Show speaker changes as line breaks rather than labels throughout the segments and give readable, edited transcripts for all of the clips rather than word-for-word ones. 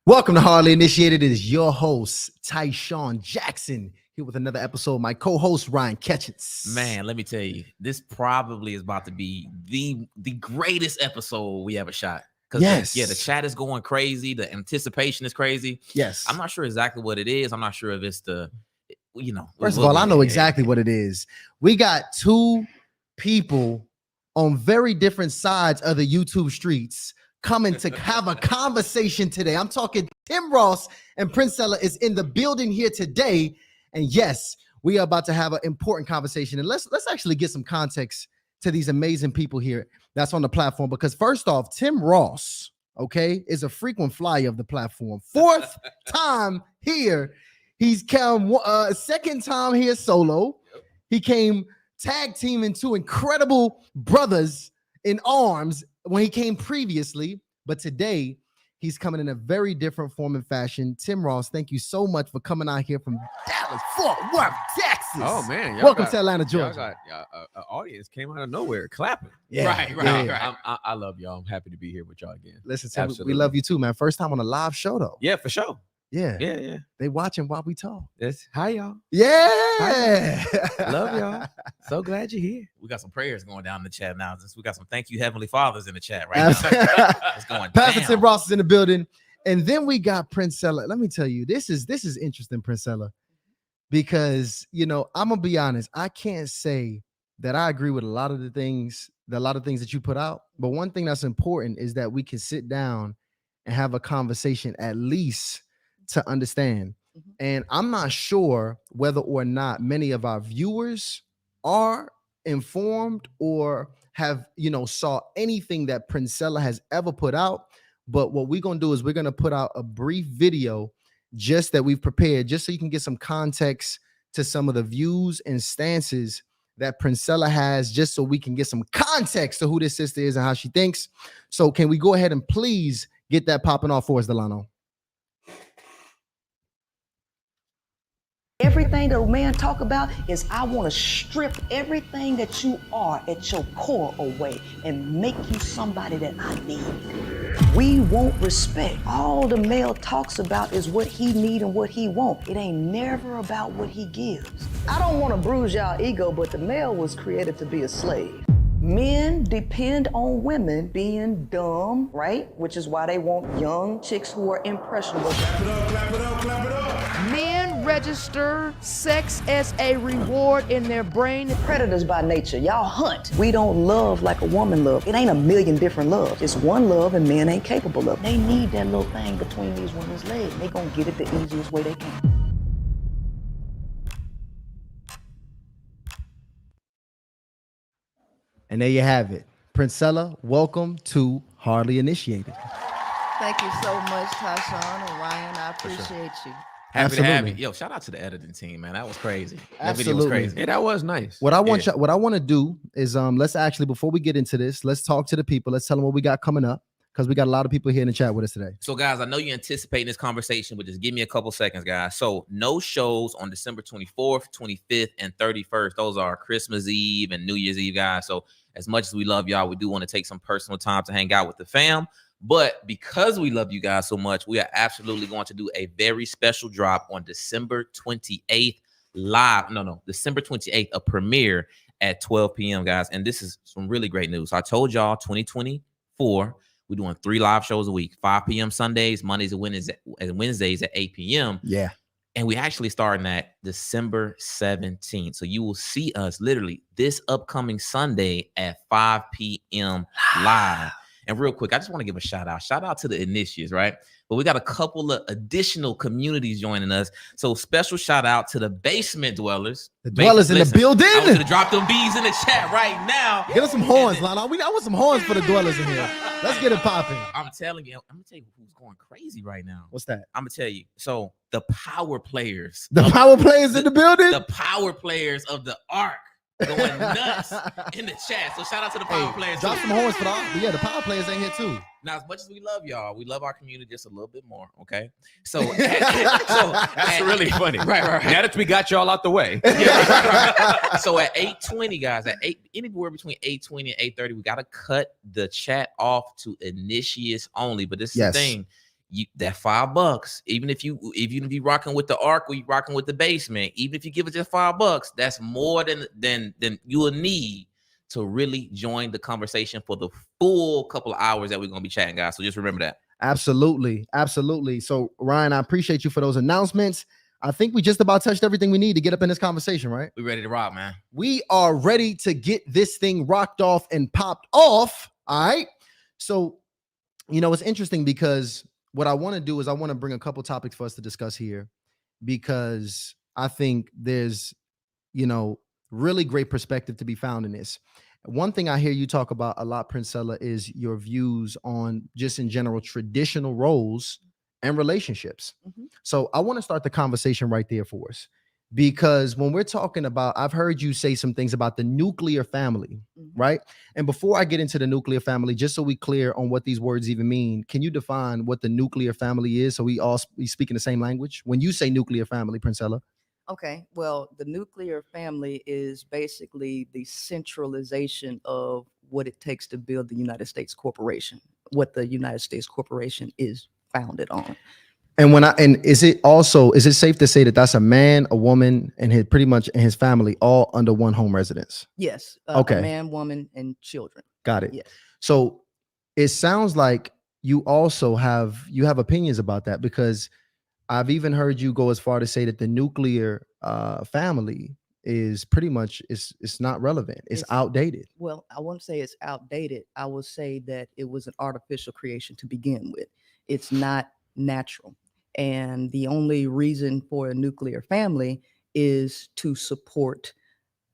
Welcome to Hardly Initiated. It is your host, Tyshawn Jackson, here with another episode. My co-host, Ryan Ketchens.
Man, let me tell you, this probably is about to be the greatest episode we ever shot.
Yes.
The chat is going crazy. The anticipation is crazy.
Yes.
I'm not sure exactly what it is. I'm not sure if it's
First of all, I know exactly what it is. We got two people on very different sides of the YouTube streets coming to have a conversation today. I'm talking Tim Ross and Princella is in the building here today. And yes, we are about to have an important conversation. And let's actually get some context to these amazing people here that's on the platform. Because first off, Tim Ross, okay, is a frequent flyer of the platform. Fourth time here. He's come second time here solo. He came tag teaming two incredible brothers in arms when he came previously, but today he's coming in a very different form and fashion. Tim Ross, thank you so much for coming out here from Dallas, Fort Worth, Texas.
Oh man,
welcome to Atlanta, Georgia.
An audience came out of nowhere clapping.
Yeah,
Right.
I love y'all. I'm happy to be here with y'all again.
Listen, Tim, we love you too, man. First time on a live show though.
Yeah, for sure.
Yeah. They watching while we talk.
Hi y'all.
Yeah.
Love y'all. So glad you're here.
We got some prayers going down in the chat now. We got some thank you, Heavenly Fathers in the chat right now. It's going
Pastor
down.
Tim Ross is in the building. And then we got Princella. Let me tell you, this is interesting, Princella, because I'm gonna be honest. I can't say that I agree with a lot of things that you put out. But one thing that's important is that we can sit down and have a conversation at least to understand. And I'm not sure whether or not many of our viewers are informed or have, saw anything that Princella has ever put out. But what we're going to do is we're going to put out a brief video just that we've prepared, just so you can get some context to some of the views and stances that Princella has, just so we can get some context to who this sister is and how she thinks. So can we go ahead and please get that popping off for us, Delano?
Everything that a man talk about is I want to strip everything that you are at your core away and make you somebody that I need. We want respect. All the male talks about is what he need and what he want. It ain't never about what he gives. I don't want to bruise y'all ego, but the male was created to be a slave. Men depend on women being dumb, right? Which is why they want young chicks who are impressionable.
Clap it up, clap it up, clap it up.
Men register sex as a reward in their brain.
Predators by nature. Y'all hunt. We don't love like a woman love. It ain't a million different loves. It's one love and men ain't capable of. They need that little thing between these women's legs. They gonna get it the easiest way they can.
And there you have it. Princella, welcome to Hardly Initiated.
Thank you so much, Tyshawn and Ryan. I appreciate you.
Happy to have
Absolutely.
you. Yo, shout out to the editing team, man. That was crazy. That
Absolutely.
video was crazy.
Yeah, that was nice.
What I want to do is let's actually, before we get into this, let's talk to the people. Let's tell them what we got coming up, because we got a lot of people here in the chat with us today.
So, guys, I know you're anticipating this conversation, but just give me a couple seconds, guys. So, no shows on December 24th, 25th, and 31st. Those are Christmas Eve and New Year's Eve, guys. So, as much as we love y'all, we do want to take some personal time to hang out with the fam. But because we love you guys so much, we are absolutely going to do a very special drop on December 28th live. December 28th, a premiere at 12 p.m., guys. And this is some really great news. So I told y'all 2024, we're doing 3 live shows a week, 5 p.m. Sundays, Mondays and Wednesdays at 8 p.m.
Yeah.
And we actually starting at December 17th. So you will see us literally this upcoming Sunday at 5 p.m. live. And real quick, I just want to give a shout out. Shout out to the initiates, right? But we got a couple of additional communities joining us. So special shout out to the basement dwellers.
The dwellers in the building.
I want you to drop them bees in the chat right now.
Get us some horns, Lana. I want some horns for the dwellers in here. Let's get it popping.
I'm telling you who's going crazy right now.
What's that?
I'm gonna tell you. So the power players.
The power players in the building?
The power players of the Ark going nuts in the chat. So shout out to the power players.
Drop some horns for the Ark. But yeah, the power players ain't here too.
Now, as much as we love y'all, we love our community just a little bit more, okay? So that's
really funny.
Right.
Now that we got y'all out the way.
Right. So at 8:20, guys, anywhere between 8:20 and 8:30, we got to cut the chat off to initiates only. But this is the thing. that $5, even if you rocking with the arc or you rocking with the basement, even if you give it just $5, that's more than you will need to really join the conversation for the full couple of hours that we're gonna be chatting, guys. So just remember that.
Absolutely. So Ryan, I appreciate you for those announcements. I think we just about touched everything we need to get up in this conversation, right?
We ready to rock, man.
We are ready to get this thing rocked off and popped off. All right. So, it's interesting because what I want to do is I want to bring a couple topics for us to discuss here, because I think there's, really great perspective to be found in this. One thing I hear you talk about a lot, Princella, is your views on just in general traditional roles and relationships. So I want to start the conversation right there for us, because when we're talking about, I've heard you say some things about the nuclear family, right? And before I get into the nuclear family, just so we clear on what these words even mean, can you define what the nuclear family is so we speak in the same language? When you say nuclear family, Princella.
Okay, well, the nuclear family is basically the centralization of what it takes to build the United States corporation, what the United States corporation is founded on.
And is it safe to say that that's a man, a woman, and his family all under one home residence?
Yes.
Okay.
A man, woman, and children.
Got it.
Yes.
So it sounds like you also have opinions about that, because I've even heard you go as far to say that the nuclear family is pretty much it's not relevant. It's outdated.
Well, I won't say it's outdated. I will say that it was an artificial creation to begin with. It's not natural. And the only reason for a nuclear family is to support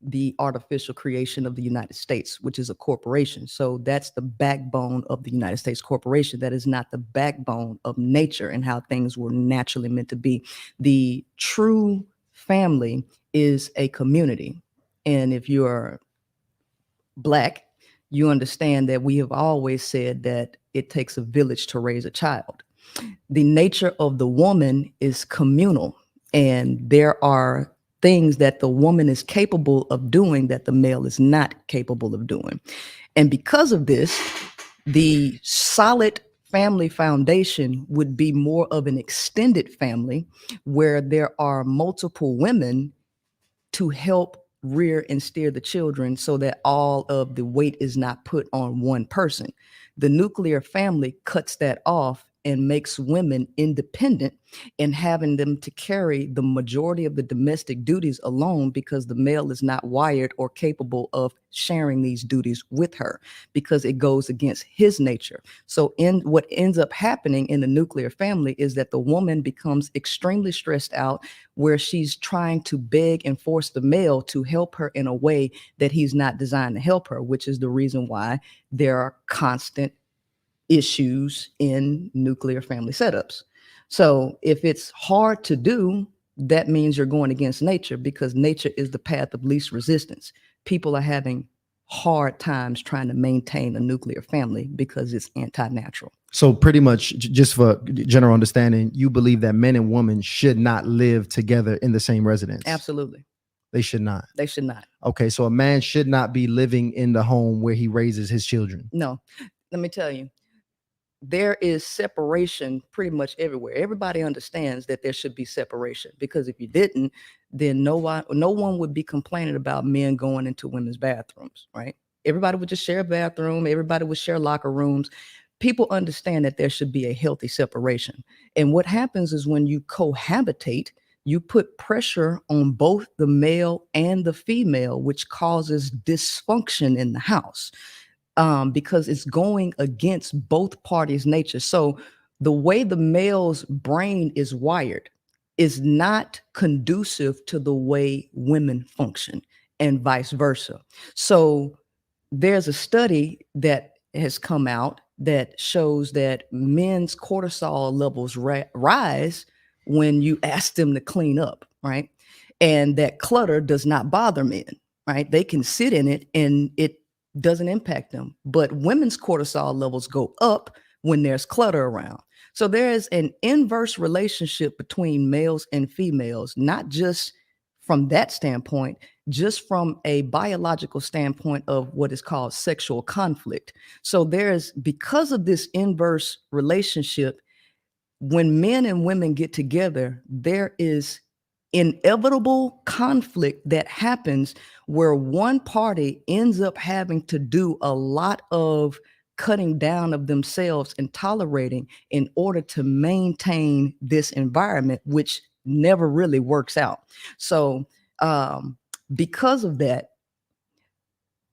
the artificial creation of the United States, which is a corporation. So that's the backbone of the United States corporation. That is not the backbone of nature and how things were naturally meant to be. The true family is a community. And if you're Black, you understand that we have always said that it takes a village to raise a child. The nature of the woman is communal, and there are things that the woman is capable of doing that the male is not capable of doing. And because of this, the solid family foundation would be more of an extended family where there are multiple women to help rear and steer the children so that all of the weight is not put on one person. The nuclear family cuts that off and makes women independent and having them to carry the majority of the domestic duties alone, because the male is not wired or capable of sharing these duties with her because it goes against his nature. So what ends up happening in the nuclear family is that the woman becomes extremely stressed out, where she's trying to beg and force the male to help her in a way that he's not designed to help her, which is the reason why there are constant issues in nuclear family setups. So if it's hard to do, that means you're going against nature, because nature is the path of least resistance. People are having hard times trying to maintain a nuclear family because it's anti-natural.
So pretty much, just for general understanding, you believe that men and women should not live together in the same residence?
Absolutely.
They should not.
They should not.
Okay, so a man should not be living in the home where he raises his children.
No. Let me tell you, there is separation pretty much everywhere. Everybody understands that there should be separation, because if you didn't, then no one would be complaining about men going into women's bathrooms, right? Everybody would just share a bathroom. Everybody would share locker rooms. People understand that there should be a healthy separation. And what happens is when you cohabitate, you put pressure on both the male and the female, which causes dysfunction in the house. Because it's going against both parties' nature. So the way the male's brain is wired is not conducive to the way women function, and vice versa. So there's a study that has come out that shows that men's cortisol levels rise when you ask them to clean up, right? And that clutter does not bother men, right? They can sit in it and it doesn't impact them. But women's cortisol levels go up when there's clutter around. So there is an inverse relationship between males and females, not just from that standpoint, just from a biological standpoint of what is called sexual conflict. So because of this inverse relationship, when men and women get together, there is inevitable conflict that happens where one party ends up having to do a lot of cutting down of themselves and tolerating in order to maintain this environment, which never really works out. So because of that,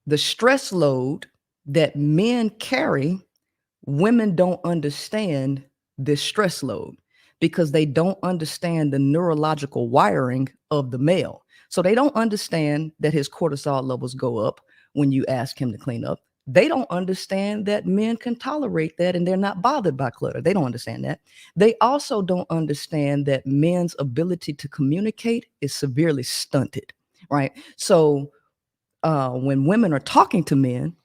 the stress load that men carry, women don't understand this stress load because they don't understand the neurological wiring of the male. So they don't understand that his cortisol levels go up when you ask him to clean up. They don't understand that men can tolerate that and they're not bothered by clutter. They don't understand that. They also don't understand that men's ability to communicate is severely stunted, right? So when women are talking to men,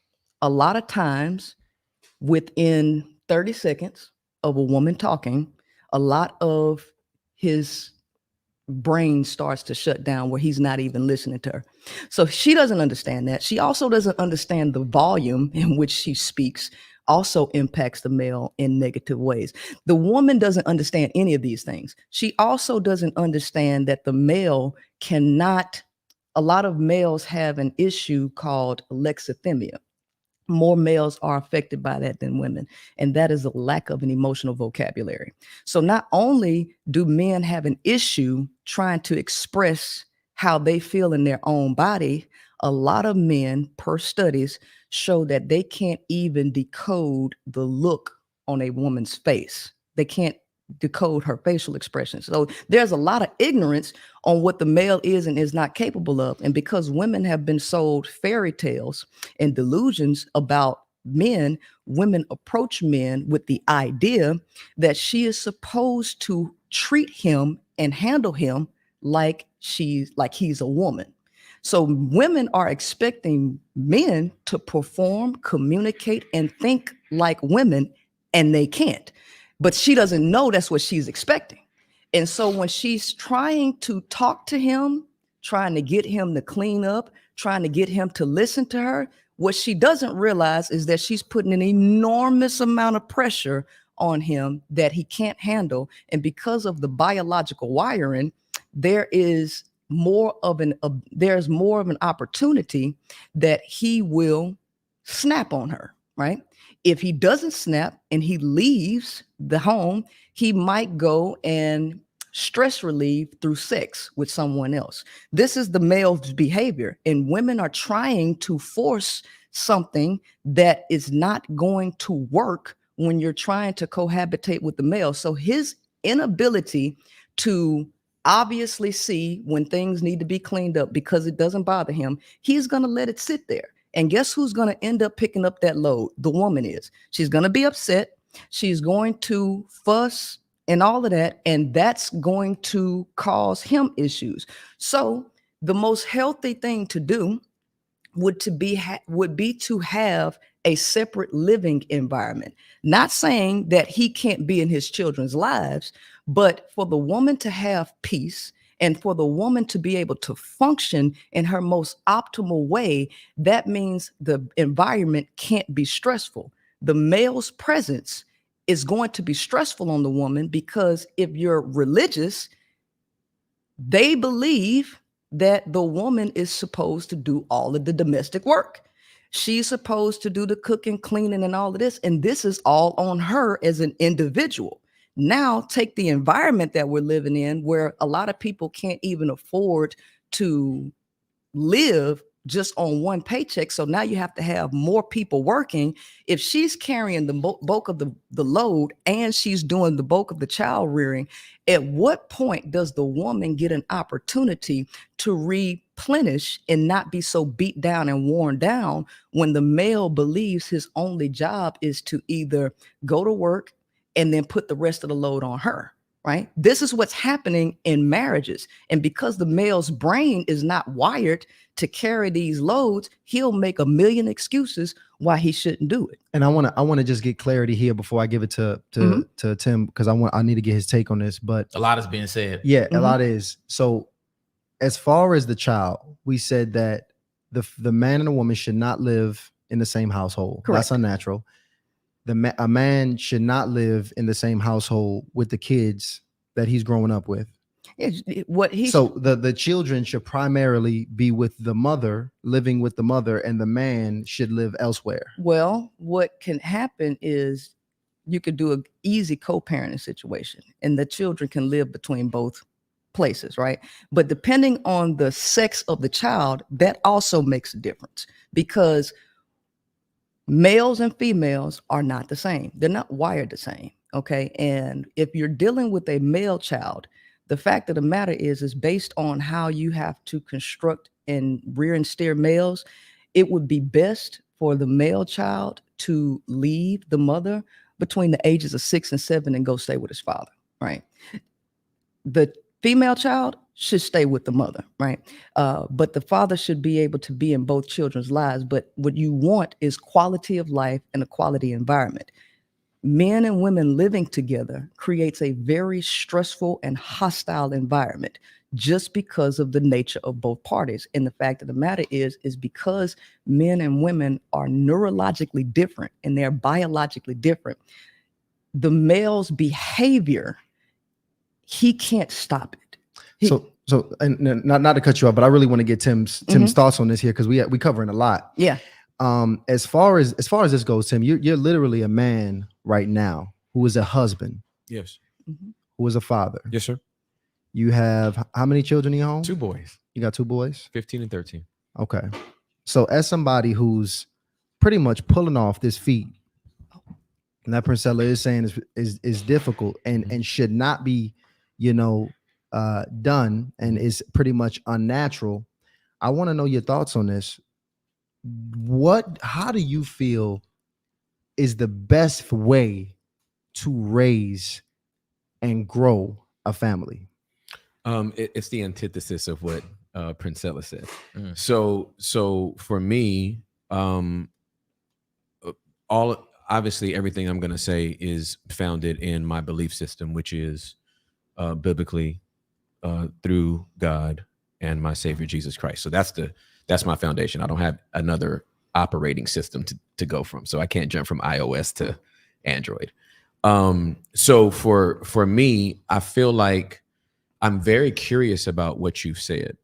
a lot of times within 30 seconds of a woman talking, a lot of his brain starts to shut down where he's not even listening to her. So she doesn't understand that. She also doesn't understand the volume in which she speaks also impacts the male in negative ways. The woman doesn't understand any of these things. She also doesn't understand that the male cannot, a lot of males have an issue called alexithymia. More males are affected by that than women, and that is a lack of an emotional vocabulary. So not only do men have an issue trying to express how they feel in their own body, a lot of men, per studies, show that they can't even decode the look on a woman's face. They can't decode her facial expressions. So there's a lot of ignorance on what the male is and is not capable of. And because women have been sold fairy tales and delusions about men, women approach men with the idea that she is supposed to treat him and handle him like he's a woman. So women are expecting men to perform, communicate, and think like women, and they can't. But she doesn't know that's what she's expecting. And so when she's trying to talk to him, trying to get him to clean up, trying to get him to listen to her, what she doesn't realize is that she's putting an enormous amount of pressure on him that he can't handle. And because of the biological wiring, there's more of an opportunity that he will snap on her, right? If he doesn't snap and he leaves the home, he might go and stress relieve through sex with someone else. This is the male's behavior, and women are trying to force something that is not going to work when you're trying to cohabitate with the male. So his inability to obviously see when things need to be cleaned up because it doesn't bother him, he's going to let it sit there. And guess who's going to end up picking up that load? The woman is. She's going to be upset. She's going to fuss and all of that. And that's going to cause him issues. So the most healthy thing to do would be to have a separate living environment. Not saying that he can't be in his children's lives, but for the woman to have peace and for the woman to be able to function in her most optimal way, that means the environment can't be stressful. The male's presence is going to be stressful on the woman because if you're religious, they believe that the woman is supposed to do all of the domestic work. She's supposed to do the cooking, cleaning, and all of this. And this is all on her as an individual. Now take the environment that we're living in where a lot of people can't even afford to live just on one paycheck. So now you have to have more people working. If she's carrying the bulk of the load and she's doing the bulk of the child rearing, at what point does the woman get an opportunity to replenish and not be so beat down and worn down when the male believes his only job is to either go to work and then put the rest of the load on her, right? This is what's happening in marriages. And because the male's brain is not wired to carry these loads, he'll make a million excuses why he shouldn't do it.
And I want to just get clarity here before I give it to Tim, because I need to get his take on this. But
a lot is being said.
Yeah, a lot is. So as far as the child, we said that the man and the woman should not live in the same household.
Correct.
That's unnatural. a man should not live in the same household with the kids that he's growing up with. So the children should primarily be with the mother, living with the mother, and the man should live elsewhere.
Well, what can happen is you could do an easy co-parenting situation, and the children can live between both places, right? But depending on the sex of the child, that also makes a difference, because males and females are not the same. They're not wired the same, okay? And if you're dealing with a male child, the fact of the matter is based on how you have to construct and rear and steer males, it would be best for the male child to leave the mother between the ages of 6 and 7 and go stay with his father, right? The female child should stay with the mother, right? But the father should be able to be in both children's lives. But what you want is quality of life and a quality environment. Men and women living together creates a very stressful and hostile environment just because of the nature of both parties. And the fact of the matter is because men and women are neurologically different and they're biologically different. The male's behavior, he can't stop it.
So and not to cut you off, but I really want to get Tim's thoughts on this here, because we covering a lot.
Yeah.
As far as this goes, Tim, you're literally a man right now who is a husband,
Yes.
who is a father.
Yes, sir.
You have how many children in your home?
2 boys,
You got 2 boys?
15 and 13.
Okay. So as somebody who's pretty much pulling off this feat, and that Princella is saying is difficult and should not be, done, and is pretty much unnatural. I want to know your thoughts on this. How do you feel is the best way to raise and grow a family?
It's the antithesis of what Princella said. So for me, obviously everything I'm going to say is founded in my belief system, which is biblically through God and my Savior Jesus Christ. So that's my foundation. I don't have another operating system to go from. So I can't jump from iOS to Android. So for me, I feel like I'm very curious about what you've said.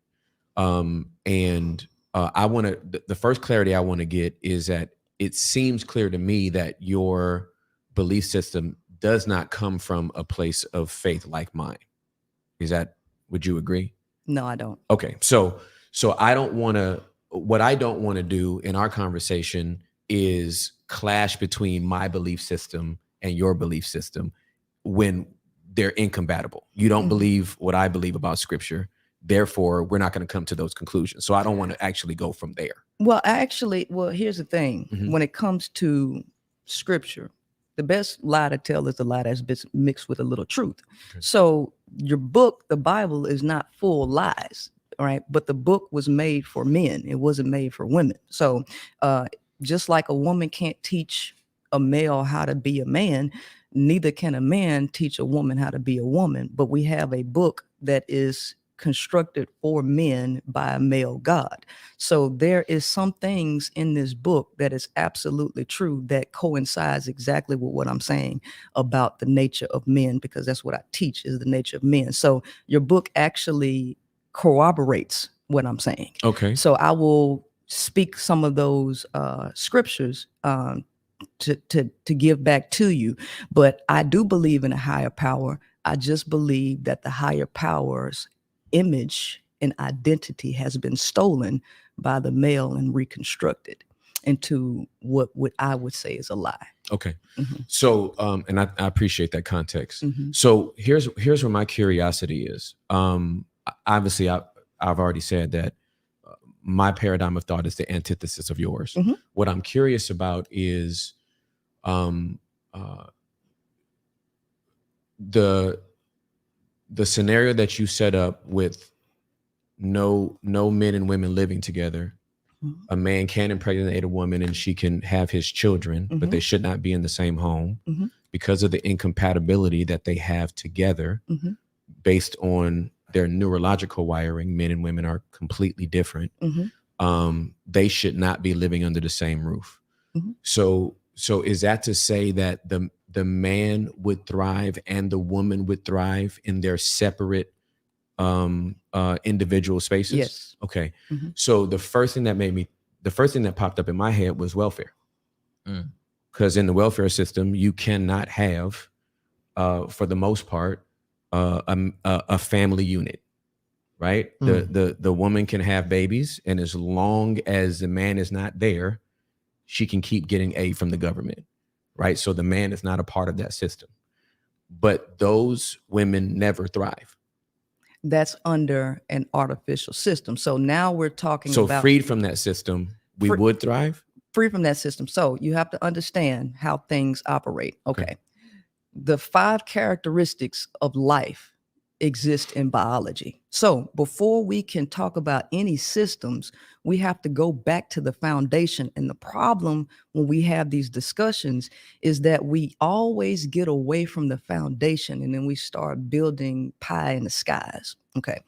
And I want to, the first clarity I want to get is that it seems clear to me that your belief system does not come from a place of faith like mine. Would you agree?
No, I don't.
Okay. So I don't want to, what I don't want to do in our conversation is clash between my belief system and your belief system when they're incompatible. You don't believe what I believe about scripture. Therefore, we're not going to come to those conclusions. So I don't want to actually go from there.
Well, here's the thing. When it comes to scripture, the best lie to tell is the lie that's mixed with a little truth. Okay. So your book, the Bible, is not full lies, right? But the book was made for men. It wasn't made for women. So just like a woman can't teach a male how to be a man, neither can a man teach a woman how to be a woman. But we have a book that is constructed for men by a male God. So there is some things in this book that is absolutely true that coincides exactly with what I'm saying about the nature of men, because that's what I teach, is the nature of men. So your book actually corroborates what I'm saying.
Okay.
So I will speak some of those scriptures to give back to you, but I do believe in a higher power. I just believe that the higher power's image and identity has been stolen by the male and reconstructed into what I would say is a lie.
Okay. So, and I appreciate that context. So here's where my curiosity is. Obviously I've already said that my paradigm of thought is the antithesis of yours. What I'm curious about is the scenario that you set up with no men and women living together. A man can impregnate a woman and she can have his children, but they should not be in the same home because of the incompatibility that they have together based on their neurological wiring. Men and women are completely different. They should not be living under the same roof. So So is that to say that the man would thrive and the woman would thrive in their separate individual spaces?
Yes.
Okay.
Mhm.
So the first thing that popped up in my head was welfare. Because in the welfare system, you cannot have, for the most part, a family unit, right? The woman can have babies, and as long as the man is not there, she can keep getting aid from the government, right? So the man is not a part of that system. But those women never thrive.
That's under an artificial system. So now we're talking
So
about
freed from that system, we would thrive?
free from that system. So you have to understand how things operate. Okay. The 5 characteristics of life exist in biology. So before we can talk about any systems, we have to go back to the foundation. And the problem when we have these discussions is that we always get away from the foundation and then we start building pie in the skies. Okay.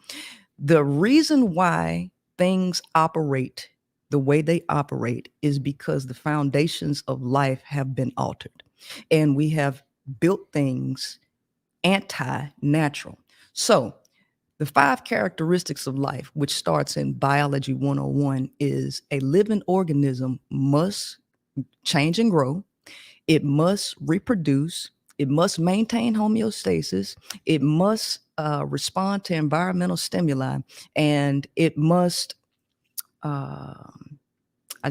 The reason why things operate the way they operate is because the foundations of life have been altered and we have built things anti-natural. So the 5 characteristics of life, which starts in Biology 101, is a living organism must change and grow. It must reproduce. It must maintain homeostasis. It must respond to environmental stimuli. And it must, I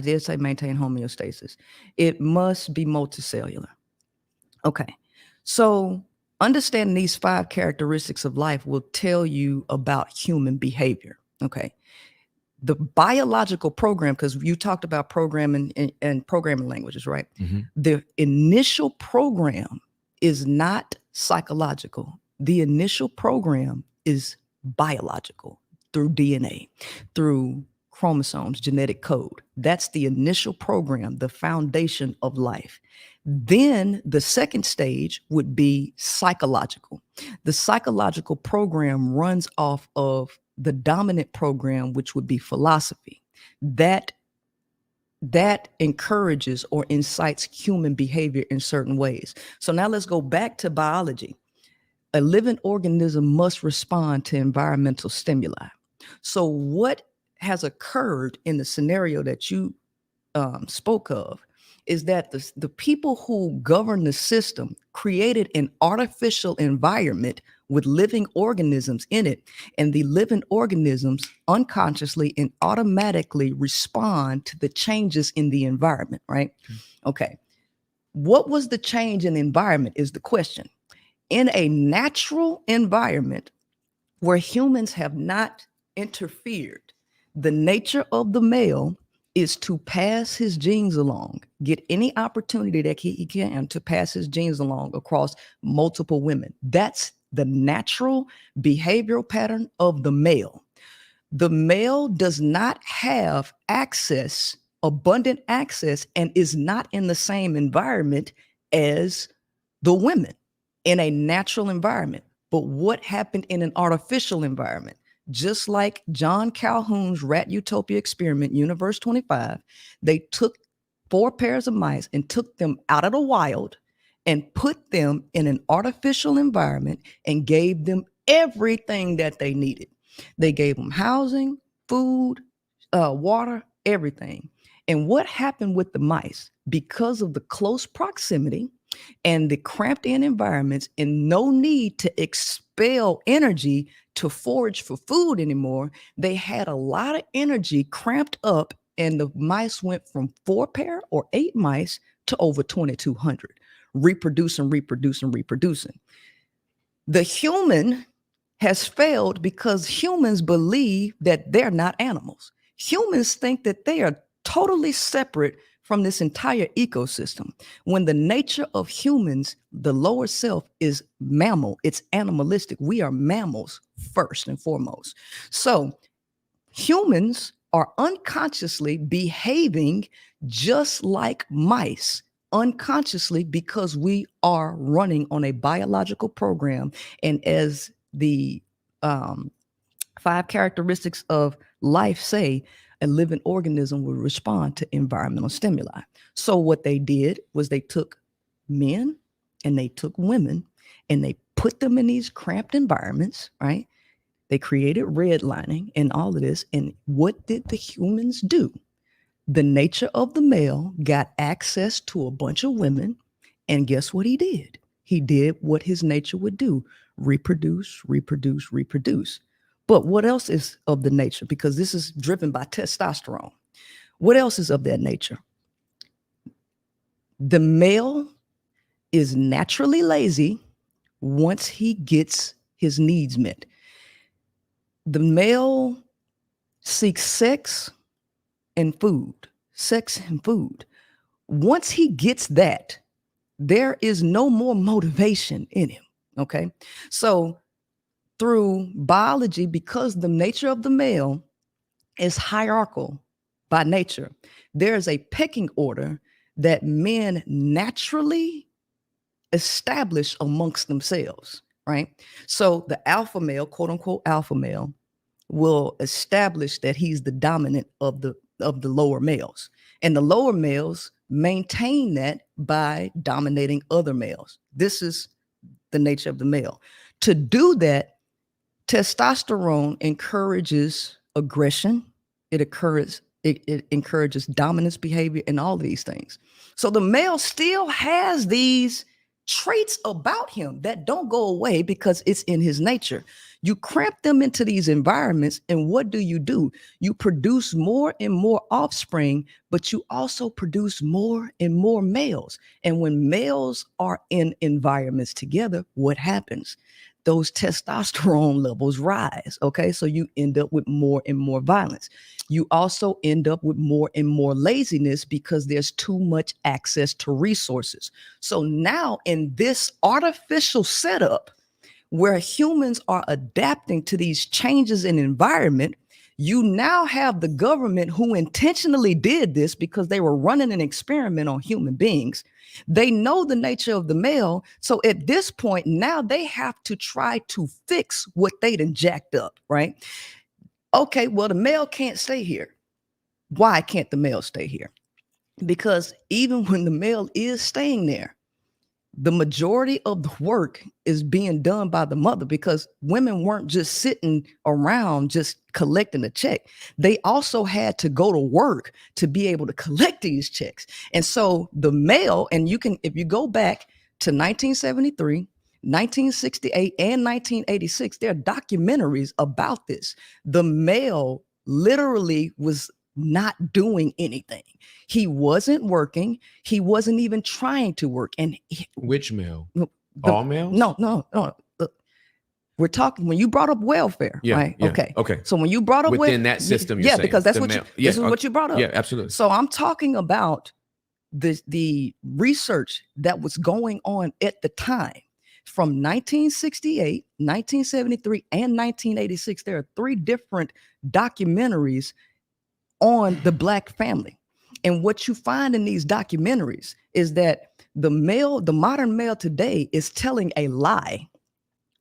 did say maintain homeostasis. It must be multicellular. Okay. So understanding these 5 characteristics of life will tell you about human behavior. Okay. The biological program, because you talked about programming and programming languages, right? The initial program is not psychological. The initial program is biological through DNA, through chromosomes, genetic code. That's the initial program, the foundation of life. Then the second stage would be psychological. The psychological program runs off of the dominant program, which would be philosophy. That encourages or incites human behavior in certain ways. So now let's go back to biology. A living organism must respond to environmental stimuli. So what has occurred in the scenario that you spoke of is that the people who govern the system created an artificial environment with living organisms in it, and the living organisms unconsciously and automatically respond to the changes in the environment, right? Okay. What was the change in the environment is the question. In a natural environment where humans have not interfered, the nature of the male is to pass his genes along, get any opportunity that he can to pass his genes along across multiple women. That's the natural behavioral pattern of the male. The male does not have access, abundant access, and is not in the same environment as the women in a natural environment. But what happened in an artificial environment? Just like John Calhoun's Rat Utopia experiment, Universe 25, they took 4 pairs of mice and took them out of the wild and put them in an artificial environment and gave them everything that they needed. They gave them housing, food, water, everything. And what happened with the mice? Because of the close proximity and the cramped in environments and no need to expel energy to forage for food anymore, they had a lot of energy cramped up, and the mice went from 4 pair or 8 mice to over 2,200, reproducing. The human has failed because humans believe that they're not animals. Humans think that they are totally separate from this entire ecosystem, when the nature of humans, the lower self, is mammal. It's animalistic. We are mammals first and foremost. So humans are unconsciously behaving just like mice, unconsciously, because we are running on a biological program. And as the 5 characteristics of life say, a living organism will respond to environmental stimuli. So what they did was they took men and they took women and they put them in these cramped environments, right? They created redlining and all of this. And what did the humans do? The nature of the male got access to a bunch of women. And guess what he did? He did what his nature would do: reproduce, reproduce, reproduce. But what else is of the nature? Because this is driven by testosterone. What else is of that nature? The male is naturally lazy once he gets his needs met. The male seeks sex and food. Once he gets that, there is no more motivation in him. Okay. So through biology, because the nature of the male is hierarchical by nature, there is a pecking order that men naturally establish amongst themselves, right? So the alpha male, quote unquote alpha male, will establish that he's the dominant of the lower males. And the lower males maintain that by dominating other males. This is the nature of the male. To do that, testosterone encourages aggression. It encourages dominance behavior and all of these things. So the male still has these traits about him that don't go away because it's in his nature. You cramp them into these environments, and what do? You produce more and more offspring, but you also produce more and more males. And when males are in environments together, what happens? Those testosterone levels rise. Okay, so you end up with more and more violence. You also end up with more and more laziness because there's too much access to resources. So now in this artificial setup where humans are adapting to these changes in environment, you now have the government who intentionally did this because they were running an experiment on human beings. They know the nature of the male. So at this point, now they have to try to fix what they done jacked up, right? Okay, well, the male can't stay here. Why can't the male stay here? Because even when the male is staying there, the majority of the work is being done by the mother, because women weren't just sitting around just collecting a check. They also had to go to work to be able to collect these checks. And so the male, and you can, if you go back to 1973, 1968, and 1986, there are documentaries about this. The male literally was not doing anything. He wasn't working. He wasn't even trying to work. And
which male? All males?
No. We're talking when you brought up welfare, right?
Yeah,
Okay. So when you brought up
within that system, you're saying,
because that's
the
what
male,
this is what you brought up.
Yeah, absolutely.
So I'm talking about the research that was going on at the time. From 1968, 1973, and 1986, there are 3 different documentaries on the Black family. And what you find in these documentaries is that the modern male today is telling a lie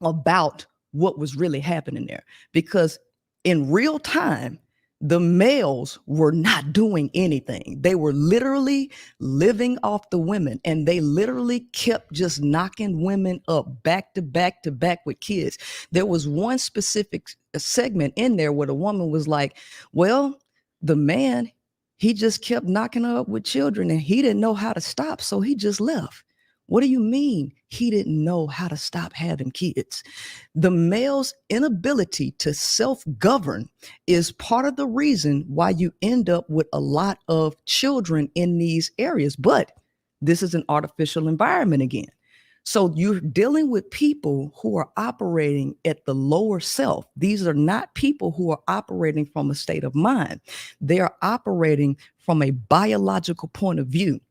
about what was really happening there. Because in real time, the males were not doing anything. They were literally living off the women, and they literally kept just knocking women up back to back to back with kids. There was one specific segment in there where the woman was like, well, the man, he just kept knocking her up with children and he didn't know how to stop, so he just left. What do you mean he didn't know how to stop having kids? The male's inability to self-govern is part of the reason why you end up with a lot of children in these areas. But this is an artificial environment again. So you're dealing with people who are operating at the lower self. These are not people who are operating from a state of mind. They are operating from a biological point of view.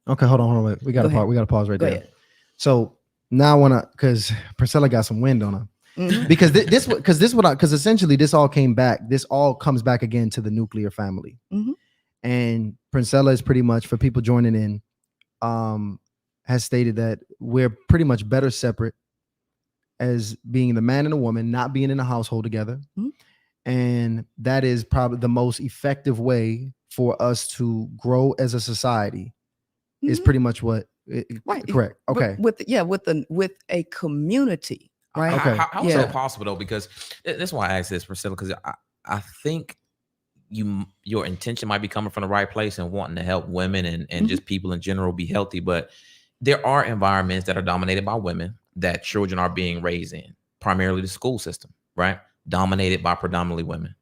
Okay, hold on. Wait. We got to pause right
Go
there.
ahead.
So now I want to, because Princella got some wind on her.
Mhm.
Because essentially this all came back. This all comes back again to the nuclear family.
Mhm.
And Princella is pretty much, for people joining in, has stated that we're pretty much better separate as being the man and the woman, not being in a household together.
Mhm.
and that is probably the most effective way for us to grow as a society. Is pretty much what.
Right.
Correct. Okay.
With a community, right?
Okay.
How is
Yeah.
that possible though? Because that's why I asked this, Priscilla, because I think your intention might be coming from the right place and wanting to help women and just people in general be healthy. But there are environments that are dominated by women that children are being raised in, primarily the school system, right? Dominated by predominantly women.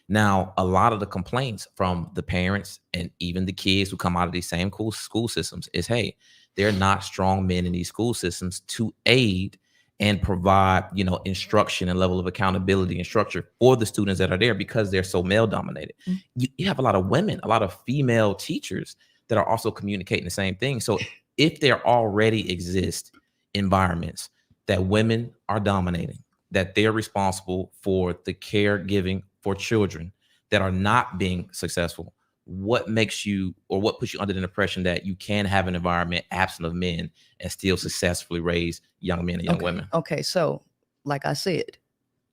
Now, a lot of the complaints from the parents and even the kids who come out of these same school systems is, hey, they're not strong men in these school systems to aid and provide, instruction and level of accountability and structure for the students that are there because they're so male dominated. You have a lot of women, a lot of female teachers that are also communicating the same thing. So if there already exist environments that women are dominating, that they're responsible for the caregiving for children that are not being successful, what makes you or what puts you under the impression that you can have an environment absent of men and still successfully raise young men and young women?
Okay, so like I said,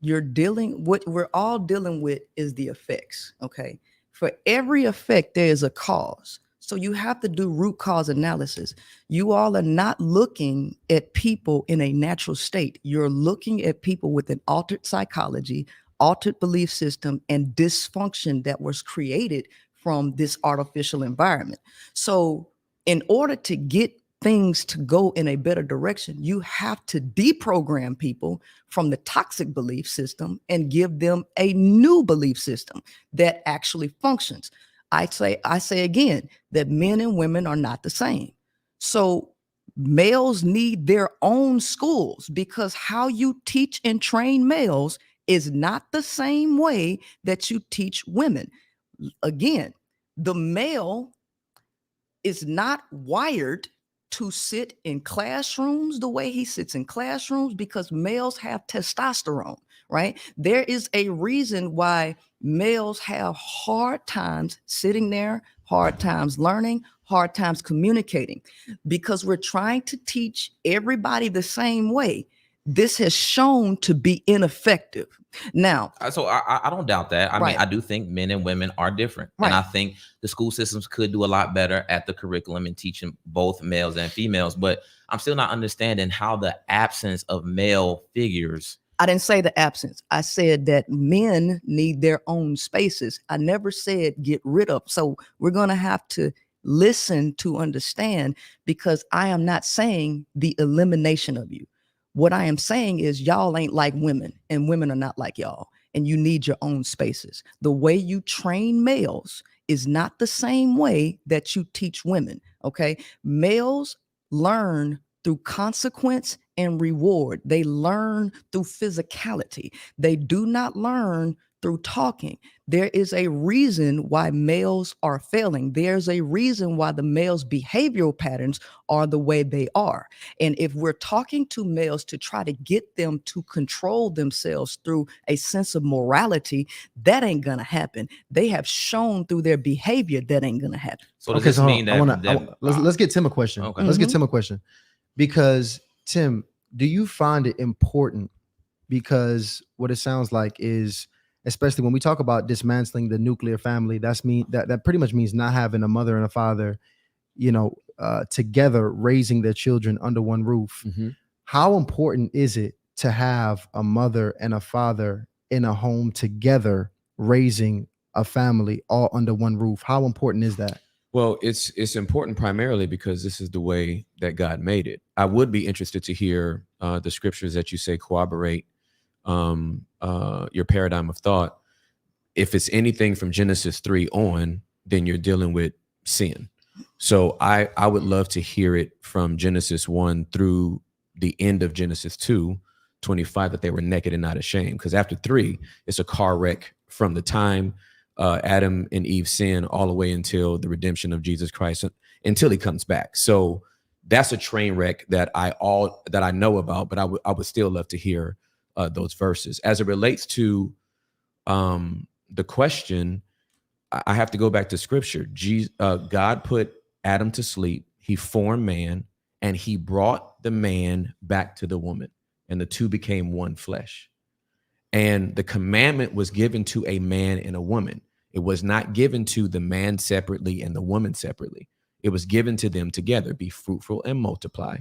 what we're all dealing with is the effects. Okay, for every effect there is a cause, so you have to do root cause analysis. You all are not looking at people in a natural state. You're looking at people with an altered psychology, altered belief system, and dysfunction that was created from this artificial environment. So in order to get things to go in a better direction, you have to deprogram people from the toxic belief system and give them a new belief system that actually functions. I say again that men and women are not the same. So males need their own schools, because how you teach and train males is not the same way that you teach women. Again, the male is not wired to sit in classrooms the way he sits in classrooms, because males have testosterone, right? There is a reason why males have hard times sitting there, hard times learning, hard times communicating, because we're trying to teach everybody the same way. This has shown to be ineffective. Now,
so I don't doubt that. I mean,
Right.
I do think men and women are different.
Right.
And I think the school systems could do a lot better at the curriculum and teaching both males and females. But I'm still not understanding how the absence of male figures.
I didn't say the absence. I said that men need their own spaces. I never said get rid of. So we're going to have to listen to understand, because I am not saying the elimination of you. What I am saying is y'all ain't like women, and women are not like y'all, and you need your own spaces. The way you train males is not the same way that you teach women. Okay. Males learn through consequence and reward. They learn through physicality. They do not learn through talking. There is a reason why males are failing. There's a reason why the males' behavioral patterns are the way they are. And if we're talking to males to try to get them to control themselves through a sense of morality, that ain't gonna happen. They have shown through their behavior that ain't gonna happen.
So does this
so
mean that,
let's get Tim a question.
Okay.
Let's get Tim a question. Because Tim, do you find it important? Because what it sounds like is, especially when we talk about dismantling the nuclear family, that pretty much means not having a mother and a father, together raising their children under one roof. How important is it to have a mother and a father in a home together raising a family all under one roof? How important is that?
Well, it's important primarily because this is the way that God made it. I would be interested to hear the scriptures that you say corroborate your paradigm of thought. If it's anything from Genesis 3 on, then you're dealing with sin. So I would love to hear it from Genesis 1 through the end of Genesis 2:25, that they were naked and not ashamed. Because after 3, it's a car wreck from the time Adam and Eve sin all the way until the redemption of Jesus Christ, until he comes back. So that's a train wreck that I know about, but I would still love to hear those verses. As it relates to the question, I have to go back to scripture. God put Adam to sleep. He formed man, and he brought the man back to the woman, and the two became one flesh. And the commandment was given to a man and a woman. It was not given to the man separately and the woman separately. It was given to them together. Be fruitful and multiply,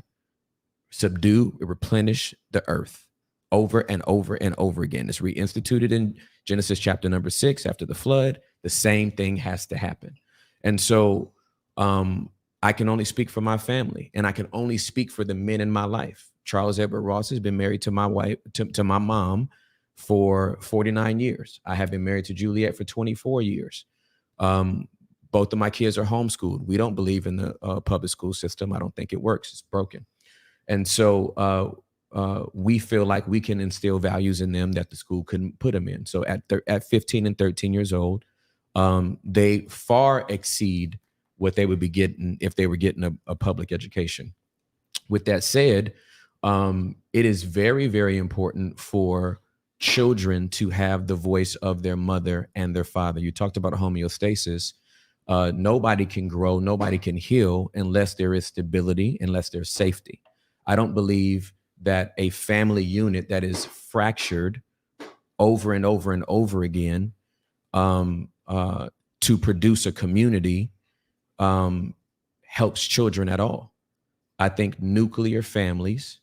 subdue, replenish the earth, over and over and over again. It's reinstituted in Genesis chapter number 6 after the flood. The same thing has to happen. And so I can only speak for my family, and I can only speak for the men in my life. Charles Edward Ross has been married to my wife, to my mom, for 49 years. I have been married to Juliet for 24 years. Both of my kids are homeschooled. We don't believe in the public school system. I don't think it works. It's broken. And so we feel like we can instill values in them that the school couldn't put them in. So at 15 and 13 years old, they far exceed what they would be getting if they were getting a public education. With that said, it is very, very important for children to have the voice of their mother and their father. You talked about homeostasis. Nobody can grow, nobody can heal unless there is stability, unless there's safety. I don't believe that a family unit that is fractured over and over and over again to produce a community helps children at all. I think nuclear families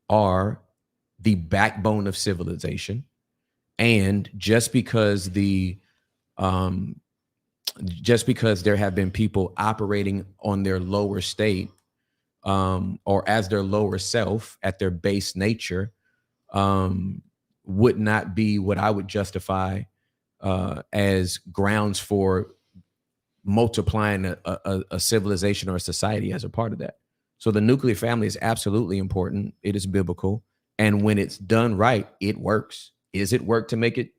are the backbone of civilization. And just because there have been people operating on their lower state or as their lower self at their base nature would not be what I would justify as grounds for multiplying a civilization or a society as a part of that. So the nuclear family is absolutely important. It is biblical. And when it's done right, it works. Is it work to make it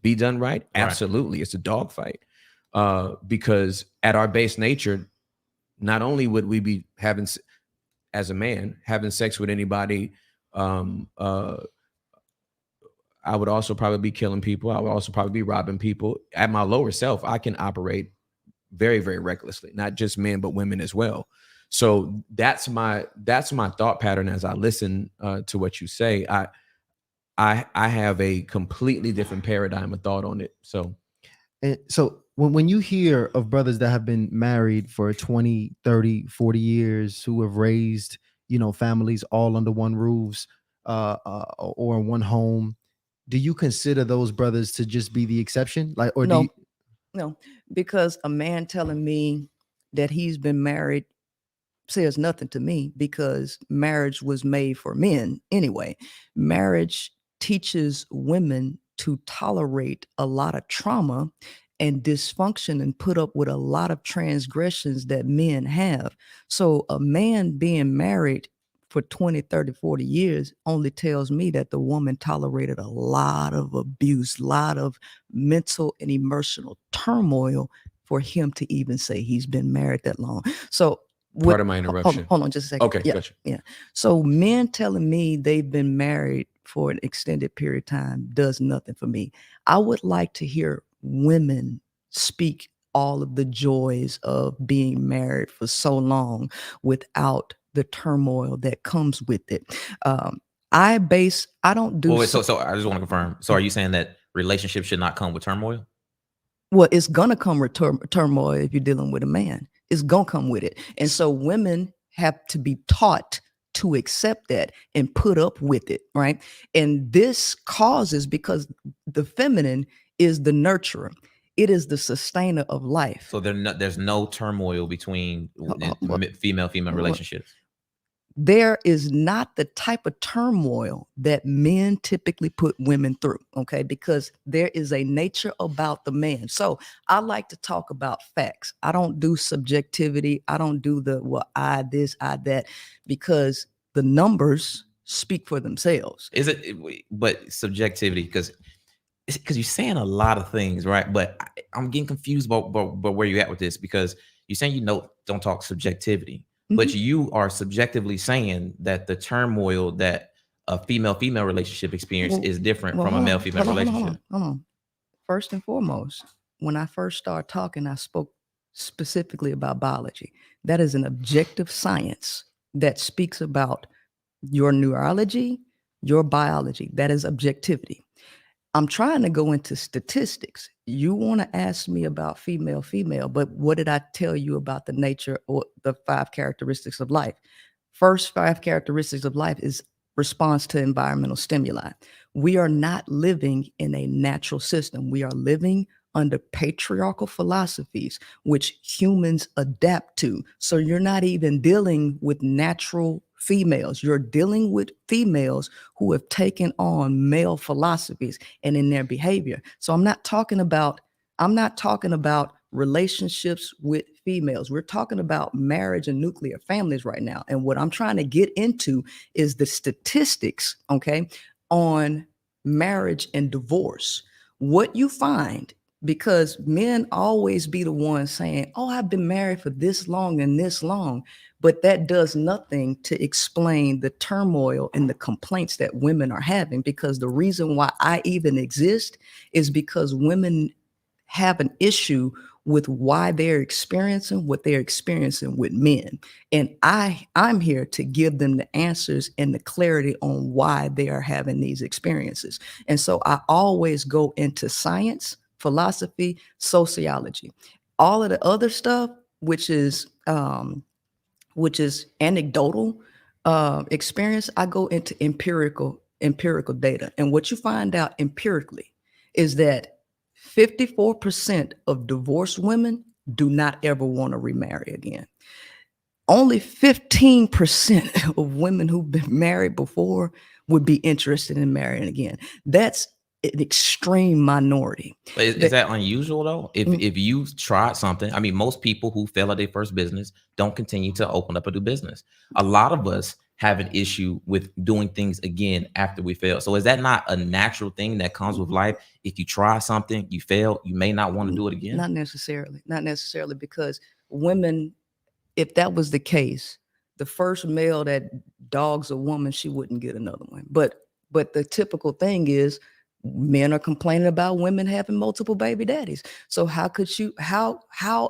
be done right? Absolutely. It's a dogfight. Because at our base nature, not only would we be having, as a man, having sex with anybody, I would also probably be killing people. I would also probably be robbing people. At my lower self, I can operate very, very recklessly, not just men, but women as well. So that's my thought pattern as I listen to what you say. I have a completely different paradigm of thought on it. So
when you hear of brothers that have been married for 20, 30, 40 years, who have raised, families all under one roofs or in one home, do you consider those brothers to just be the exception?
No, because a man telling me that he's been married says nothing to me, because marriage was made for men anyway. Marriage teaches women to tolerate a lot of trauma and dysfunction and put up with a lot of transgressions that men have. So a man being married for 20, 30, 40 years only tells me that the woman tolerated a lot of abuse, a lot of mental and emotional turmoil for him to even say he's been married that long. So
Part of my interruption.
Hold on just a second.
Okay, gotcha.
Yeah. So men telling me they've been married for an extended period of time does nothing for me. I would like to hear women speak all of the joys of being married for so long without the turmoil that comes with it. I don't do.
Wait, so I just want to confirm. So are you saying that relationships should not come with turmoil?
Well, it's gonna come with turmoil if you're dealing with a man. It's gonna come with it. And so women have to be taught to accept that and put up with it, right? And this causes, because the feminine is the nurturer. It is the sustainer of life.
So there's no turmoil between female relationships.
There is not the type of turmoil that men typically put women through, okay? Because there is a nature about the man. So I like to talk about facts. I don't do subjectivity. I don't do I this, I that, because the numbers speak for themselves.
But subjectivity, because you're saying a lot of things, right? But I'm getting confused about where you're at with this, because you're saying don't talk subjectivity. But you are subjectively saying that the turmoil that a female relationship experience is different from a male-female relationship.
Hold on. First and foremost, when I first started talking, I spoke specifically about biology. That is an objective science that speaks about your neurology, your biology. That is objectivity. I'm trying to go into statistics. You want to ask me about female, but what did I tell you about the nature or the 5 characteristics of life? First 5 characteristics of life is response to environmental stimuli. We are not living in a natural system. We are living under patriarchal philosophies, which humans adapt to. So you're not even dealing with natural females. You're dealing with females who have taken on male philosophies and in their behavior. So I'm not talking about relationships with females. We're talking about marriage and nuclear families right now. And what I'm trying to get into is the statistics, okay, on marriage and divorce. What you find, because men always be the ones saying, oh, I've been married for this long and this long, but that does nothing to explain the turmoil and the complaints that women are having. Because the reason why I even exist is because women have an issue with why they're experiencing what they're experiencing with men. And I'm here to give them the answers and the clarity on why they are having these experiences. And so I always go into science, philosophy, sociology. All of the other stuff, which is anecdotal experience, I go into empirical data. And what you find out empirically is that 54% of divorced women do not ever want to remarry again. Only 15% of women who've been married before would be interested in marrying again. That's an extreme minority.
But is that unusual though? If you tried something, I mean, most people who fail at their first business don't continue to open up a new business. A lot of us have an issue with doing things again after we fail. So is that not a natural thing that comes with life? If you try something, you fail, you may not want to do it again.
Not necessarily, because women, if that was the case, the first male that dogs a woman, she wouldn't get another one. But the typical thing is men are complaining about women having multiple baby daddies. So how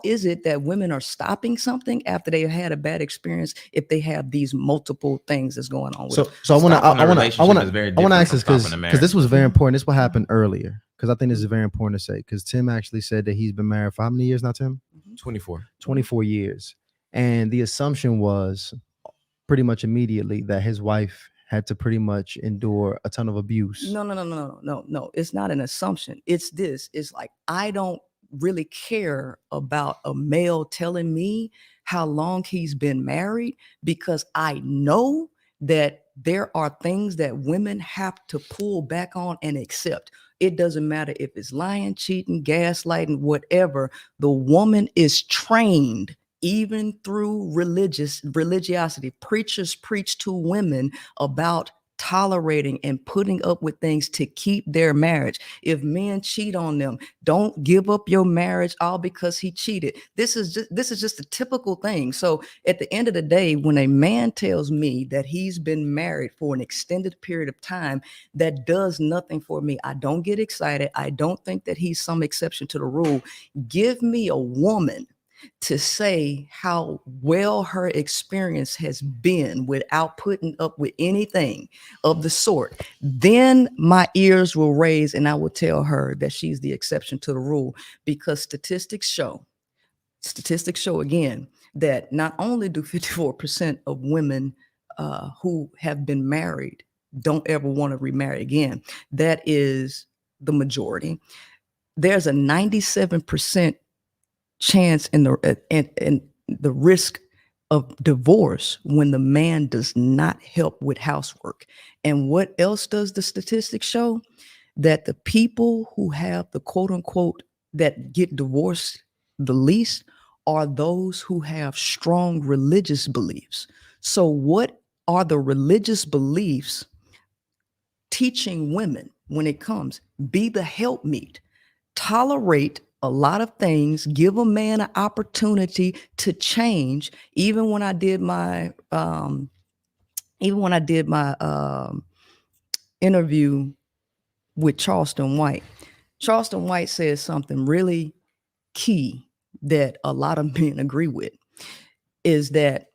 is it that women are stopping something after they had a bad experience if they have these multiple things that's going on with them?
So I want to ask this because this was very
Mm-hmm.
important. This is what happened earlier, because I think this is very important to say, because Tim actually said that he's been married for how many years now, Tim? 24 years. And the assumption was pretty much immediately that his wife had to pretty much endure a ton of abuse.
No. It's not an assumption. It's this. It's like, I don't really care about a male telling me how long he's been married, because I know that there are things that women have to pull back on and accept. It doesn't matter if it's lying, cheating, gaslighting, whatever. The woman is trained, even through religiosity. Preachers preach to women about tolerating and putting up with things to keep their marriage. If men cheat on them, don't give up your marriage all because he cheated. This is just a typical thing. So at the end of the day, when a man tells me that he's been married for an extended period of time, that does nothing for me. I don't get excited. I don't think that he's some exception to the rule. Give me a woman to say how well her experience has been without putting up with anything of the sort, then my ears will raise and I will tell her that she's the exception to the rule. Because statistics show again that not only do 54% of women who have been married don't ever want to remarry again, that is the majority. There's a 97% chance in the risk of divorce when the man does not help with housework. And what else does the statistics show? That the people who have the quote unquote that get divorced the least are those who have strong religious beliefs. So what are the religious beliefs teaching women when it comes? Be the helpmeet, tolerate a lot of things, give a man an opportunity to change. Even when I did my interview with Charleston White says something really key that a lot of men agree with, is that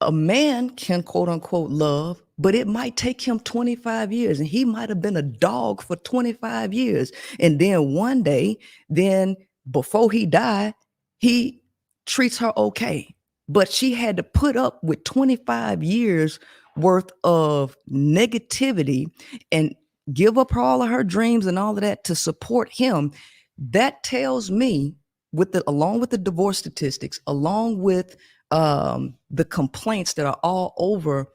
a man can quote unquote love but it might take him 25 years, and he might have been a dog for 25 years. And then one day, then before he died, he treats her okay. But she had to put up with 25 years worth of negativity and give up all of her dreams and all of that to support him. That tells me, along with the divorce statistics, along with the complaints that are all over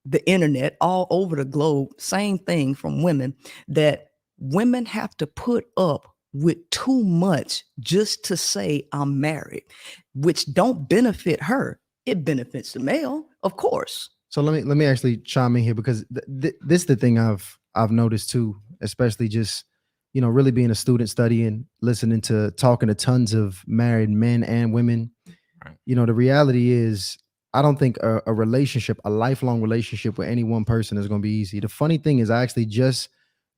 the internet, all over the globe, same thing from women, that women have to put up with too much just to say I'm married, which don't benefit her. It benefits the male, of course.
So let me actually chime in here, because this is the thing I've noticed too, especially just, you know, really being a student, studying, listening to, talking to tons of married men and women.
Right.
You know, the reality is, I don't think a relationship, a lifelong relationship with any one person is going to be easy. The funny thing is, I actually just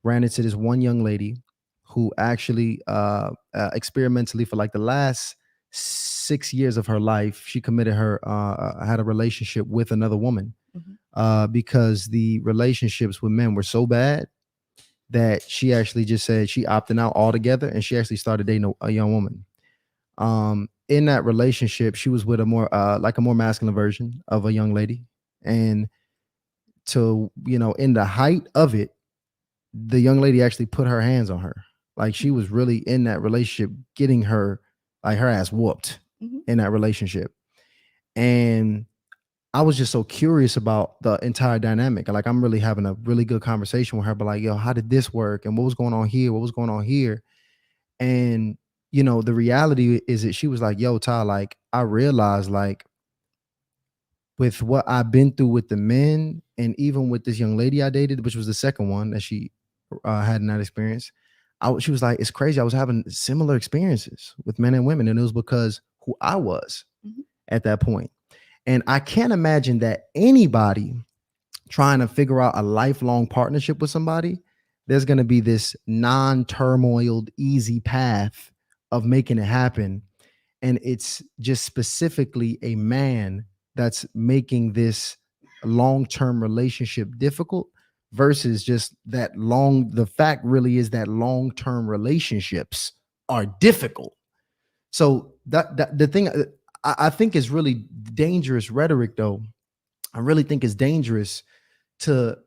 ran into this one young lady who actually experimentally, for like the last 6 years of her life, she committed had a relationship with another woman, because the relationships with men were so bad that she actually just said she opted out altogether, and she actually started dating a young woman. In that relationship, she was with a more masculine version of a young lady. And to, you know, in the height of it, the young lady actually put her hands on her. Like, she was really in that relationship getting her ass whooped in that relationship. And I was just so curious about the entire dynamic. Like, I'm really having a really good conversation with her, but like, yo, how did this work? And what was going on here? What was going on here? And, you know, the reality is that she was like, yo, Ty, like, I realized, like, with what I've been through with the men, and even with this young lady I dated, which was the second one that she had in that experience, she was like, it's crazy. I was having similar experiences with men and women, and it was because who I was at that point. And I can't imagine that anybody trying to figure out a lifelong partnership with somebody, there's going to be this non-turmoiled, easy path of making it happen. And it's just specifically a man that's making this long-term relationship difficult, versus just the fact really is that long-term relationships are difficult. So that the thing I think is really dangerous rhetoric, though. I really think it's dangerous to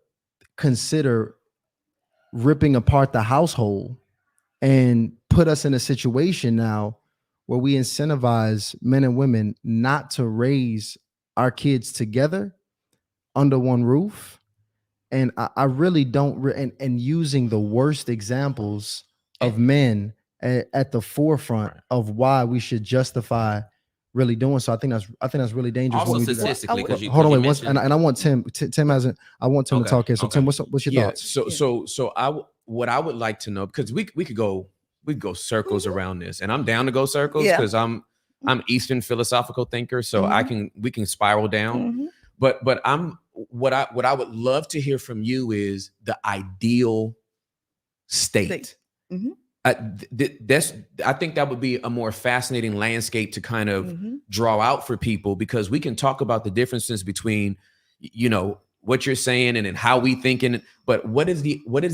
consider ripping apart the household and put us in a situation now where we incentivize men and women not to raise our kids together under one roof. And I really don't, and using the worst examples of men at the forefront of why we should justify really doing so. I think that's really dangerous.
Also,
when we do that.
statistically, because you
Hold on, wait,
mentioned,
and I want Tim hasn't. I want Tim to talk here. So
okay.
Tim, what's your thoughts?
So what I would like to know, because we could go circles around this, and I'm down to go circles because I'm Eastern philosophical thinker, so we can spiral down. But what I would love to hear from you is the ideal state. I think that would be a more fascinating landscape to kind of draw out for people, because we can talk about the differences between, you know, what you're saying and how we thinking, but what does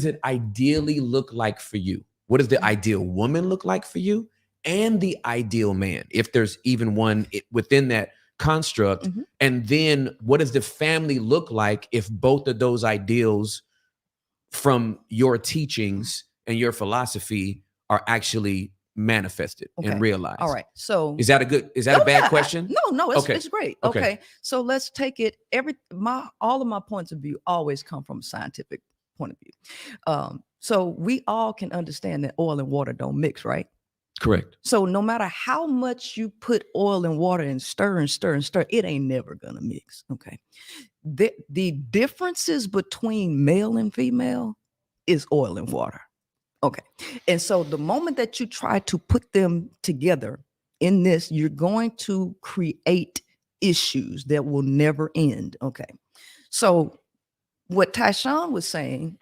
it ideally look like for you? What does the ideal woman look like for you, and the ideal man, if there's even one within that construct? And then what does the family look like if both of those ideals from your teachings and your philosophy are actually manifested and realized?
All right. So
is that a bad question?
No, it's great. Okay. So let's take it. All of my points of view always come from a scientific point of view. So we all can understand that oil and water don't mix, right?
Correct.
So no matter how much you put oil and water and stir, it ain't never gonna mix. Okay. The differences between male and female is oil and water. Okay. And so the moment that you try to put them together in this, you're going to create issues that will never end. Okay. So what Tyshawn was saying,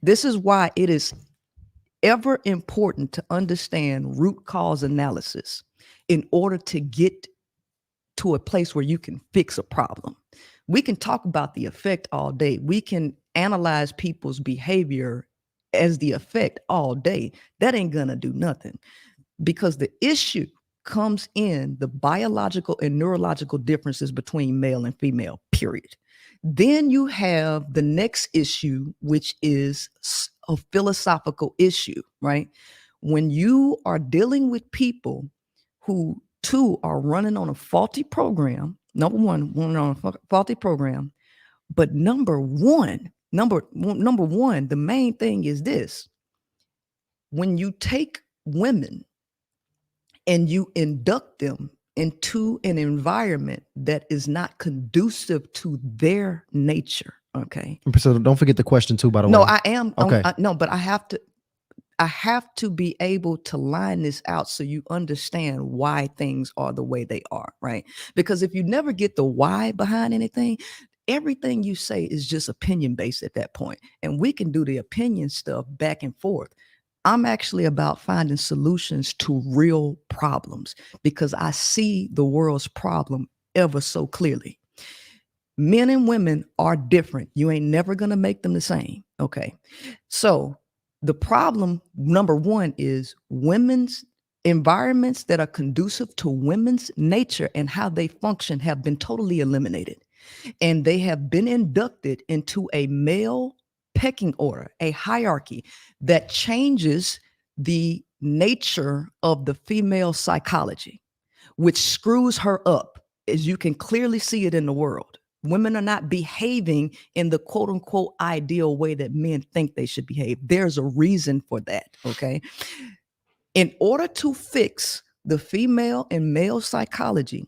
this is why it is ever important to understand root cause analysis in order to get to a place where you can fix a problem. We can talk about the effect all day. We can analyze people's behavior as the effect all day. That ain't gonna do nothing, because the issue comes in the biological and neurological differences between male and female, period. Then you have the next issue, which is a philosophical issue, right? When you are dealing with people who, two, are running on a faulty program, number one, on a faulty program, but number one, the main thing is this: when you take women and you induct them into an environment that is not conducive to their nature, okay?
So don't forget the question too, by the
No,
way.
I am.
Okay.
No, but I have to be able to line this out so you understand why things are the way they are, right? Because if you never get the why behind anything, everything you say is just opinion based at that point. And we can do the opinion stuff back and forth. I'm actually about finding solutions to real problems, because I see the world's problem ever so clearly. Men and women are different. You ain't never going to make them the same. Okay. So the problem, number one, is women's environments that are conducive to women's nature and how they function have been totally eliminated. And they have been inducted into a male pecking order, a hierarchy that changes the nature of the female psychology, which screws her up, as you can clearly see it in the world. Women are not behaving in the quote unquote ideal way that men think they should behave. There's a reason for that, okay? In order to fix the female and male psychology,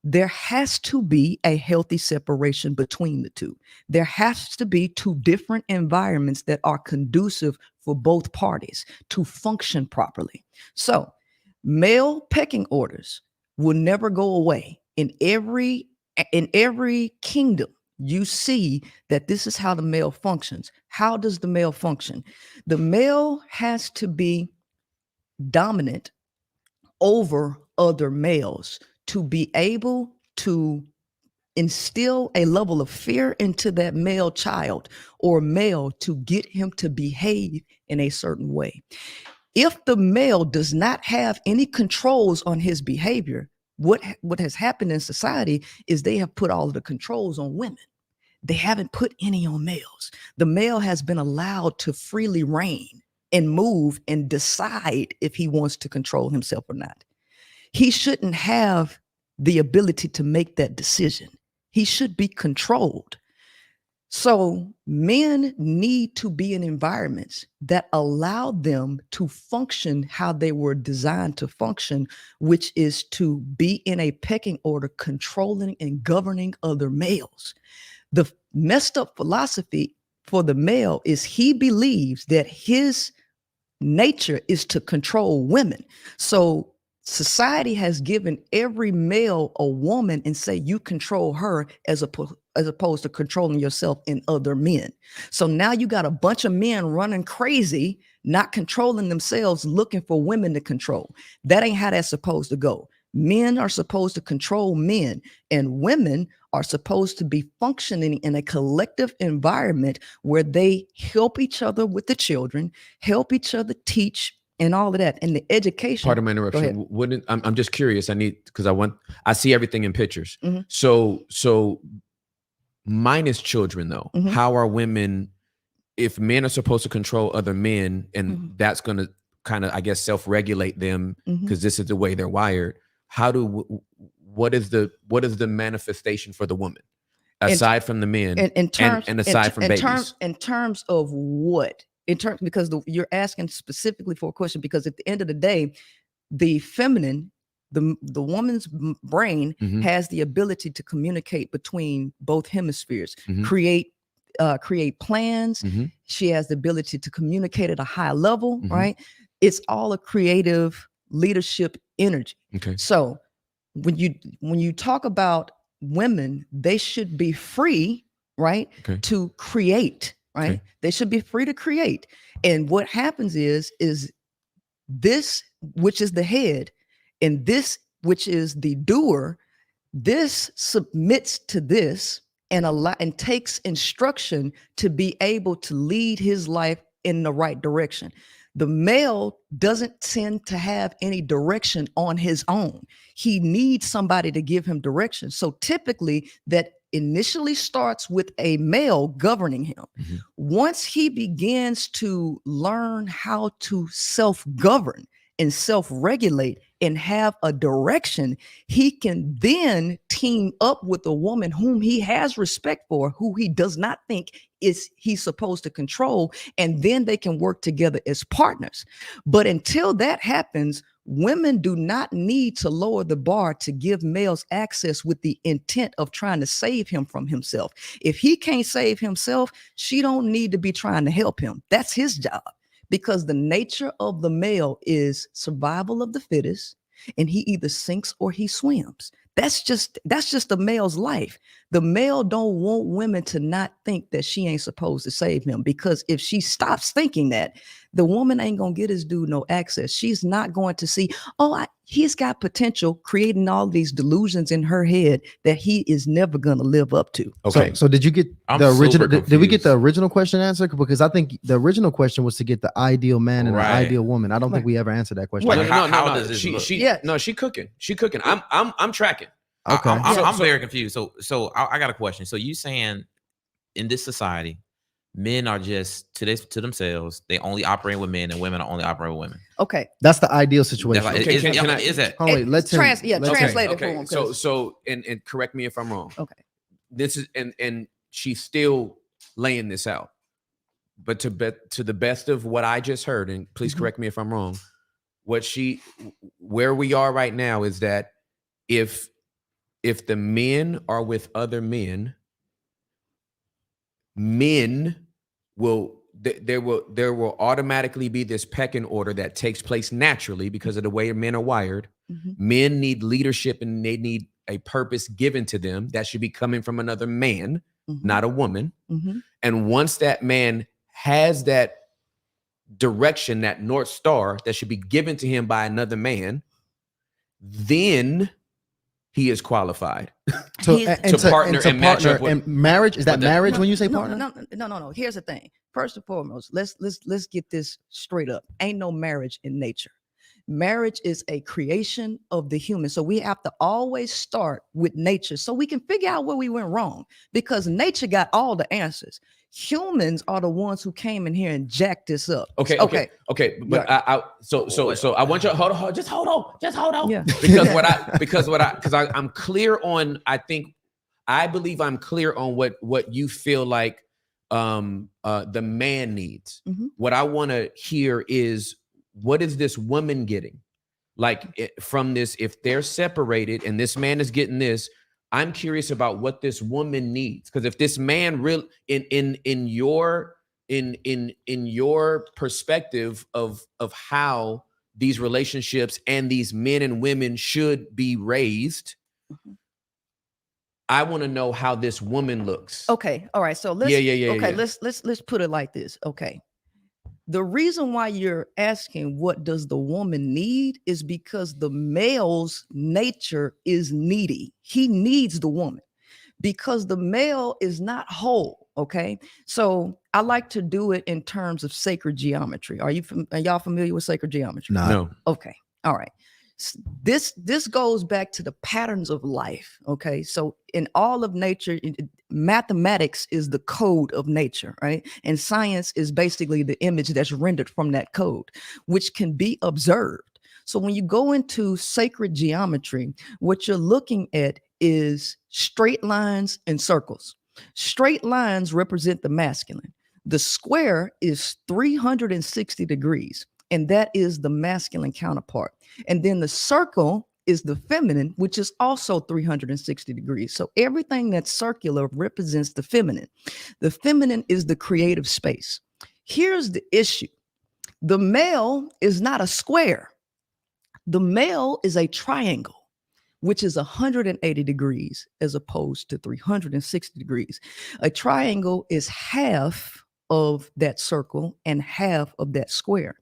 there has to be a healthy separation between the two. There has to be two different environments that are conducive for both parties to function properly. So, male pecking orders will never go away. In every kingdom, you see that this is how the male functions. How does the male function? The male has to be dominant over other males to be able to instill a level of fear into that male child or male to get him to behave in a certain way. If the male does not have any controls on his behavior, what has happened in society is they have put all of the controls on women. They haven't put any on males. The male has been allowed to freely reign and move and decide if he wants to control himself or not. He shouldn't have the ability to make that decision. He should be controlled. So men need to be in environments that allow them to function how they were designed to function, which is to be in a pecking order, controlling and governing other males. The messed up philosophy for the male is he believes that his nature is to control women. So society has given every male a woman and say you control her as opposed to controlling yourself in other men. So now you got a bunch of men running crazy, not controlling themselves, looking for women to control. That ain't how that's supposed to go. Men are supposed to control men, and women are supposed to be functioning in a collective environment where they help each other with the children, help each other teach, and all of that. And the education.
Part of my interruption. Wouldn't I'm just curious. I see everything in pictures.
Mhm.
So minus children though,
Mhm.
how are women, if men are supposed to control other men and that's going to kind of, I guess, self-regulate them because this is the way they're wired. What is the manifestation for the woman aside from the men and aside from babies?
In terms of what? Because you're asking specifically for a question, because at the end of the day, the feminine, the woman's brain has the ability to communicate between both hemispheres, create plans. She has the ability to communicate at a high level, right? It's all a creative leadership energy.
Okay.
So when you talk about women, they should be free, right?
Okay.
To create, right?
Okay.
They should be free to create. And what happens is this, which is the head, and this, which is the doer, this submits to this, and takes instruction to be able to lead his life in the right direction. The male doesn't tend to have any direction on his own. He needs somebody to give him direction. So typically that initially starts with a male governing him. Once he begins to learn how to self-govern and self-regulate and have a direction, he can then team up with a woman whom he has respect for, who he does not think he's supposed to control, and then they can work together as partners. But until that happens, women do not need to lower the bar to give males access with the intent of trying to save him from himself. If he can't save himself, she don't need to be trying to help him. That's his job. Because the nature of the male is survival of the fittest, and he either sinks or he swims. That's just the male's life. The male don't want women to not think that she ain't supposed to save him, because if she stops thinking that, the woman ain't gonna get his dude no access. She's not going to see, he's got potential, creating all these delusions in her head that he is never gonna live up to.
Okay.
So did you get
I'm
the
super
original? Did we get the
confused.
original question answered? Because I think the original question was to get the ideal man and the
Right.
ideal woman. I don't think we ever answered that question.
Like,
No,
how
no.
does this look?
She cooking. She cooking. I'm tracking.
Okay.
I'm very confused. So I got a question. So you saying in this society, men are just to themselves. They only operate with men, and women are only operating with women.
Okay.
That's the ideal situation.
That's like,
Okay,
is that?
Hold on, wait, let's
Translate it for
Okay.
him.
So and correct me if I'm wrong.
Okay.
This is and she's still laying this out. But to the best of what I just heard, and please correct me if I'm wrong, where we are right now is that if the men are with other men will there will automatically be this pecking order that takes place naturally because of the way men are wired. Men need leadership and they need a purpose given to them that should be coming from another man, not a woman. And once that man has that direction, that North Star that should be given to him by another man, then he is qualified to partner and match up with.
And marriage, is that marriage when you say
No.
partner?
No. Here's the thing. First and foremost, let's get this straight up. Ain't no marriage in nature. Marriage is a creation of the human. So we have to always start with nature so we can figure out where we went wrong, because nature got all the answers. Humans are the ones who came in here and jacked this up.
Okay. But so I want you to hold on. Just hold on.
Yeah.
Because I'm clear on, I believe I'm clear on what you feel like the man needs. What I want to hear is, what is this woman getting? Like from this, if they're separated and this man is getting this, I'm curious about what this woman needs. Because if this man really in your perspective of how these relationships and these men and women should be raised, I want to know how this woman looks.
Okay. All right. So let's let's put it like this. Okay. The reason why you're asking what does the woman need is because the male's nature is needy. He needs the woman because the male is not whole. Okay. So I like to do it in terms of sacred geometry. Are y'all familiar with sacred geometry?
No.
Okay. All right. This goes back to the patterns of life. Okay. So in all of nature, mathematics is the code of nature, right? And science is basically the image that's rendered from that code, which can be observed. So when you go into sacred geometry, what you're looking at is straight lines and circles. Straight lines represent the masculine. The square is 360 degrees. And that is the masculine counterpart. And then the circle is the feminine, which is also 360 degrees. So everything that's circular represents the feminine. The feminine is the creative space. Here's the issue. The male is not a square. The male is a triangle, which is 180 degrees as opposed to 360 degrees. A triangle is half of that circle and half of that square.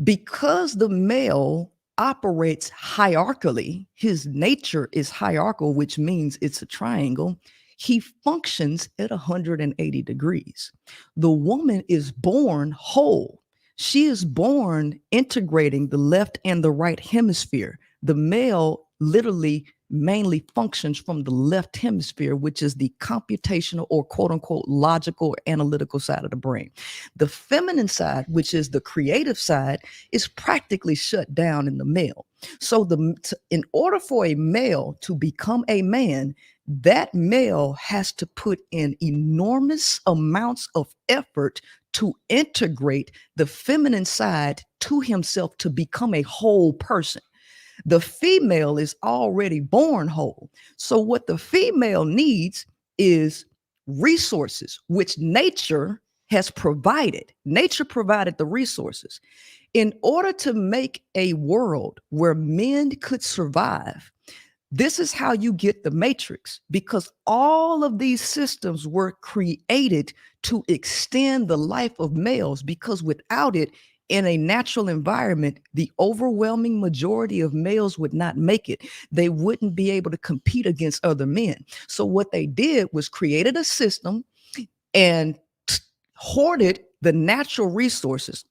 Because the male operates hierarchically, his nature is hierarchical, which means it's a triangle. he functions at 180 degrees. The woman is born whole. She is born integrating the left and the right hemisphere. The male literally mainly functions from the left hemisphere, which is the computational or quote unquote logical or analytical side of the brain. The feminine side, which is the creative side, is practically shut down in the male. So in order for a male to become a man, that male has to put in enormous amounts of effort to integrate the feminine side to himself to become a whole person. The female is already born whole. So what the female needs is resources, which nature has provided. Nature provided the resources. In order to make a world where men could survive, this is how you get the matrix, because all of these systems were created to extend the life of males, because without it, in a natural environment, the overwhelming majority of males would not make it. They wouldn't be able to compete against other men. So what they did was created a system and hoarded the natural resources,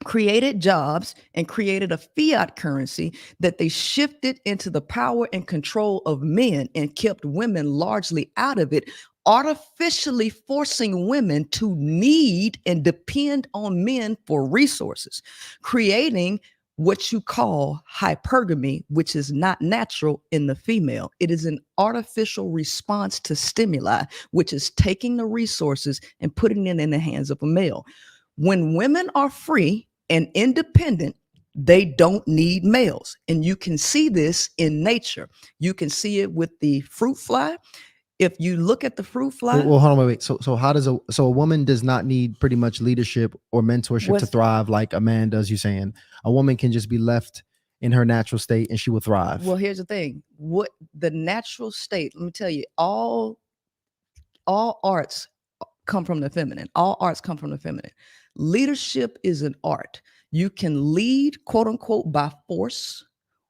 created jobs, and created a fiat currency that they shifted into the power and control of men and kept women largely out of it, artificially forcing women to need and depend on men for resources, creating what you call hypergamy, which is not natural in the female. It is an artificial response to stimuli, which is taking the resources and putting it in the hands of a male. When women are free and independent, they don't need males. And you can see this in nature. You can see it with the fruit fly. If you look at the fruit fly.
Well, hold on, wait. So how does a woman does not need pretty much leadership or mentorship to thrive like a man does, you saying? A woman can just be left in her natural state and she will thrive.
Well, here's the thing. What the natural state, let me tell you, all arts come from the feminine. All arts come from the feminine. Leadership is an art. You can lead, quote unquote, by force,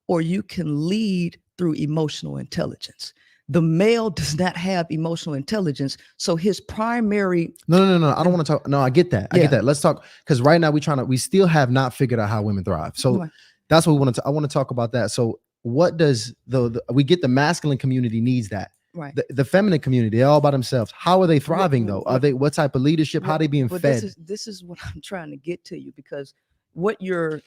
or you can lead through emotional intelligence. The male does not have emotional intelligence, so his primary.
No. I don't want to talk. No, I get that. I get that. Let's talk, because right now we still have not figured out how women thrive. So that's what we want to. I want to talk about that. So what does we get the masculine community needs that.
Right.
The feminine community, they're all by themselves. How are they thriving though? Are they, what type of leadership? How are they being fed?
This is what I'm trying to get to you, because what your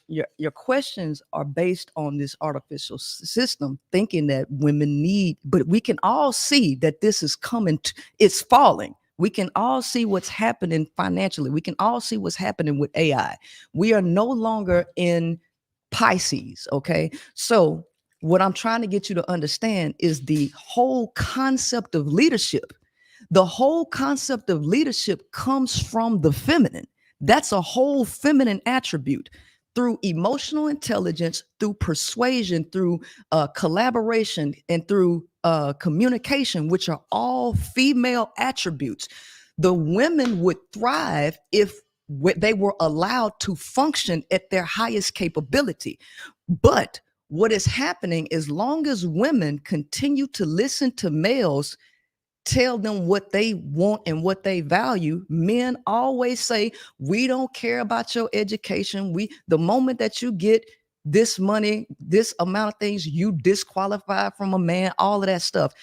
questions are based on this artificial system, thinking that women need, but we can all see that this is coming, it's falling. We can all see what's happening financially. We can all see what's happening with AI. We are no longer in Pisces, okay? So what I'm trying to get you to understand is the whole concept of leadership. The whole concept of leadership comes from the feminine. That's a whole feminine attribute. Through emotional intelligence, through persuasion, through collaboration, and through communication, which are all female attributes. The women would thrive if they were allowed to function at their highest capability. But what is happening, as long as women continue to listen to males tell them what they want and what they value, men always say, we don't care about your education. The moment that you get this money, this amount of things, you disqualify from a man, all of that stuff.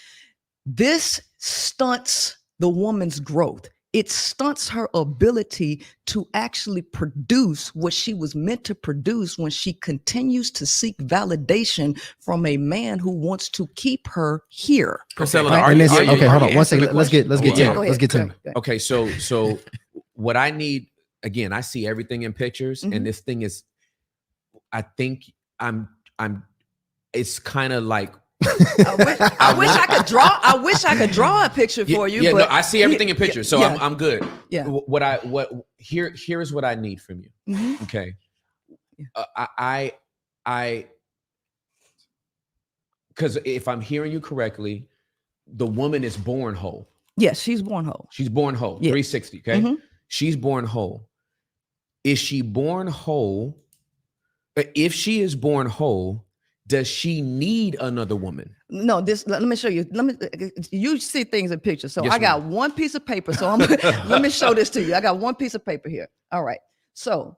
This stunts the woman's growth. It stunts her ability to actually produce what she was meant to produce when she continues to seek validation from a man who wants to keep her here.
Princella,
okay, hold on one second. Let's get to him.
Okay, so what I need, again, I see everything in pictures, and this thing is, I think it's kind of like,
I wish I could draw a picture for you.
Yeah,
but
no, I see everything in pictures, so I'm good.
Yeah.
Here's what I need from you. Okay. I because if I'm hearing you correctly, the woman is born whole.
Yes, she's born whole.
She's born whole. 360. Okay. She's born whole. Is she born whole? If she is born whole, Does she need another woman?
No, let me show you. You see things in pictures. So
Yes,
I got
ma'am.
one piece of paper. So let me show this to you. I got one piece of paper here. All right. So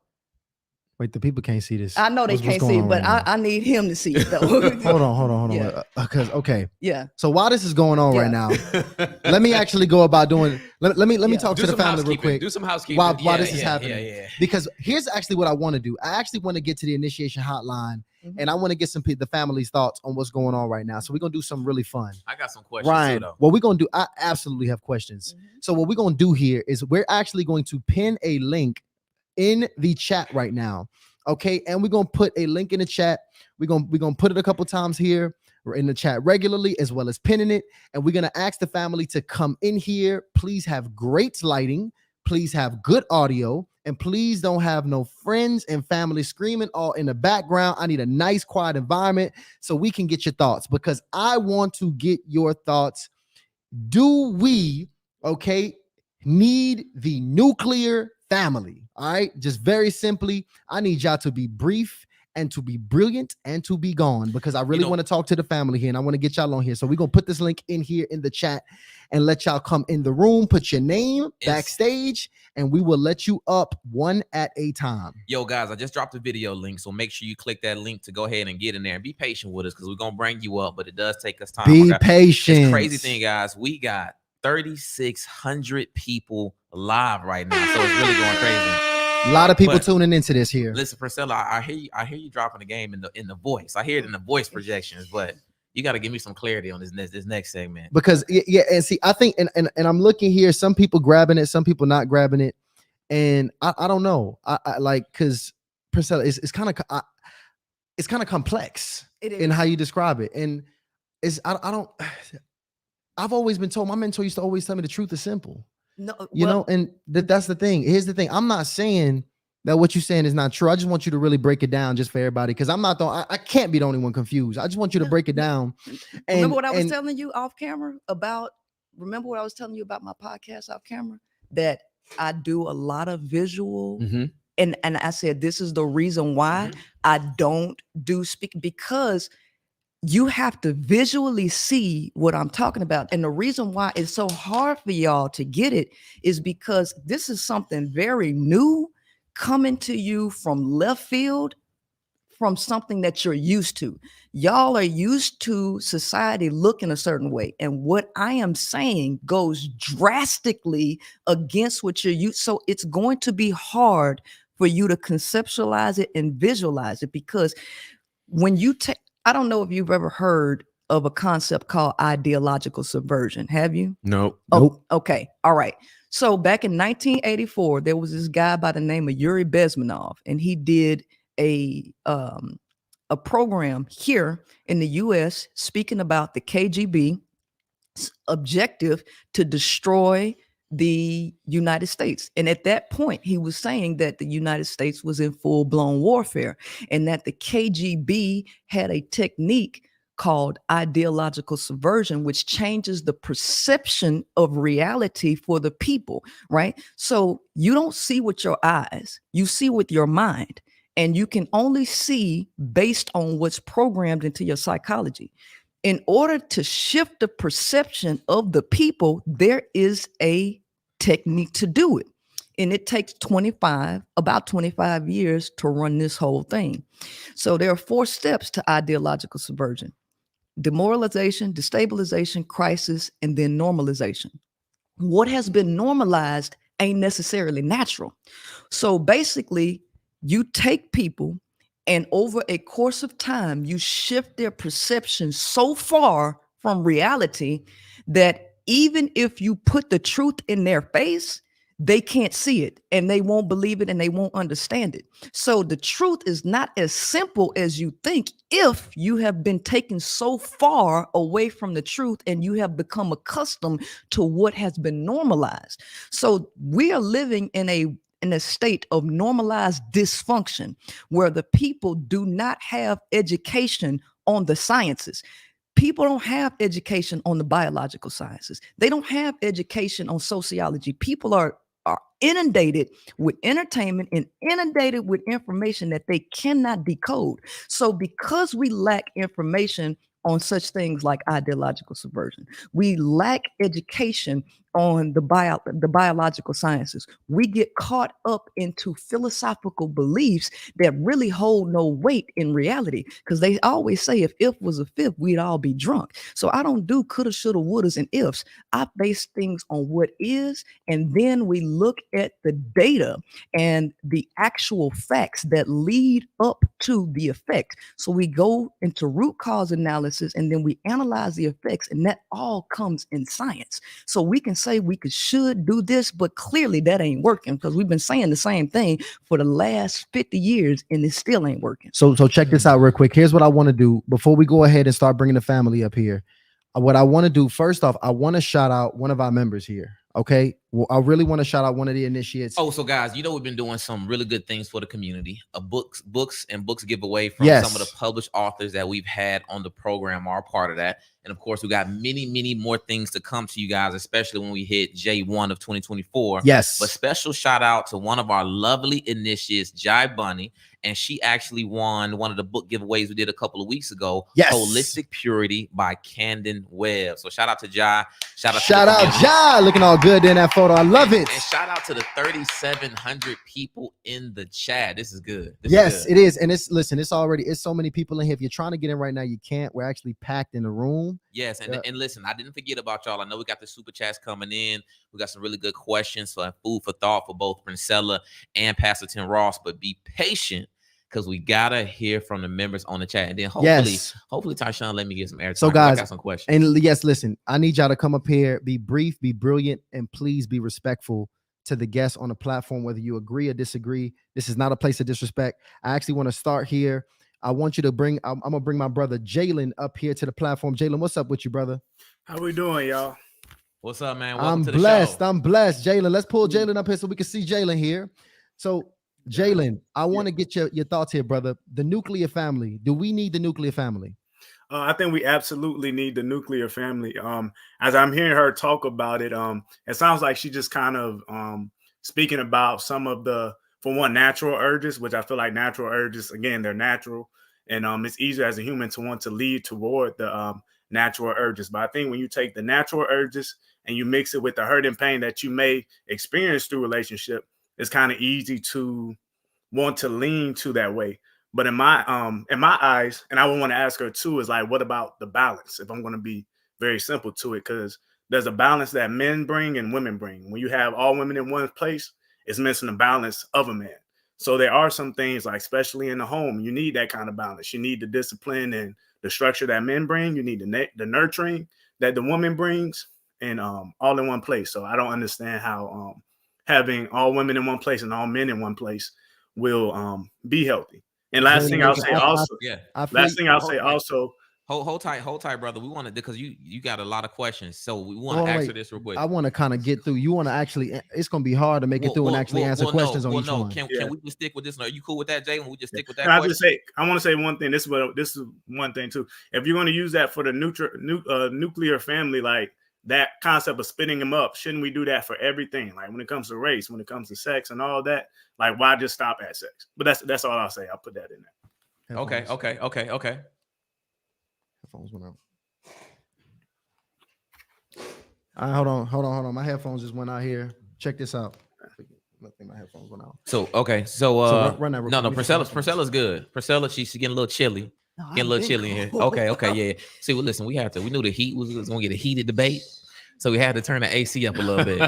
Wait, the people can't see this.
I know they
What's
can't
going
see
on
it, but
right now?
I need him to see it though.
Hold on.
Yeah.
Because okay.
Yeah.
So while this is going on right now, let me actually go about doing. Let me talk
Do
to the
some
family real
housekeeping.
quick.
Do some housekeeping.
While this is happening,
Yeah.
because here's actually what I want to do. I actually want to get to the initiation hotline, and I want to get the family's thoughts on what's going on right now. So we're gonna do something really fun.
I got some questions
Ryan,
too, though.
what we're gonna do? I absolutely have questions. So what we're gonna do here is we're actually going to pin a link in the chat right now. Okay, and we're gonna put a link in the chat. We're gonna put it a couple times here. We're in the chat regularly, as well as pinning it. And we're gonna ask the family to come in here. Please have great lighting. Please have good audio, and please don't have no friends and family screaming all in the background. I need a nice, quiet environment so we can get your thoughts, because I want to get your thoughts. Do we, need the nuclear family? All right, just very simply, I need y'all to be brief and to be brilliant and to be gone, because I really want to talk to the family here and I want to get y'all on here. So we're gonna put this link in here in the chat and let y'all come in the room, put your name backstage, and we will let you up one at a time.
Yo, guys, I just dropped a video link, so make sure you click that link to go ahead and get in there and be patient with us, because we're gonna bring you up, but it does take us time.
Be patient.
It's crazy thing, guys. We got 3,600 people live right now, so it's really going crazy.
A lot of people tuning into this here.
Listen, Princella, I hear you dropping the game in the voice. I hear it in the voice projections, but you got to give me some clarity on this next segment.
Because and see, I think and I'm looking here, some people grabbing it, some people not grabbing it, and I don't know. I like, because Princella, it's kind of complex in how you describe it, and I've always been told, my mentor used to always tell me the truth is simple. No, you know, and that's the thing. Here's the thing. I'm not saying that what you're saying is not true. I just want you to really break it down just for everybody, because I can't be the only one confused. I just want you to break it down. And,
remember what I was telling you off camera about? Remember what I was telling you about my podcast off camera? That I do a lot of visual, and I said this is the reason why I don't do speaking, because you have to visually see what I'm talking about. And the reason why it's so hard for y'all to get it is because this is something very new coming to you from left field, from something that you're used to. Y'all are used to society looking a certain way. And what I am saying goes drastically against what you're used. So it's going to be hard for you to conceptualize it and visualize it, because when you take, I don't know if you've ever heard of a concept called ideological subversion. Have you?
Nope.
Nope.
Okay. All right. So back in 1984, there was this guy by the name of Yuri Bezmenov, and he did a program here in the U.S. speaking about the KGB's objective to destroy the United States. And at that point, he was saying that the United States was in full-blown warfare, and that the KGB had a technique called ideological subversion, which changes the perception of reality for the people, right? So you don't see with your eyes, you see with your mind, and you can only see based on what's programmed into your psychology. In order to shift the perception of the people, there is a technique to do it. And it takes about 25 years to run this whole thing. So there are 4 steps to ideological subversion: demoralization, destabilization, crisis, and then normalization. What has been normalized ain't necessarily natural. So basically, you take people, and over a course of time, you shift their perception so far from reality that even if you put the truth in their face, they can't see it, and they won't believe it, and they won't understand it. So the truth is not as simple as you think if you have been taken so far away from the truth and you have become accustomed to what has been normalized. So we are living in a state of normalized dysfunction where the people do not have education on the sciences. People don't have education on the biological sciences. They don't have education on sociology. People are inundated with entertainment and inundated with information that they cannot decode. So because we lack information on such things like ideological subversion, we lack education on the biological sciences, we get caught up into philosophical beliefs that really hold no weight in reality, because they always say if was a fifth, we'd all be drunk. So I don't do coulda, shoulda, wouldas, and ifs. I base things on what is, and then we look at the data and the actual facts that lead up to the effect. So we go into root cause analysis, and then we analyze the effects, and that all comes in science. So we can say we should do this, but clearly that ain't working, because we've been saying the same thing for the last 50 years and it still ain't working.
So check this out real quick. Here's what I want to do before we go ahead and start bringing the family up here. What I want to do, first off, I want to shout out one of our members here. Okay. Well, I really want to shout out one of the initiates.
Oh, so guys, we've been doing some really good things for the community. Books giveaway from some of the published authors that we've had on the program are a part of that. And of course, we got many more things to come to you guys, especially when we hit J1 of 2024.
Yes.
But special shout out to one of our lovely initiates, Jai Bunny. And she actually won one of the book giveaways we did a couple of weeks ago.
Yes.
Holistic Purity by Camden Webb. So shout out to Jai. Shout out
Jai. Looking all good in that photo. I love it.
And shout out to the 3,700 people in the chat. This is good.
It is. And it's so many people in here. If you're trying to get in right now, you can't. We're actually packed in the room.
Yes. And listen, I didn't forget about y'all. I know we got the super chats coming in. We got some really good questions for food for thought for both Princella and Pastor Tim Ross. But be patient, because we gotta hear from the members on the chat, and then hopefully Tyshawn let me get some airtime.
So guys,
I got some questions.
And yes, listen, I need y'all to come up here, be brief, be brilliant, and please be respectful to the guests on the platform, whether you agree or disagree. This is not a place of disrespect. I actually want to start here. I want you to bring. I'm gonna bring my brother Jalen up here to the platform. Jalen, what's up with you, brother?
How we doing, y'all?
What's up, man?
I'm blessed. Jalen, let's pull Jalen up here so we can see Jalen here. So Jalen, I want to get your thoughts here, brother. The nuclear family. Do we need the nuclear family?
I think we absolutely need the nuclear family. As I'm hearing her talk about it, it sounds like she just kind of speaking about some of the, for one, natural urges, which I feel like natural urges, again, they're natural. And it's easier as a human to want to lead toward the natural urges. But I think when you take the natural urges and you mix it with the hurt and pain that you may experience through relationship, it's kind of easy to want to lean to that way. But in my eyes, and I would want to ask her too, is like, what about the balance? If I'm going to be very simple to it, because there's a balance that men bring and women bring. When you have all women in one place, it's missing the balance of a man. So there are some things, like especially in the home, you need that kind of balance. You need the discipline and the structure that men bring. You need the nurturing that the woman brings, and all in one place. So I don't understand how having all women in one place and all men in one place will be healthy. And last thing I'll say also,
Hold tight, brother. We want to, because you got a lot of questions, so we want to answer this real quick.
I want to kind of get through. You want to actually? It's going to be hard to make it through and actually answer questions on each one.
Can we just stick with this one? Are you cool with that, Jay? When we just stick with that?
I want to say one thing. This is one thing too. If you're going to use that for the nuclear family, like that concept of splitting them up, shouldn't we do that for everything? Like when it comes to race, when it comes to sex and all that, like why just stop at sex? But that's all I'll say. I'll put that in there.
Okay.
Headphones went out. All right, hold on. My headphones just went out here. Check this out. I think my headphones went out.
So run that. No, Princella's good. Princella, she's getting a little chilly. Getting a little chilly in here. Okay, yeah. See, well, listen, we knew the heat was gonna get a heated debate, so we had to turn the AC up a little bit.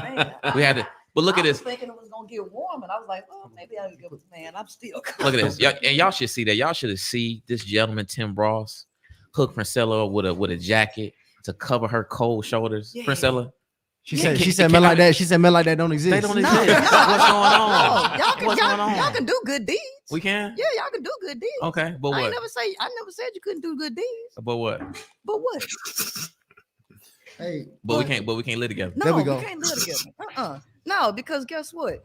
We had to. But look at this.
I was thinking it was gonna get warm, and I was like, well, maybe I'll give it. Man, I'm still.
Look at this, y'all should see that. Y'all should have seen this gentleman, Tim Ross, hook Princella with a jacket to cover her cold shoulders. Yeah. Princella.
She said men like that. She said men like that don't exist.
They don't exist. What's going on?
Y'all can do good deeds.
We can.
Yeah, y'all can do good deeds.
Okay, but what?
I never said you couldn't do good deeds.
But what?
Hey,
but we can't live together.
No, we can't live together. No, because guess what?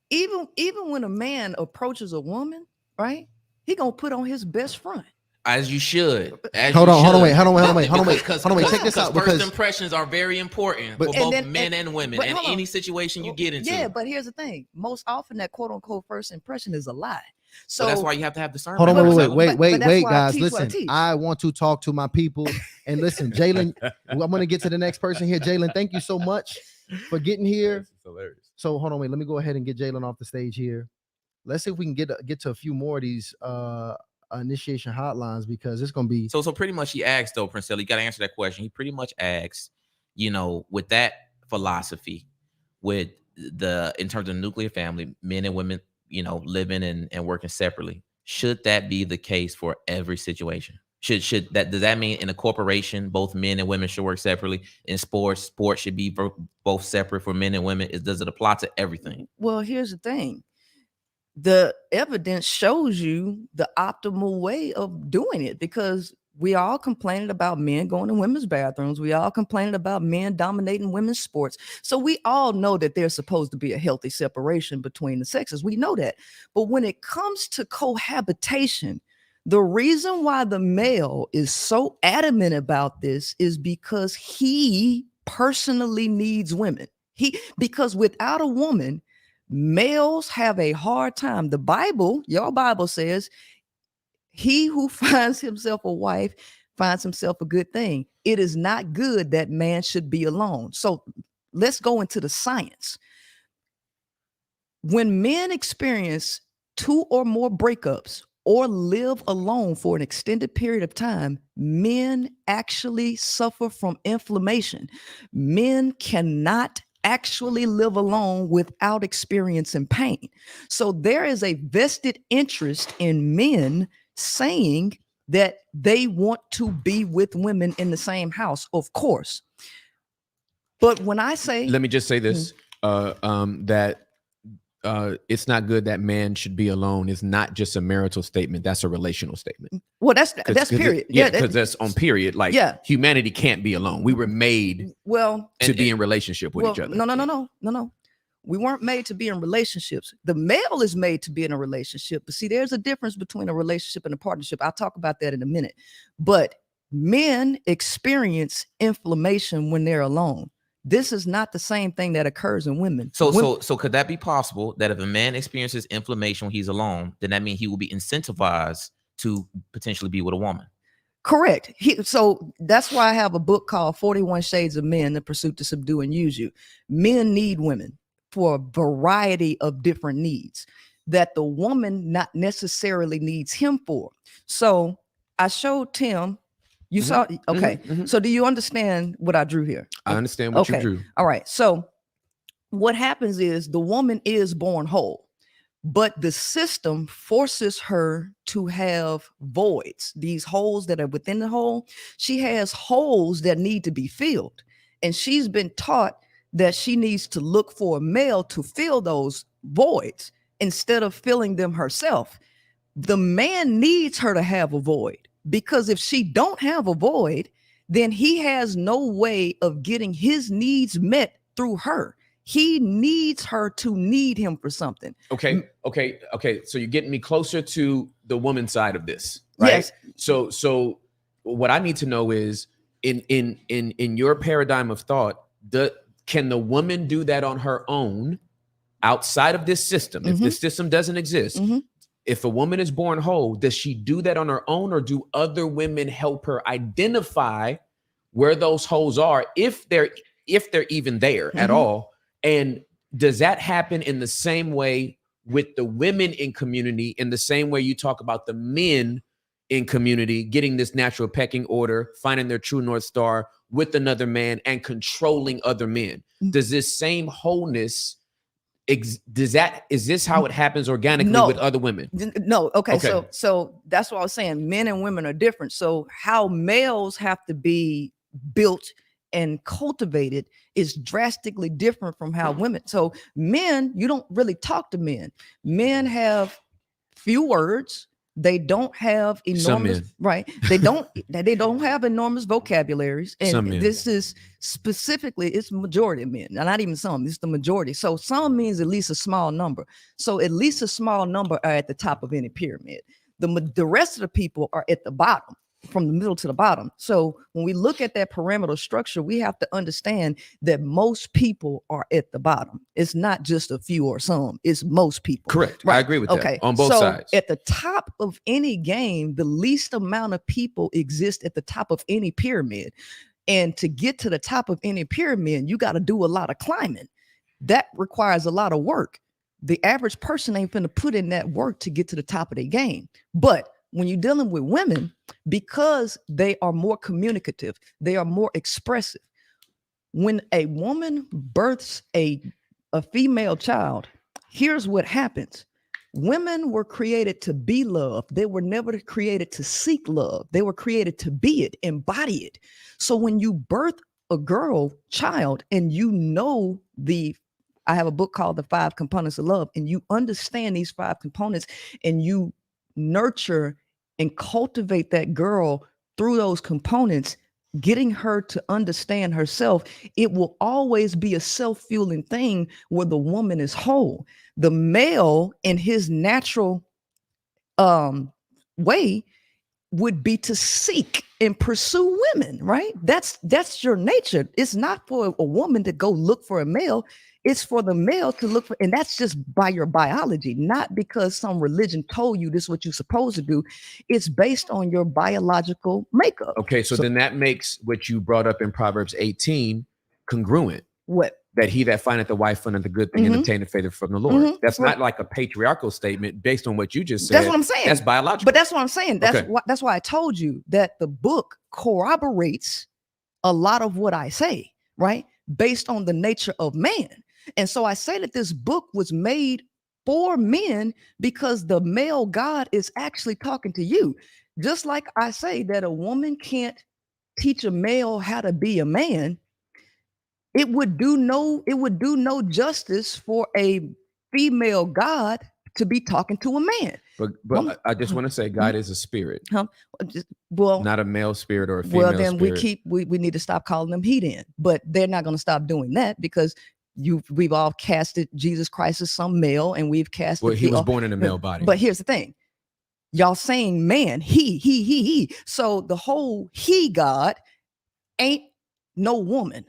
Even when a man approaches a woman, right? He gonna put on his best front.
As you should.
Hold on, wait.
Because
Check this out.
First
Because
impressions are very important for both men and women in any situation you get into.
Yeah, but here's the thing. Most often that quote unquote first impression is a lie. So
that's why you have to have discernment.
hold on,
But
wait,
that's why I
guys.
teach what I
Listen,
teach.
I want to talk to my people. And listen, Jalen, I'm going to get to the next person here. Jalen, thank you so much for getting here.
It's hilarious.
So hold on, wait. Let me go ahead and get Jalen off the stage here. Let's see if we can get to a few more of these initiation hotlines, because it's going to be.
So pretty much he asked, though, Princella, you got to answer that question. He pretty much asked, with that philosophy, with in terms of nuclear family, men and women, living and working separately, should that be the case for every situation? Does that mean in a corporation, both men and women should work separately? In sports should be both separate for men and women? Does it apply to everything?
Well, here's the thing. The evidence shows you the optimal way of doing it, because we all complaining about men going to women's bathrooms. We all complaining about men dominating women's sports. So we all know that there's supposed to be a healthy separation between the sexes. We know that. But when it comes to cohabitation, the reason why the male is so adamant about this is because he personally needs women. Because without a woman, males have a hard time. The Bible, your Bible says, he who finds himself a wife finds himself a good thing. It is not good that man should be alone. So let's go into the science. When men experience 2 or more breakups or live alone for an extended period of time, men actually suffer from inflammation. Men cannot actually live alone without experiencing pain. So there is a vested interest in men saying that they want to be with women in the same house, of course. But when I say,
let me just say this, that it's not good that man should be alone is not just a marital statement. That's a relational statement.
Well, that's period.
Because that's on period. Like, humanity can't be alone. We were made to be in relationship with each other.
No. We weren't made to be in relationships. The male is made to be in a relationship. But see, there's a difference between a relationship and a partnership. I'll talk about that in a minute. But men experience inflammation when they're alone. This is not the same thing that occurs in women.
So could that be possible that if a man experiences inflammation when he's alone, then that means he will be incentivized to potentially be with a woman?
Correct. So that's why I have a book called 41 Shades of Men, The Pursuit to Subdue and Use You. Men need women for a variety of different needs that the woman not necessarily needs him for. So I showed Tim. You saw, okay. So do you understand what I drew here?
I understand what you drew.
All right. So what happens is the woman is born whole, but the system forces her to have voids, these holes that are within the hole. She has holes that need to be filled. And she's been taught that she needs to look for a male to fill those voids instead of filling them herself. The man needs her to have a void. Because if she don't have a void, then he has no way of getting his needs met through her. He needs her to need him for something.
Okay. So you're getting me closer to the woman side of this, right? Yes. So what I need to know is, in your paradigm of thought, can the woman do that on her own outside of this system? If this system doesn't exist, if a woman is born whole, does she do that on her own, or do other women help her identify where those holes are, if they're even there at all? And does that happen in the same way with the women in community, in the same way you talk about the men in community getting this natural pecking order, finding their true North Star with another man and controlling other men? Does this same wholeness is this how it happens organically with other women?
No. Okay. So that's what I was saying. Men and women are different. So how males have to be built and cultivated is drastically different from how women. So men, you don't really talk to men. Men have few words. They don't have enormous, right? They don't have enormous vocabularies. And this is specifically, it's majority of men, not even some, it's the majority. So some means at least a small number. So at least a small number are at the top of any pyramid. The rest of the people are at the bottom, from the middle to the bottom. So when we look at that pyramidal structure, we have to understand that most people are at the bottom. It's not just a few or some, it's most people.
Correct.
Right.
I agree with
Okay.
that on both
so
sides.
At the top of any game, the least amount of people exist at the top of any pyramid. And to get to the top of any pyramid, you got to do a lot of climbing. That requires a lot of work. The average person ain't finna put in that work to get to the top of their game. But when you're dealing with women, because they are more communicative, they are more expressive. When a woman births a female child, here's what happens. Women were created to be loved. They were never created to seek love. They were created to be it, embody it. So when you birth a girl child and you know I have a book called The 5 Components of Love, and you understand these 5 components and you nurture and cultivate that girl through those components, getting her to understand herself, it will always be a self-fueling thing where the woman is whole. The male in his natural way would be to seek and pursue women, right? That's your nature. It's not for a woman to go look for a male. It's for the male to look for, and that's just by your biology, not because some religion told you this is what you're supposed to do. It's based on your biological makeup.
Okay, so then that makes what you brought up in Proverbs 18 congruent.
What?
That he that findeth a wife findeth a good thing and obtaineth favor from the Lord. That's not like a patriarchal statement based on what you just said.
That's what I'm saying.
That's biological.
But that's what I'm saying. That's why I told you that the book corroborates a lot of what I say, right? Based on the nature of man. And so I say that this book was made for men because the male God is actually talking to you. Just like I say that a woman can't teach a male how to be a man, it would do no justice for a female God to be talking to a man.
But I just want to say God is a spirit.
Well,
not a male spirit or a female spirit.
Well, then we need to stop calling them he then. But they're not going to stop doing that because we've all casted Jesus Christ as some male, and we've casted.
Well, he was born in a male body.
But here's the thing. Y'all saying man, he. So the whole he God ain't no woman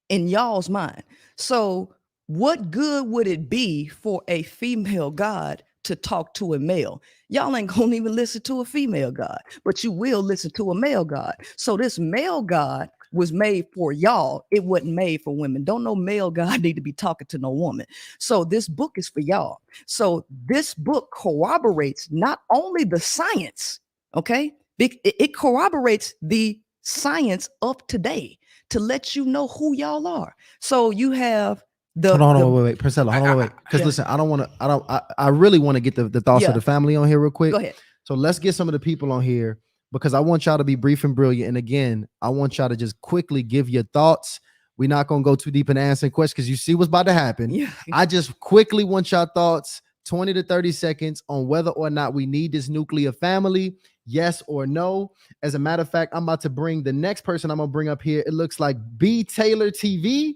in y'all's mind. So what good would it be for a female God to talk to a male? Y'all ain't gonna even listen to a female God, but you will listen to a male God. So this male God was made for y'all. It wasn't made for women. Don't no male God need to be talking to no woman. So this book is for y'all. So this book corroborates not only the science, okay? It corroborates the science of today to let you know who y'all are. So you have
hold on, wait, Princella, hold on, wait. Because listen, I really want to get the thoughts of the family on here real quick.
Go ahead.
So let's get some of the people on here because I want y'all to be brief and brilliant. And again, I want y'all to just quickly give your thoughts. We're not going to go too deep in answering questions because you see what's about to happen.
Yeah.
I just quickly want y'all thoughts, 20 to 30 seconds on whether or not we need this nuclear family. Yes or no. As a matter of fact, I'm about to bring the next person I'm going to bring up here. It looks like B. Taylor TV.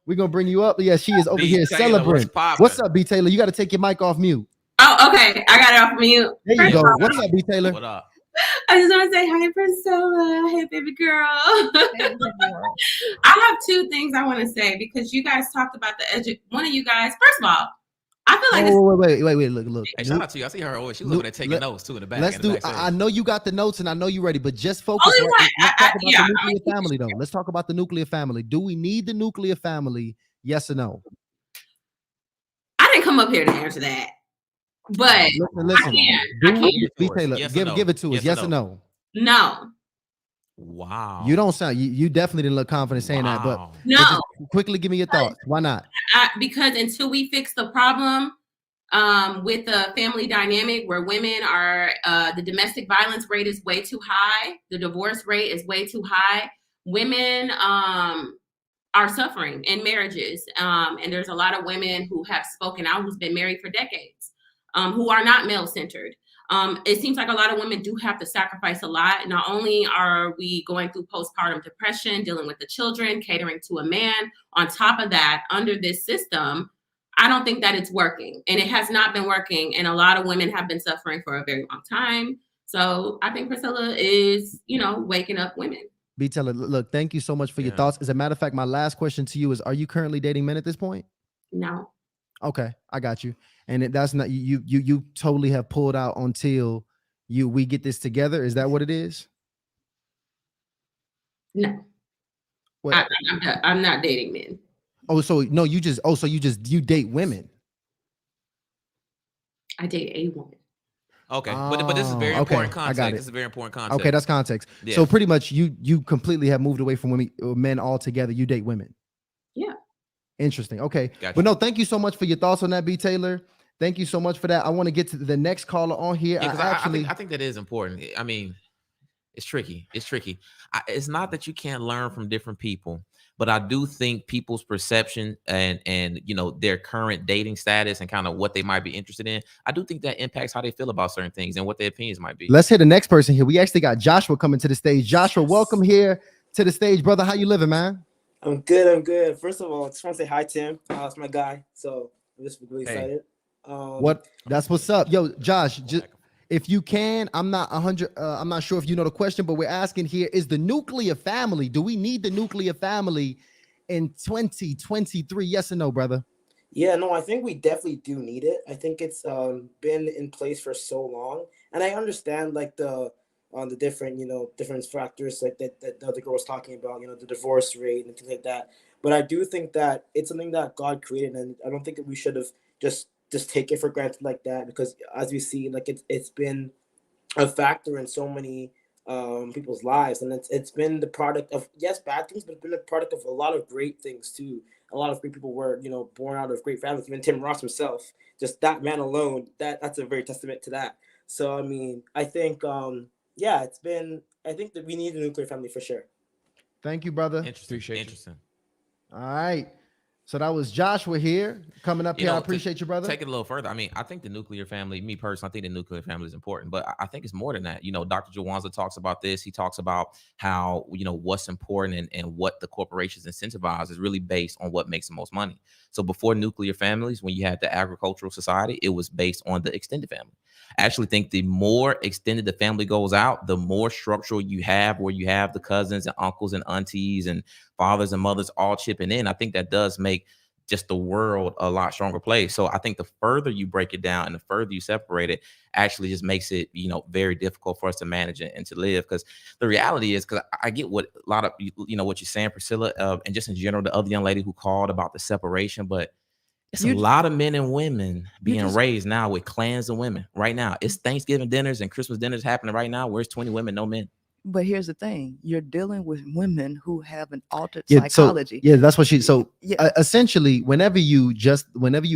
We're going to bring you up. Yeah, she is over
B.
here
Taylor,
celebrating. What's up, B. Taylor? You got to take your mic off mute.
Oh, okay. I got it off mute.
There you go. What's up, B. Taylor?
What up?
I just want to say hi, Princella. Hey, baby girl. I have two things I want to say because you guys talked about one of you guys. First of all, I feel like
wait. Look.
Hey, shout out to you. I see her always. She's looking at taking notes too in the back.
Let's do. I know you got the notes and I know you're ready, but just focus.
Only
Let's talk about
yeah,
the nuclear family, though. Let's talk about the nuclear family. Do we need the nuclear family? Yes or no?
I didn't come up here to answer that, but
listen. Taylor,
yes
give it to us. Yes or no?
No.
Wow.
You don't sound. You definitely didn't look confident saying that. But
no.
Just quickly give me your thoughts. Why not?
Because until we fix the problem with the family dynamic where women are, the domestic violence rate is way too high. The divorce rate is way too high. Women are suffering in marriages. And there's a lot of women who have spoken out, who's been married for decades, who are not male-centered. It seems like a lot of women do have to sacrifice a lot. Not only are we going through postpartum depression, dealing with the children, catering to a man, on top of that, under this system, I don't think that it's working, and it has not been working. And a lot of women have been suffering for a very long time. So I think Priscilla is, waking up women.
B-Teller, look, thank you so much for your thoughts. As a matter of fact, my last question to you is, are you currently dating men at this point?
No.
Okay, I got you. And that's not you totally have pulled out until we get this together. Is that what it is?
No.
Well,
I'm not dating men.
Oh, so no, you date women.
I date a woman.
Okay, but this is very important context.
I got it.
This is very important context.
Okay, that's context.
Yeah.
So pretty much you completely have moved away from men altogether. You date women.
Yeah.
Interesting. Okay.
Gotcha.
But no, thank you so much for your thoughts on that, B. Taylor. Thank you so much for that. I want to get to the next caller on here.
Yeah, I think that is important. I mean, it's tricky. It's tricky. It's not that you can't learn from different people, but I do think people's perception and their current dating status and kind of what they might be interested in, I do think that impacts how they feel about certain things and what their opinions might be.
Let's hit the next person here. We actually got Joshua coming to the stage. Joshua, welcome here to the stage, brother. How you living, man?
I'm good. First of all, I just want to say hi to him. That's my guy. So I'm just really excited.
That's what's up. Yo, Josh, just if you can, I'm not sure if you know the question, but we're asking here, is the nuclear family, do we need the nuclear family in 2023? Yes or no, brother?
Yeah, no, I think we definitely do need it. I think it's been in place for so long. And I understand like the different factors like that the other girl was talking about, the divorce rate and things like that. But I do think that it's something that God created, and I don't think that we should have just take it for granted like that, because as we see, like it's been a factor in so many people's lives, and it's been the product of, yes, bad things, but it's been a product of a lot of great things too. A lot of great people were born out of great families. Even Tim Ross himself, just that man alone, that's a very testament to that. So I mean, I think I think that we need a nuclear family for sure.
Thank you, brother.
Interesting.
All right. So that was Joshua here coming up here. I appreciate you, brother.
Take it a little further. I mean, I think the nuclear family, me personally, I think the nuclear family is important, but I think it's more than that. Dr. Jawanza talks about this. He talks about how, what's important and what the corporations incentivize is really based on what makes the most money. So before nuclear families, when you had the agricultural society, it was based on the extended family. I actually think the more extended the family goes out, the more structural you have, where you have the cousins and uncles and aunties and fathers and mothers all chipping in. I think that does make just the world a lot stronger place. So I think the further you break it down and the further you separate it, actually just makes it, very difficult for us to manage it and to live. Because the reality is, because I get what a lot of, what you're saying, Priscilla, and just in general, the other young lady who called about the separation, but it's a lot of men and women being raised now with clans of women right now. It's Thanksgiving dinners and Christmas dinners happening right now. Where's 20 women, no men?
But here's the thing: you're dealing with women who have an altered psychology.
That's what she. So essentially, whenever you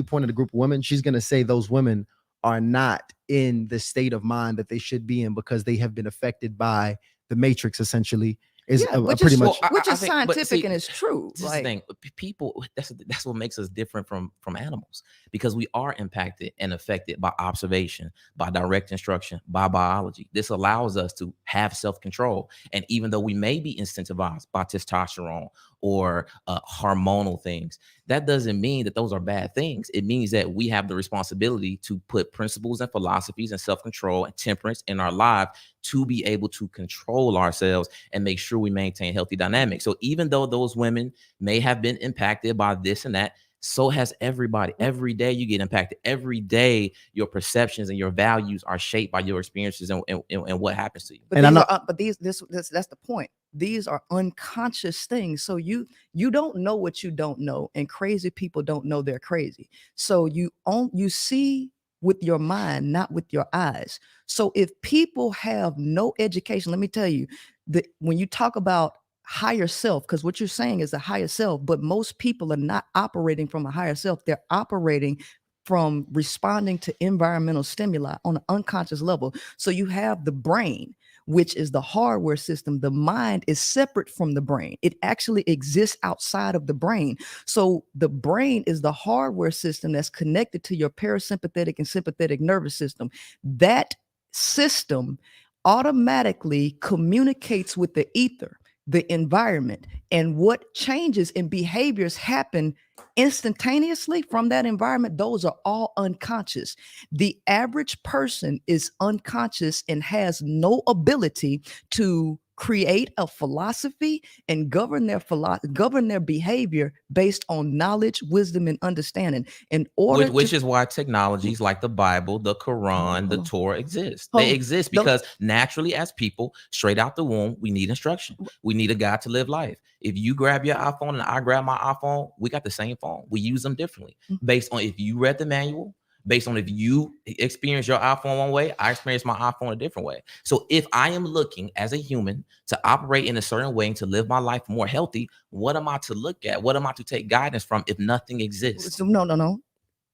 point at a group of women, she's gonna say those women are not in the state of mind that they should be in because they have been affected by the matrix. Essentially,
which is scientific and it's true.
This is the thing. People, that's what makes us different from animals, because we are impacted and affected by observation, by direct instruction, by biology. This allows us to have self-control. And even though we may be incentivized by testosterone or hormonal things, that doesn't mean that those are bad things. It means that we have the responsibility to put principles and philosophies and self-control and temperance in our life to be able to control ourselves and make sure we maintain healthy dynamics. So even though those women may have been impacted by this and that, so has everybody. Every day you get impacted. Every day your perceptions and your values are shaped by your experiences and what happens to you.
But that's the point. These are unconscious things. So you don't know what you don't know, and crazy people don't know they're crazy. So you see with your mind, not with your eyes. So if people have no education, let me tell you that when you talk about higher self, because what you're saying is a higher self, but most people are not operating from a higher self. They're operating from responding to environmental stimuli on an unconscious level. So you have the brain, which is the hardware system. The mind is separate from the brain. It actually exists outside of the brain. So the brain is the hardware system that's connected to your parasympathetic and sympathetic nervous system. That system automatically communicates with the ether. the environment, and what changes in behaviors happen instantaneously from that environment. Those are all unconscious. The average person is unconscious and has no ability to create a philosophy and govern their behavior based on knowledge, wisdom, and understanding. In order,
Which is why technologies like the Bible, the Quran, the Torah exist. They exist because naturally, as people, straight out the womb, we need instruction. We need a guide to live life. If you grab your iPhone and I grab my iPhone, we got the same phone. We use them differently based on if you read the manual. Based on if you experience your iPhone one way, I experience my iPhone a different way. So if I am looking as a human to operate in a certain way and to live my life more healthy, what am I to look at? What am I to take guidance from if nothing exists?
No.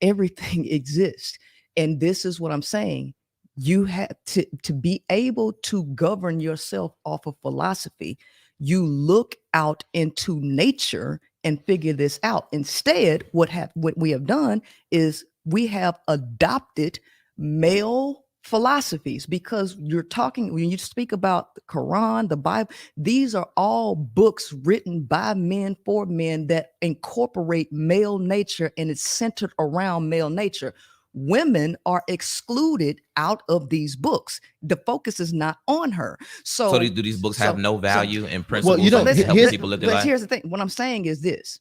Everything exists. And this is what I'm saying. You have to be able to govern yourself off of philosophy. You look out into nature and figure this out. Instead, what we have done is we have adopted male philosophies, because when you speak about the Quran, the Bible, these are all books written by men for men that incorporate male nature, and it's centered around male nature. Women are excluded out of these books. The focus is not on her. So
do these books have no value and principles?
Well,
to help people live their life?
Here's the thing. What I'm saying is this.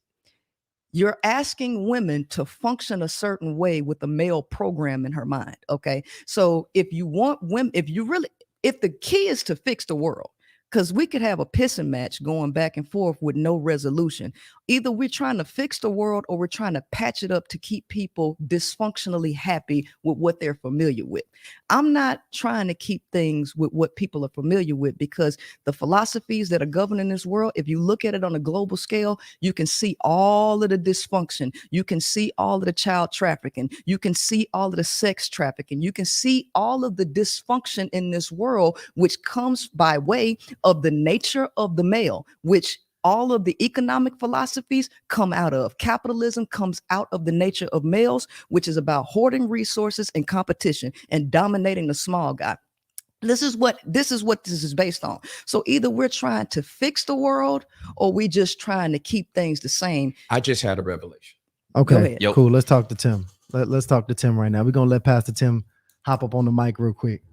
You're asking women to function a certain way with a male program in her mind. Okay. So if you want women, if the key is to fix the world, because we could have a pissing match going back and forth with no resolution. Either we're trying to fix the world or we're trying to patch it up to keep people dysfunctionally happy with what they're familiar with. I'm not trying to keep things with what people are familiar with, because the philosophies that are governing this world, if you look at it on a global scale, you can see all of the dysfunction. You can see all of the child trafficking. You can see all of the sex trafficking. You can see all of the dysfunction in this world, which comes by way of the nature of the male, which all of the economic philosophies come out of. Capitalism comes out of the nature of males, which is about hoarding resources and competition and dominating the small guy. This is what this is based on. So either we're trying to fix the world or we just trying to keep things the same.
I just had a revelation.
Okay, cool. Let's talk to Tim. Let's talk to Tim right now. We're gonna let Pastor Tim hop up on the mic real quick.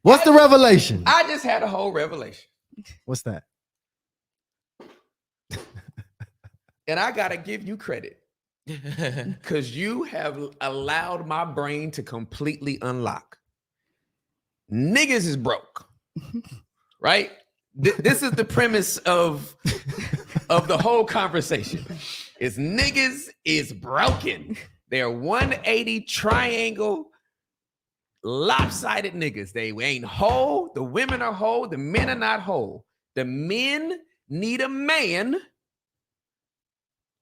What's the revelation?
I just had a whole revelation.
What's that?
And I gotta give you credit because you have allowed my brain to completely unlock. Niggas is broke, right? This is the premise of the whole conversation. Is niggas is broken. They're 180 triangle lopsided niggas. They ain't whole. The women are whole. The men are not whole. The men need a man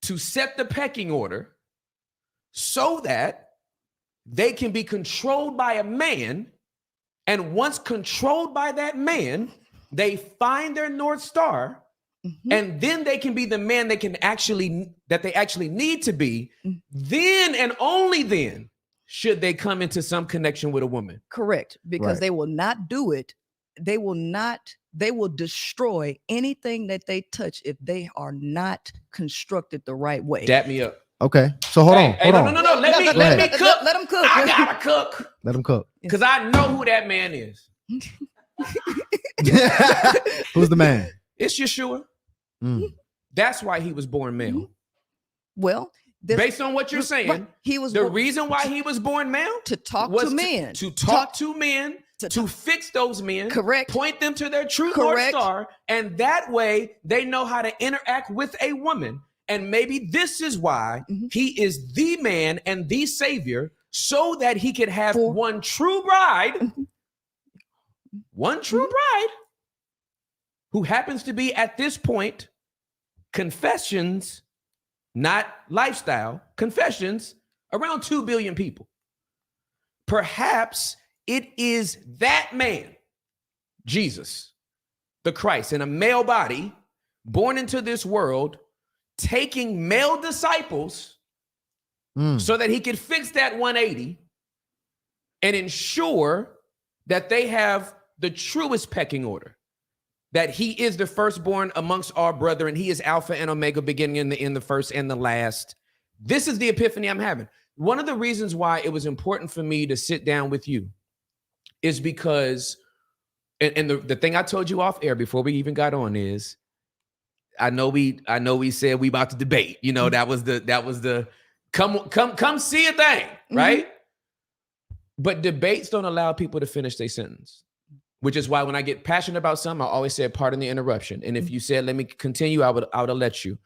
to set the pecking order so that they can be controlled by a man. And once controlled by that man, they find their North Star, and then they can be the man they actually need to be. Then and only then should they come into some connection with a woman.
Correct. Because they will not do it. They will destroy anything that they touch if they are not constructed the right way.
Dap me up.
Okay. So hold on.
No. Let me cook.
Let him cook.
I gotta cook.
Let him cook.
Because I know who that man is.
Who's the man?
It's Yeshua. That's why he was born male.
Well,
based on what you're saying,
he was
the reason why he was born male
to talk to men,
to talk to men, to fix those men,
correct,
point them to their true North Star, and that way they know how to interact with a woman. And maybe this is why he is the man and the savior, so that he could have one true bride, who happens to be at this point confessions, not lifestyle, confessions, around 2 billion people. Perhaps it is that man, Jesus, the Christ, in a male body, born into this world, taking male disciples so that he could fix that 180 and ensure that they have the truest pecking order. that he is the firstborn amongst our brethren. He is Alpha and Omega, beginning and the end, the first and the last. This is the epiphany I'm having. One of the reasons why it was important for me to sit down with you is because, and the thing I told you off air before we even got on is, I know we said we about to debate. You know, that was the come see a thing, right? But debates don't allow people to finish their sentence, which is why when I get passionate about something, I always say, pardon the interruption. And if you said, let me continue, I would have let you.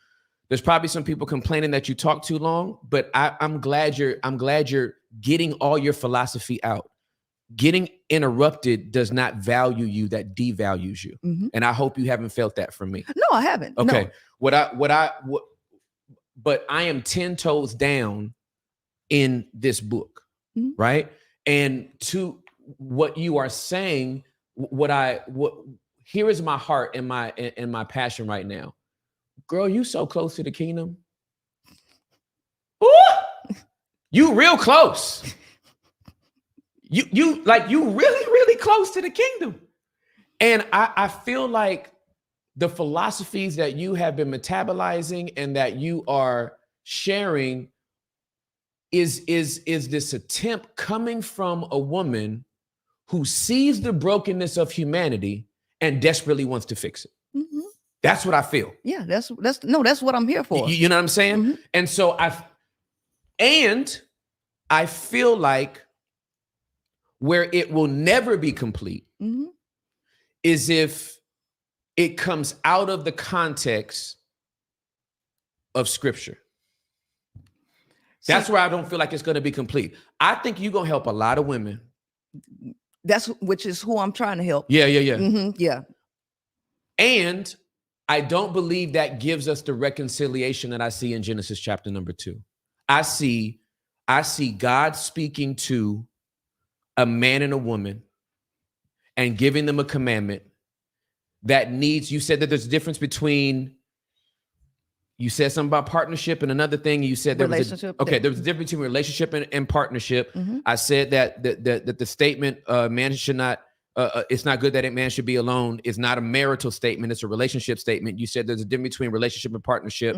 There's probably some people complaining that you talk too long, but I'm glad you're getting all your philosophy out. Getting interrupted does not value you, that devalues you. And I hope you haven't felt that from me.
No, I haven't.
Okay.
No.
But I am 10 toes down in this book, right? And to what you are saying, here is my heart and my passion right now. Girl, you so close to the kingdom. Ooh, you real close. You really close to the kingdom. And I feel like the philosophies that you have been metabolizing and that you are sharing is this attempt coming from a woman who sees the brokenness of humanity and desperately wants to fix it. That's what I feel.
Yeah, that's what I'm here for.
You know what I'm saying? And so I feel like where it will never be complete is if it comes out of the context of scripture. That's where I don't feel like it's going to be complete. I think you're going to help a lot of women.
Which is who I'm trying to help.
Yeah.
Yeah.
And I don't believe that gives us the reconciliation that I see in Genesis chapter number 2. I see God speaking to a man and a woman and giving them a commandment that needs, you said that there's a difference between, you said something about partnership and another thing you said there
relationship.
There was a difference between relationship and partnership. I said that the statement man should not, it's not good that a man should be alone is not a marital statement, it's a relationship statement. You said there's a difference between relationship and partnership.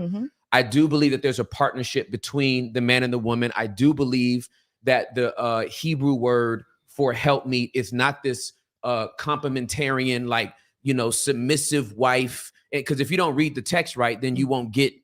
I do believe that there's a partnership between the man and the woman. I do believe that the Hebrew word for helpmeet is not this complementarian, like, submissive wife. Because if you don't read the text right, then you won't get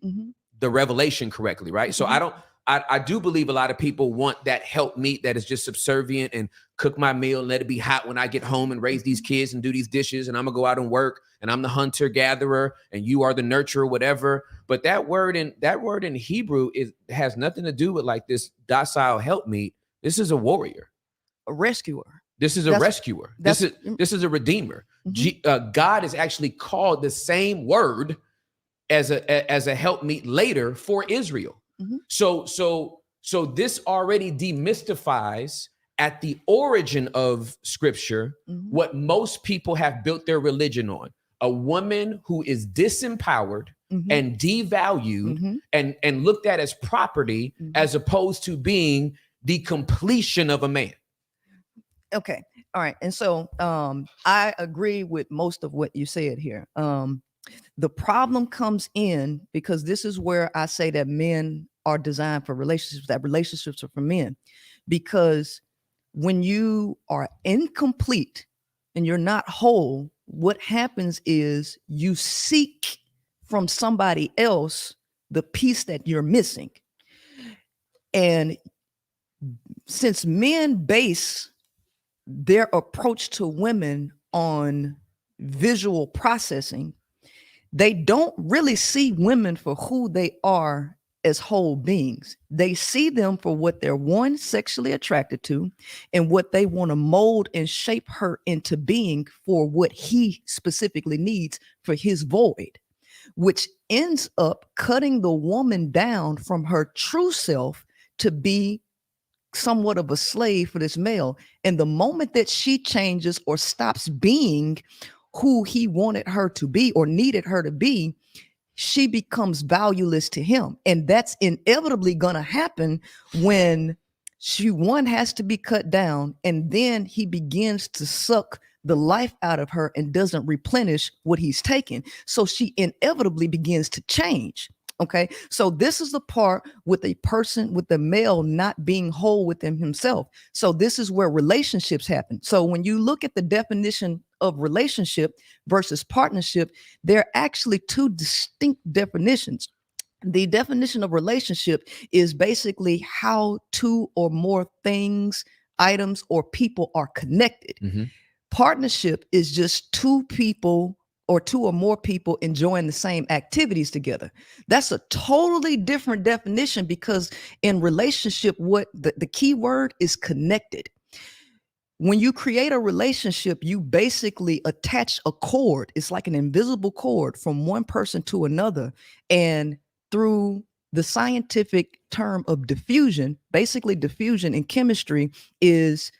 the revelation correctly, right? So I do believe a lot of people want that helpmeet that is just subservient and cook my meal and let it be hot when I get home and raise these kids and do these dishes, and I'm gonna go out and work, and I'm the hunter gatherer and you are the nurturer, whatever. But that word in Hebrew has nothing to do with like this docile helpmeet. This is a warrior,
a rescuer.
This is a rescuer. This is a redeemer. God is actually called the same word as a helpmeet later for Israel. So this already demystifies at the origin of scripture what most people have built their religion on. A woman who is disempowered and devalued and looked at as property as opposed to being the completion of a man.
Okay. All right. And so I agree with most of what you said here. The problem comes in because this is where I say that men are designed for relationships, that relationships are for men. Because when you are incomplete and you're not whole, what happens is you seek from somebody else the piece that you're missing. And since men base their approach to women on visual processing, they don't really see women for who they are as whole beings. They see them for what they're, one, sexually attracted to, and what they want to mold and shape her into being for what he specifically needs for his void, which ends up cutting the woman down from her true self to be somewhat of a slave for this male. And the moment that she changes or stops being who he wanted her to be or needed her to be, she becomes valueless to him. And that's inevitably going to happen when one has to be cut down, and then he begins to suck the life out of her and doesn't replenish what he's taking. So she inevitably begins to change. Okay. So this is the part with a person, with the male not being whole within himself. So this is where relationships happen. So when you look at the definition of relationship versus partnership, they're actually two distinct definitions. The definition of relationship is basically how two or more things, items, or people are connected.
Mm-hmm.
Partnership is just two people or two or more people enjoying the same activities together. That's a totally different definition, because in relationship, what the key word is connected. When you create a relationship, you basically attach a cord. It's like an invisible cord from one person to another. And through the scientific term of diffusion, basically diffusion in chemistry is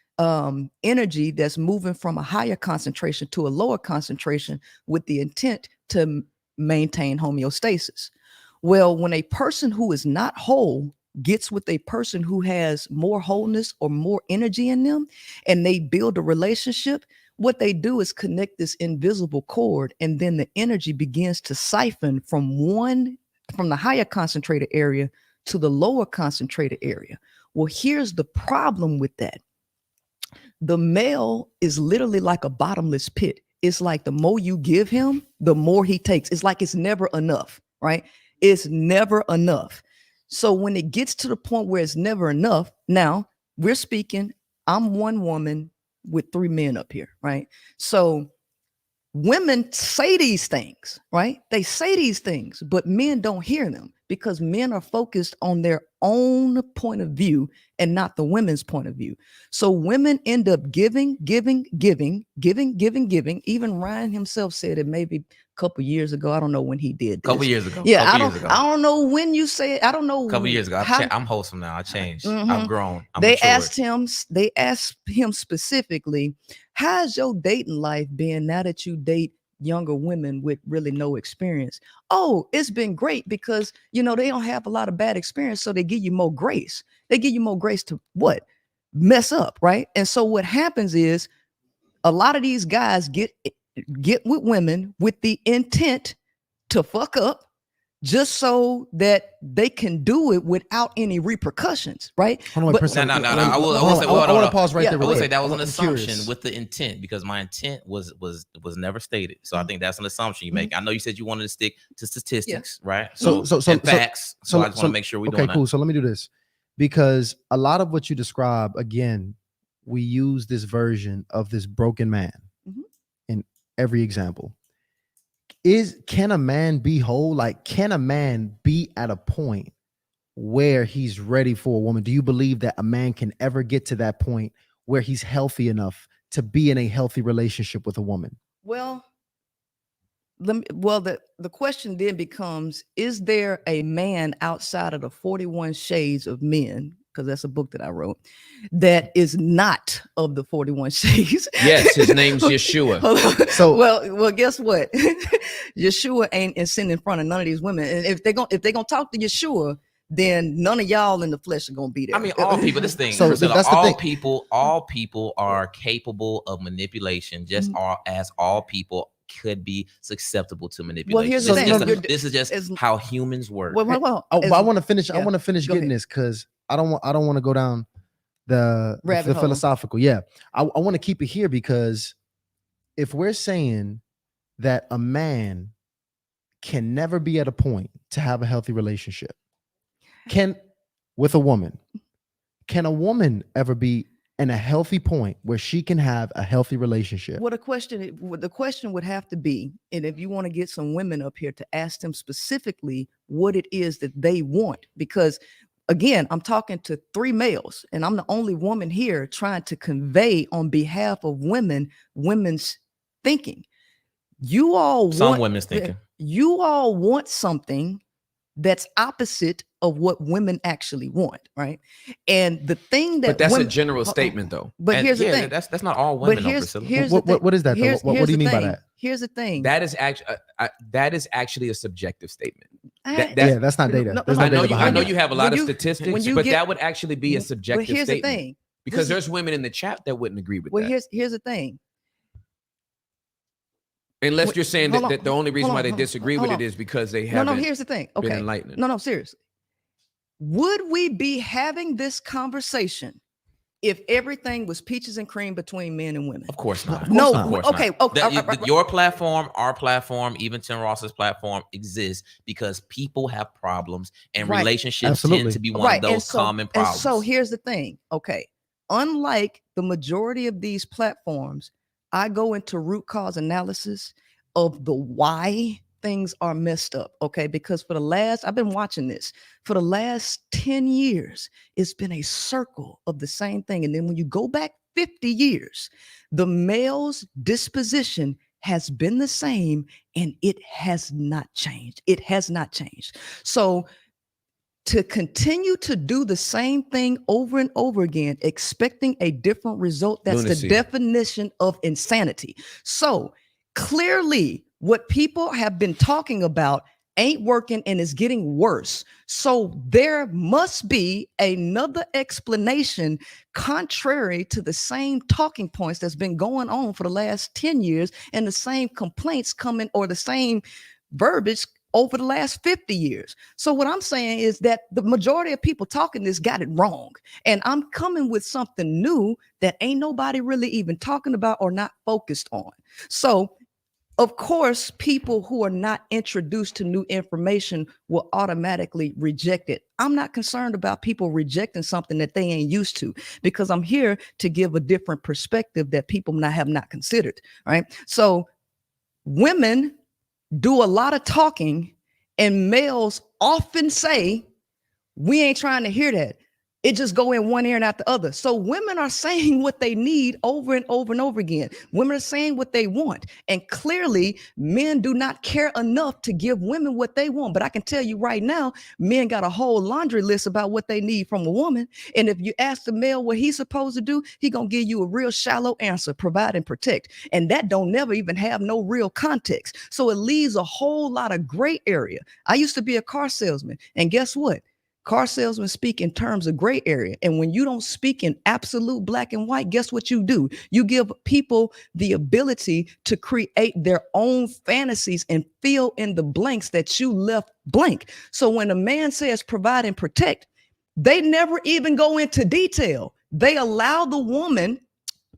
energy that's moving from a higher concentration to a lower concentration with the intent to maintain homeostasis. Well, when a person who is not whole gets with a person who has more wholeness or more energy in them, and they build a relationship, what they do is connect this invisible cord, and then the energy begins to siphon from the higher concentrated area to the lower concentrated area. Well, here's the problem with that. The male is literally like a bottomless pit. It's like the more you give him, the more he takes. It's like it's never enough, right? It's never enough. So when it gets to the point where it's never enough, now we're speaking, I'm one woman with 3 men up here, right? So women say these things, right? They say these things, but men don't hear them because men are focused on their own point of view and not the women's point of view. So women end up giving. Even Ryan himself said it maybe a couple years ago. I don't know when he did this.
Couple years ago.
Yeah, I don't know when you say it. I don't know.
A couple years ago. I'm wholesome now. I changed.
Mhm.
I've grown.
They asked him specifically, how's your dating life been now that you date younger women with really no experience? Oh, it's been great because, they don't have a lot of bad experience. So they give you more grace. They give you more grace to what? Mess up, right? And so what happens is a lot of these guys get with women with the intent to fuck up, just so that they can do it without any repercussions, right?
No. I want to pause right there. I will say that was an assumption
curious.
with the intent, because my intent was never stated. So I think that's an assumption you make. I know you said you wanted to stick to statistics, right? So facts. So I just want to make sure we doing
okay, cool. So let me do this, because a lot of what you describe, again, we use this version of this broken man in every example. Can a man be whole? Like, can a man be at a point where he's ready for a woman? Do you believe that a man can ever get to that point where he's healthy enough to be in a healthy relationship with a woman?
Well, the question then becomes, is there a man outside of the 41 Shades of Men, because that's a book that I wrote, that is not of the 41 Shades?
Yes, his name's Yeshua.
So
well, guess what? Yeshua ain't sitting in front of none of these women. And if they're gonna talk to Yeshua, then none of y'all in the flesh are gonna be there.
I mean, all people. This thing.
So
Priscilla,
that's the
all
thing.
people are capable of manipulation. Just as all people could be susceptible to manipulation.
Well, here's the thing.
This is just how humans work.
Well,
I want to finish.
yeah,
I want to finish
go
getting
ahead.
this, because I don't want to go down the
Rabbit hole.
philosophical. Yeah, I want to keep it here, because if we're saying that a man can never be at a point to have a healthy relationship, with a woman, can a woman ever be in a healthy point where she can have a healthy relationship?
Well, the question would have to be, and if you want to get some women up here, to ask them specifically what it is that they want, because again, I'm talking to 3 males, and I'm the only woman here trying to convey on behalf of women's thinking. You all
Women's thinking.
You all want something that's opposite of what women actually want, right? And the thing that
But that's
women,
a general statement, though.
But here's the thing.
That's not all women.
Here's
What is that? What do you mean by that?
Here's the thing.
That is actually a subjective statement.
That's not data. There's no
I know
data
you. I
behind
know
it.
you have a lot of
you-
statistics,
when you
but
get-
that would actually be a
But
subjective
here's
statement.
the thing.
Because
This
there's women in the chat that wouldn't agree with
well,
that.
here's the thing.
Unless
Wait,
you're saying
hold
that
on,
the only reason
hold
why
on,
they
hold on,
disagree
hold
with
on.
it is because they
No,
haven't
here's the thing.
been
Okay.
enlightened.
No, seriously. Would we be having this conversation if everything was peaches and cream between men and women?
Of course not.
No,
Of course
okay,
not.
okay,
Your platform, our platform, even Tim Ross's platform exists because people have problems and
Right.
relationships
Absolutely.
tend to be one of those common problems.
And so here's the thing. Okay. Unlike the majority of these platforms, I go into root cause analysis of the why things are messed up. Okay. Because I've been watching this for the last 10 years, it's been a circle of the same thing. And then when you go back 50 years, the male's disposition has been the same and it has not changed. It has not changed. So to continue to do the same thing over and over again, expecting a different result, that's
Lunacy.
the definition of insanity. So clearly, what people have been talking about ain't working and is getting worse. So there must be another explanation contrary to the same talking points that's been going on for the last 10 years and the same complaints coming or the same verbiage over the last 50 years. So what I'm saying is that the majority of people talking this got it wrong. And I'm coming with something new that ain't nobody really even talking about or not focused on. So of course, people who are not introduced to new information will automatically reject it. I'm not concerned about people rejecting something that they ain't used to, because I'm here to give a different perspective that people have not considered. Right. So women do a lot of talking, and males often say, we ain't trying to hear that. It just go in one ear and out the other. So women are saying what they need over and over and over again. Women are saying what they want. And clearly, men do not care enough to give women what they want. But I can tell you right now, men got a whole laundry list about what they need from a woman. And if you ask the male what he's supposed to do, he gonna give you a real shallow answer, provide and protect. And that don't never even have no real context. So it leaves a whole lot of gray area. I used to be a car salesman. And guess what? Car salesmen speak in terms of gray area. And when you don't speak in absolute black and white, guess what you do? You give people the ability to create their own fantasies and fill in the blanks that you left blank. So when a man says provide and protect, they never even go into detail. They allow the woman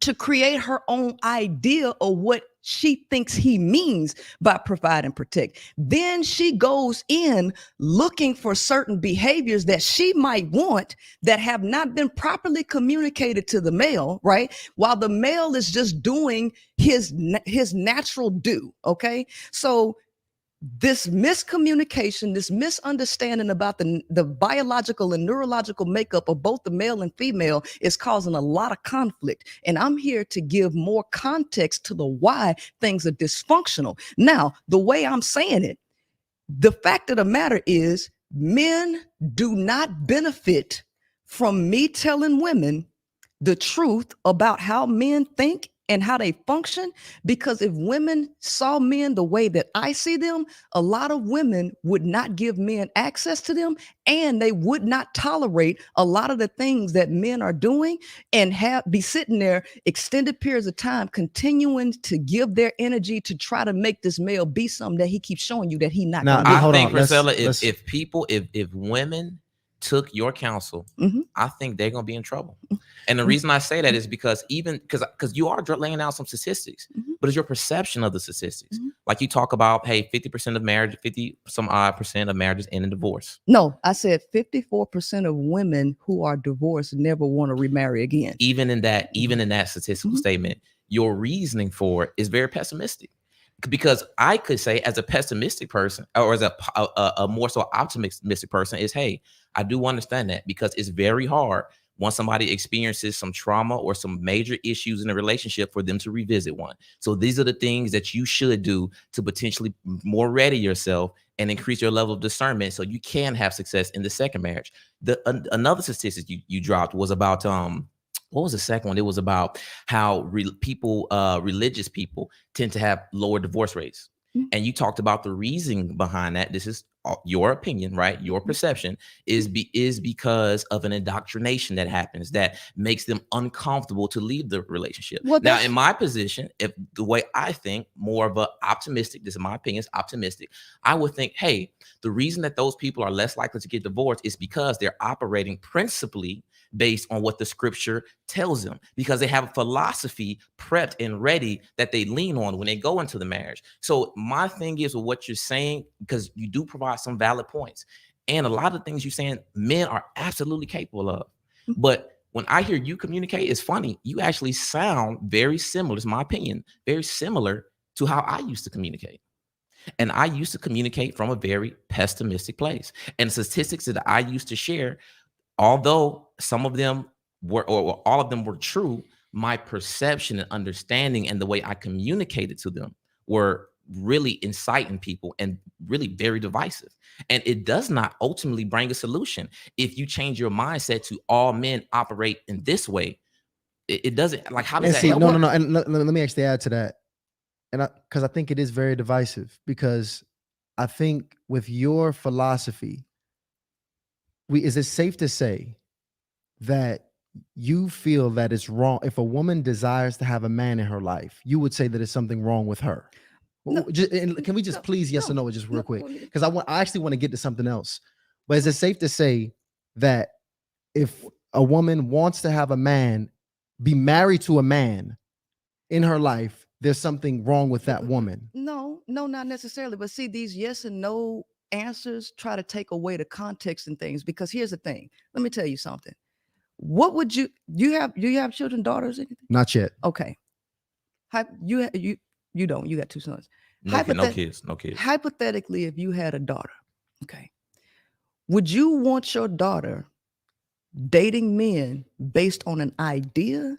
to create her own idea of what she thinks he means by provide and protect. Then she goes in looking for certain behaviors that she might want that have not been properly communicated to the male, right? While the male is just doing his natural do, okay? So this miscommunication, this misunderstanding about the biological and neurological makeup of both the male and female is causing a lot of conflict. And I'm here to give more context to the why things are dysfunctional. Now, the way I'm saying it, the fact of the matter is men do not benefit from me telling women the truth about how men think and how they function, because if women saw men the way that I see them, a lot of women would not give men access to them, and they would not tolerate a lot of the things that men are doing and be sitting there extended periods of time continuing to give their energy to try to make this male be something that he keeps showing you that he not
Now,
gonna be.
I
hold
think,
on, let's-
Princella,
let's-
if women took your counsel,
Mhm.
I think they're gonna be in trouble. And the reason I say that is because because you are laying out some statistics, but it's your perception of the statistics. Like you talk about, hey, 50% of marriage, 50 some odd percent of marriages end in divorce.
No, I said 54% of women who are divorced never want to remarry again.
Even in that statistical statement, your reasoning for it is very pessimistic. Because I could say, as a pessimistic person, or as a more so optimistic person, is, hey, I do understand that, because it's very hard once somebody experiences some trauma or some major issues in a relationship for them to revisit one. So these are the things that you should do to potentially more ready yourself and increase your level of discernment so you can have success in the second marriage. Another statistic you dropped was about what was the second one? It was about how religious people tend to have lower divorce rates. And you talked about the reason behind that. This is your opinion, right? Your perception is because of an indoctrination that happens that makes them uncomfortable to leave the relationship.
Well,
now, in my position, if the way I think, more of a optimistic, this is my opinion, is optimistic, I would think, hey, the reason that those people are less likely to get divorced is because they're operating principally based on what the scripture tells them, because they have a philosophy prepped and ready that they lean on when they go into the marriage. So my thing is with what you're saying, because you do provide some valid points, and a lot of things you're saying men are absolutely capable of. But when I hear you communicate, it's funny, you actually sound very similar, it's my opinion, very similar to how I used to communicate. And I used to communicate from a very pessimistic place. And statistics that I used to share, although some of them were, or all of them were true, my perception and understanding and the way I communicated to them were really inciting people and really very divisive. And it does not ultimately bring a solution. If you change your mindset to all men operate in this way, it doesn't, like, how does
And
that
see,
help?
no. And let me actually add to that. And because I think it is very divisive, because I think with your philosophy, is it safe to say that you feel that it's wrong if a woman desires to have a man in her life? You would say that it's something wrong with her.
No,
Can we just please yes or no, just real quick? Because I actually want to get to something else. But is it safe to say that if a woman wants to have a man, be married to a man in her life, there's something wrong with that woman?
No, not necessarily. But see, these yes and no answers try to take away the context and things, because here's the thing. Let me tell you something. What would do you have children, daughters, anything?
Not yet.
Okay. You don't. You got 2 sons.
No kids.
Hypothetically, if you had a daughter, okay, would you want your daughter dating men based on an idea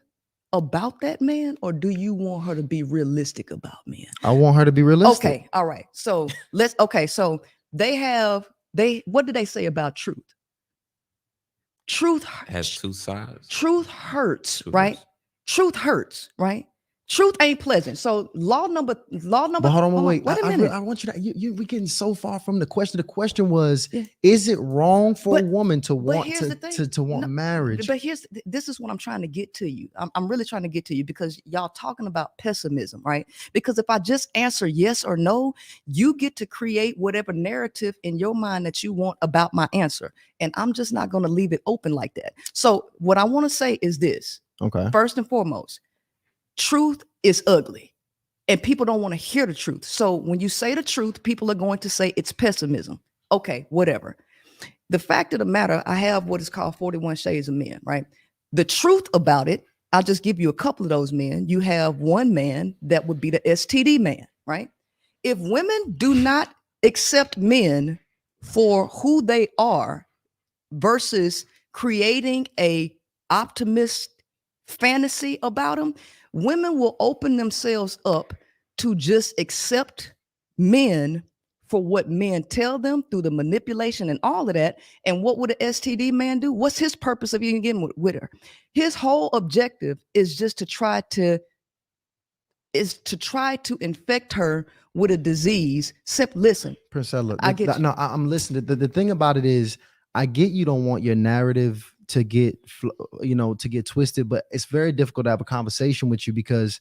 about that man, or do you want her to be realistic about men?
I want her to be realistic.
Okay, all right. So so what do they say about truth? Truth
has 2 sides.
Truth hurts, right? Truth hurts, right? Truth ain't pleasant. So law number. But
hold on, wait.
Wait a minute.
I want you to. We're getting so far from the question. The question was, is it wrong for a woman to want to want marriage?
But this is what I'm trying to get to you. I'm really trying to get to you, because y'all talking about pessimism, right? Because if I just answer yes or no, you get to create whatever narrative in your mind that you want about my answer, and I'm just not going to leave it open like that. So what I want to say is this.
Okay.
First and foremost, truth is ugly, and people don't want to hear the truth. So when you say the truth, people are going to say it's pessimism. Okay, whatever. The fact of the matter, I have what is called 41 Shades of Men, right? The truth about it, I'll just give you a couple of those men. You have one man that would be the STD man, right? If women do not accept men for who they are versus creating a optimist fantasy about them, women will open themselves up to just accept men for what men tell them through the manipulation and all of that. And what would an STD man do? What's his purpose of even getting with her? His whole objective is just to try to infect her with a disease. Listen,
Princella, I'm listening. The thing about it is, I get you don't want your narrative to get twisted, but it's very difficult to have a conversation with you, because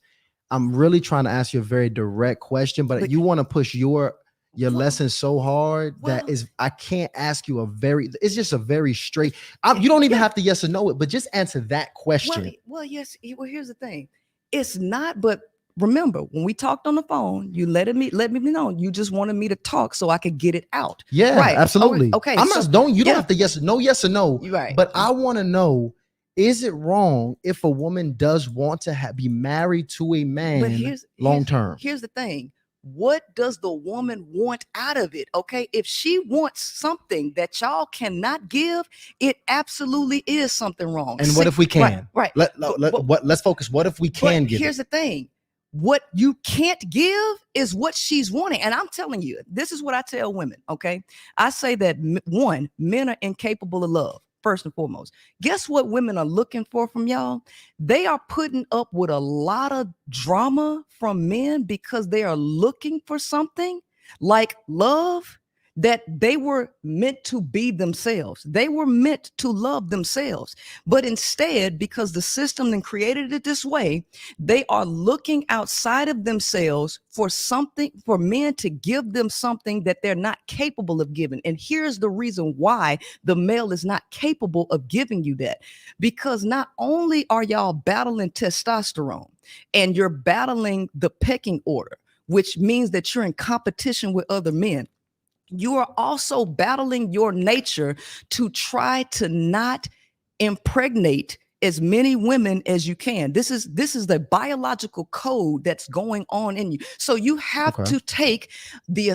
I'm really trying to ask you a very direct question, but you want to push your lesson so hard that I can't ask you it's just a very straight, you don't even have to yes or no it, but just answer that question.
Yes. Well, here's the thing. It's not, but remember, when we talked on the phone, you let me know you just wanted me to talk so I could get it out.
Yeah, right. Absolutely.
Okay.
You don't have to yes or no.
Right.
But I want to know, is it wrong if a woman does want to be married to a man long term?
Here's the thing. What does the woman want out of it? Okay. If she wants something that y'all cannot give, it absolutely is something wrong.
And what if we can?
Right.
Let's focus. What if we can give?
Here's the thing. What you can't give is what she's wanting. And I'm telling you, this is what I tell women, okay? I say that, one, men are incapable of love, first and foremost. Guess what women are looking for from y'all? They are putting up with a lot of drama from men because they are looking for something like love that they were meant to be themselves. They were meant to love themselves. But instead, because the system then created it this way, they are looking outside of themselves for something, for men to give them something that they're not capable of giving. And here's the reason why the male is not capable of giving you that. Because not only are y'all battling testosterone and you're battling the pecking order, which means that you're in competition with other men, you are also battling your nature to try to not impregnate as many women as you can. This is the biological code that's going on in you. So you have to take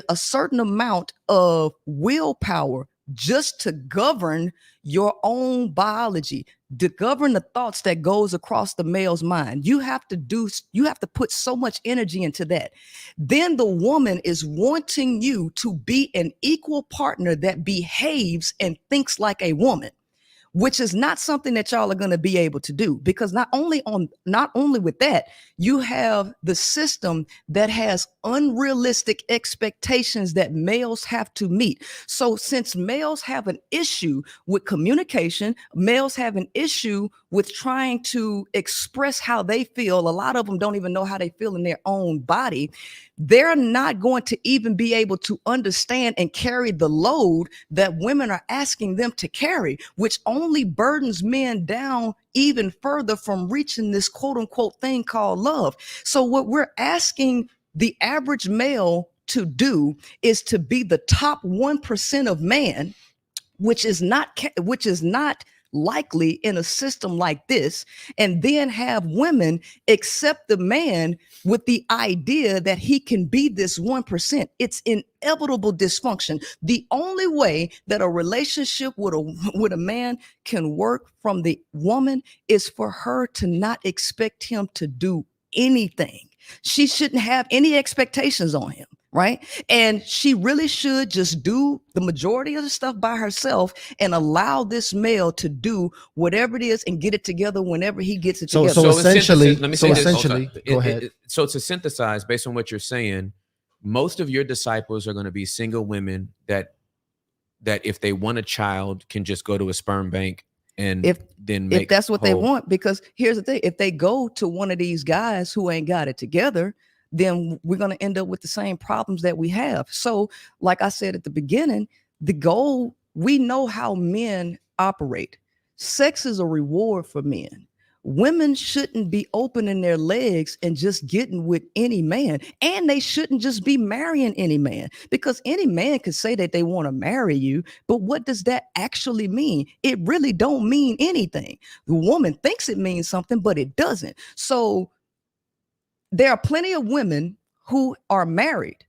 a certain amount of willpower just to govern your own biology, to govern the thoughts that goes across the male's mind. You have to put so much energy into that. Then the woman is wanting you to be an equal partner that behaves and thinks like a woman, which is not something that y'all are going to be able to do, because not only with that, you have the system that has unrealistic expectations that males have to meet. So since males have an issue with communication, males have an issue with trying to express how they feel. A lot of them don't even know how they feel in their own body. They're not going to even be able to understand and carry the load that women are asking them to carry, which only burdens men down even further from reaching this quote unquote thing called love. So what we're asking the average male to do is to be the top 1% of man, which is not likely in a system like this, and then have women accept the man with the idea that he can be this 1%. It's inevitable dysfunction. The only way that a relationship with a man can work from the woman is for her to not expect him to do anything. She shouldn't have any expectations on him, right? And she really should just do the majority of the stuff by herself and allow this male to do whatever it is and get it together whenever he gets it together.
So
essentially,
go ahead. So to synthesize, based on what you're saying, most of your disciples are going to be single women that if they want a child can just go to a sperm bank and if
that's what they want. Because here's the thing: if they go to one of these guys who ain't got it together, then we're going to end up with the same problems that we have. So, like I said at the beginning, the goal, we know how men operate. Sex is a reward for men. Women shouldn't be opening their legs and just getting with any man. And they shouldn't just be marrying any man, because any man could say that they want to marry you. But what does that actually mean? It really don't mean anything. The woman thinks it means something, but it doesn't. So there are plenty of women who are married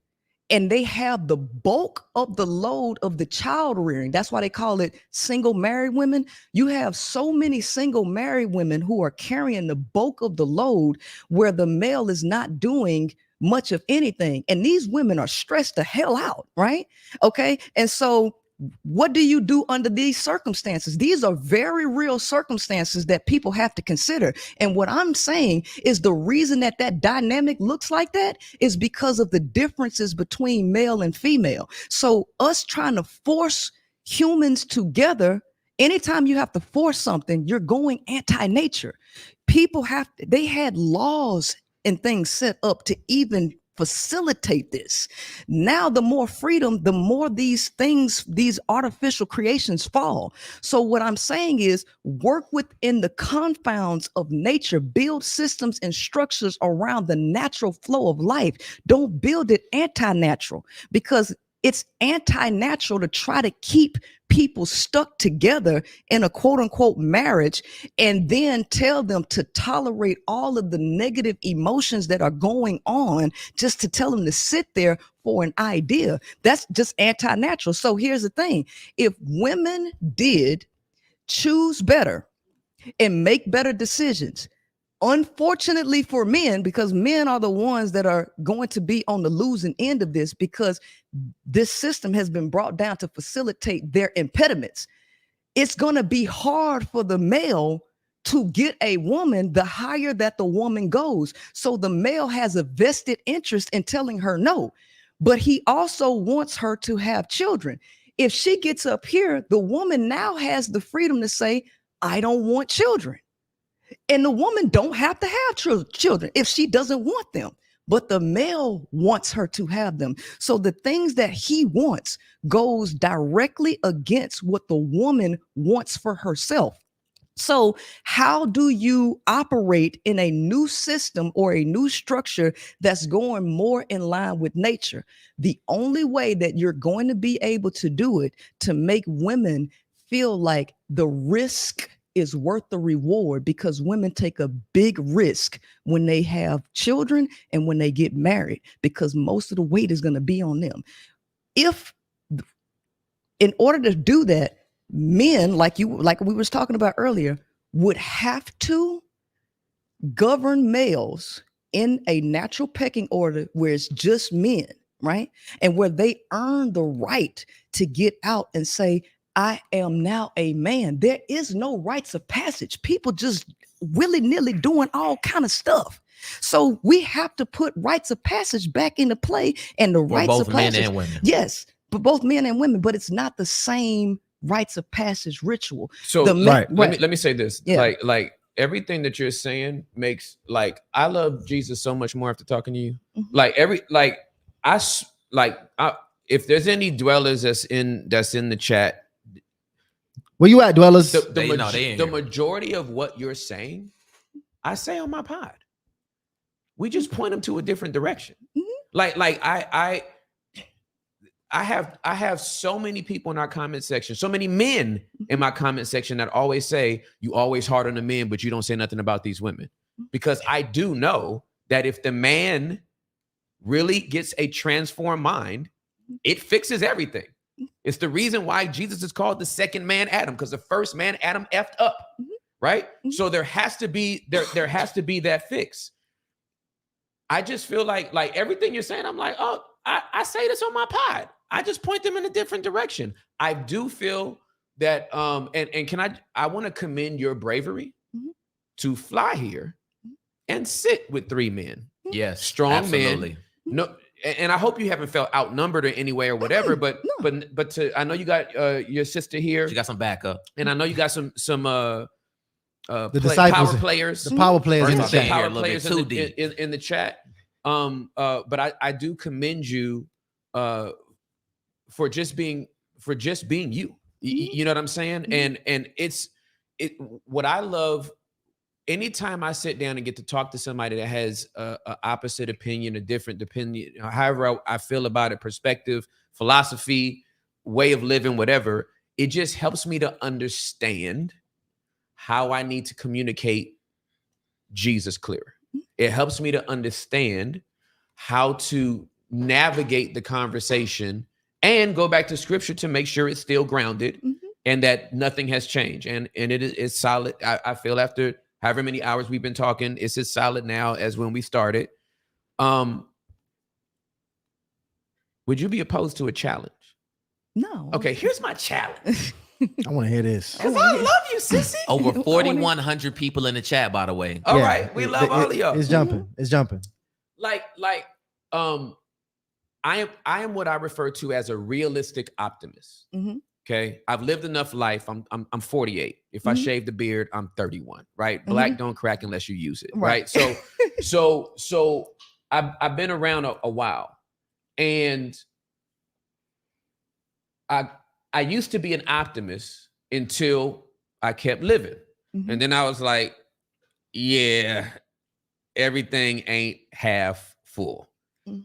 and they have the bulk of the load of the child rearing. That's why they call it single married women. You have so many single married women who are carrying the bulk of the load where the male is not doing much of anything. And these women are stressed the hell out, right? Okay. And so what do you do under these circumstances? These are very real circumstances that people have to consider. And what I'm saying is the reason that dynamic looks like that is because of the differences between male and female. So us trying to force humans together, anytime you have to force something, you're going anti-nature. They had laws and things set up to even facilitate this. Now, the more freedom, the more these artificial creations fall. So what I'm saying is work within the confounds of nature, build systems and structures around the natural flow of life. Don't build it anti-natural, because it's anti-natural to try to keep people stuck together in a quote unquote marriage and then tell them to tolerate all of the negative emotions that are going on just to tell them to sit there for an idea. That's just anti-natural. So here's the thing. If women did choose better and make better decisions, unfortunately for men, because men are the ones that are going to be on the losing end of this, because this system has been brought down to facilitate their impediments. It's going to be hard for the male to get a woman the higher that the woman goes. So the male has a vested interest in telling her no. but he also wants her to have children. If she gets up here, the woman now has the freedom to say, I don't want children. And the woman don't have to have children if she doesn't want them. But the male wants her to have them. So the things that he wants goes directly against what the woman wants for herself. So how do you operate in a new system or a new structure that's going more in line with nature? The only way that you're going to be able to do it to make women feel like the risk is worth the reward, because women take a big risk when they have children and when they get married, because most of the weight is going to be on them. If in order to do that, men like we was talking about earlier would have to govern males in a natural pecking order where it's just men, right? And where they earn the right to get out and say, I am now a man. There is no rites of passage. People just willy-nilly doing all kind of stuff. So we have to put rites of passage back into play, and the rites
both
of
men
passage,
and women.
yes, but both men and women, but it's not the same rites of passage ritual.
So
Right.
let me say this.
Yeah.
Like everything that you're saying makes, like, I love Jesus so much more after talking to you. If there's any dwellers that's in the chat,
Where you at, dwellers?
the majority of what you're saying, I say on my pod. We just point them to a different direction.
Mhm.
I have so many people in our comment section, so many men in my comment section that always say, you always hard on the men, but you don't say nothing about these women. Because I do know that if the man really gets a transformed mind, it fixes everything. It's the reason why Jesus is called the second man Adam, because the first man Adam effed up, right? So there has to be that fix. I just feel like everything you're saying, I'm like, oh, I say this on my pod. I just point them in a different direction. I do feel that, and I want to commend your bravery to fly here and sit with three men.
Yes,
Strong
absolutely.
men. No, and I hope you haven't felt outnumbered in any way or whatever. But I know you got your sister here.
She got some backup,
and I know you got some
the disciples,
power players.
the power players in the
First
chat.
off,
Power
a little
players
bit too
in the chat. But I do commend you for just being you. You know what I'm saying? And it's what I love. Anytime I sit down and get to talk to somebody that has a opposite opinion, a different opinion, however I feel about it, perspective, philosophy, way of living, whatever, it just helps me to understand how I need to communicate Jesus clearer. It helps me to understand how to navigate the conversation and go back to scripture to make sure it's still grounded and that nothing has changed. And it is solid. I feel after however many hours we've been talking, it's as solid now as when we started. Would you be opposed to a challenge?
No.
Okay, here's my challenge.
I want to hear this.
Because I love you, sissy.
Over 4,100 people in the chat, by the way.
All right, we love all of y'all.
It's jumping. It's jumping.
I am what I refer to as a realistic optimist. Okay, I've lived enough life. I'm 48. If I shave the beard, I'm 31. Right, black don't crack unless you use it. Right. So I've been around a while, and I used to be an optimist until I kept living, and then I was like, yeah, everything ain't half full.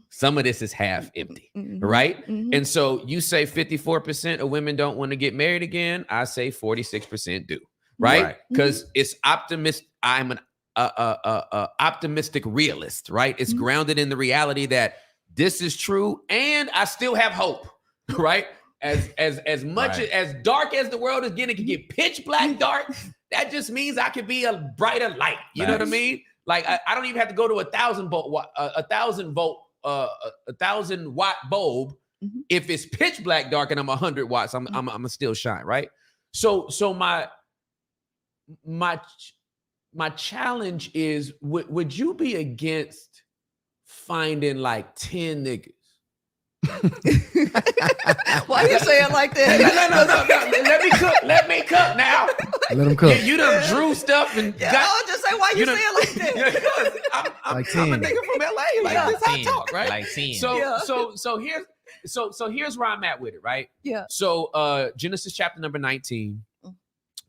Some of this is half empty, right? And so you say 54% of women don't want to get married again. I say 46% do, right? Because it's optimist. I'm an optimistic realist, right? It's grounded in the reality that this is true, and I still have hope, right? As much as dark as the world is getting, it can get pitch black dark. That just means I could be a brighter light. You know what I mean? Like I don't even have to go to 1,000 watt bulb. If it's pitch black dark and I'm 100 watts, I'm still shine, right? So my challenge is, would you be against finding like 10 niggas
Why you say it like that?
No. Let me cook now.
Let him cook.
You done drew stuff and
I'll just say why you say it like that.
I'm
Like
a
10.
nigga from LA. Like this I talk, right?
Like 10.
So here's where I'm at with it, right?
Yeah.
So Genesis chapter number 19,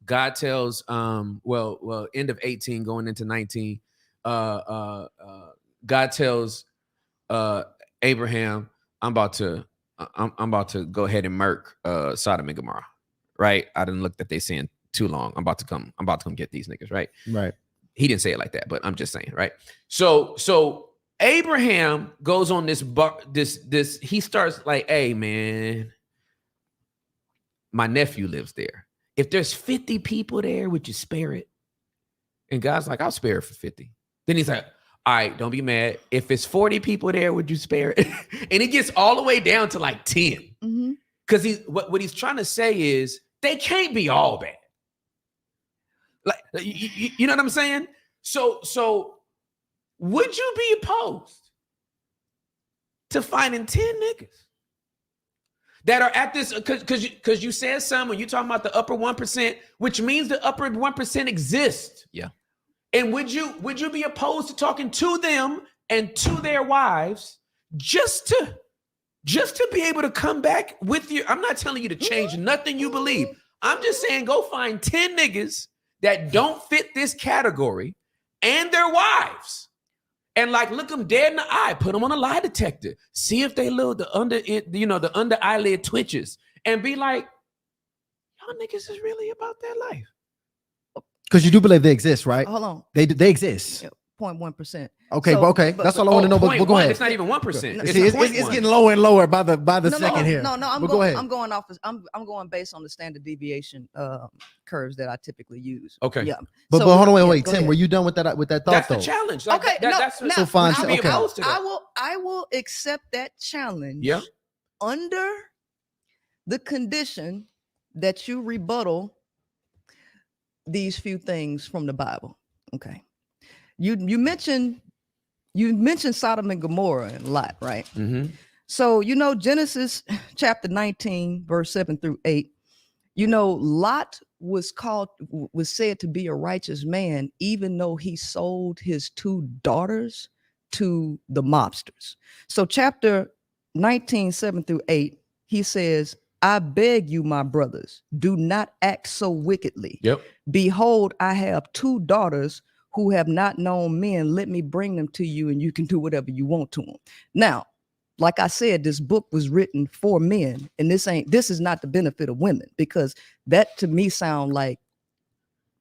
God tells end of 18 going into 19, God tells Abraham, I'm about to go ahead and murk Sodom and Gomorrah, right? I didn't look that they sin too long. I'm about to come get these niggas, right?
Right.
He didn't say it like that, but I'm just saying, right? So Abraham goes on this he starts like, hey man, my nephew lives there. If there's 50 people there, would you spare it? And God's like, I'll spare it for 50. Then he's like, all right, don't be mad. If it's 40 people there, would you spare it? And it gets all the way down to like 10. Because what he's trying to say is they can't be all bad. Like, you know what I'm saying? So would you be opposed to finding 10 niggas that are at this? Because you said some when you talking about the upper 1%, which means the upper 1% exists.
Yeah.
And would you be opposed to talking to them and to their wives just to be able to come back with you? I'm not telling you to change nothing you believe. I'm just saying go find 10 niggas that don't fit this category and their wives. And like look them dead in the eye, put them on a lie detector, see if they the under eyelid twitches, and be like, y'all niggas is really about that life.
Because you do believe they exist, right?
Hold on.
They exist.
0.1%.
Okay, okay. That's all I want to know. But go ahead.
It's not even 1%.
See, it's getting lower and lower by the second here.
No, I'm
But go ahead.
I'm going off. I'm going based on the standard deviation curves that I typically use.
Okay.
Yeah.
But hold on, wait,
go
Tim.
ahead.
Were you done with that thought
That's
though?
the challenge.
Okay.
That's
now,
So fine.
Would you be
Okay.
opposed to that?
I will accept that challenge.
Yeah.
Under the condition that you rebuttal these few things from the Bible. Okay. You mentioned Sodom and Gomorrah and Lot, right?
Mm-hmm.
So, Genesis chapter 19, verse 7 through 8, Lot was said to be a righteous man, even though he sold his 2 daughters to the mobsters. So chapter 19, 7 through 8, he says, I beg you, my brothers, do not act so wickedly.
Yep.
Behold, I have 2 daughters who have not known men. Let me bring them to you and you can do whatever you want to them. Now, like I said, this book was written for men, and this is not the benefit of women, because that to me sound like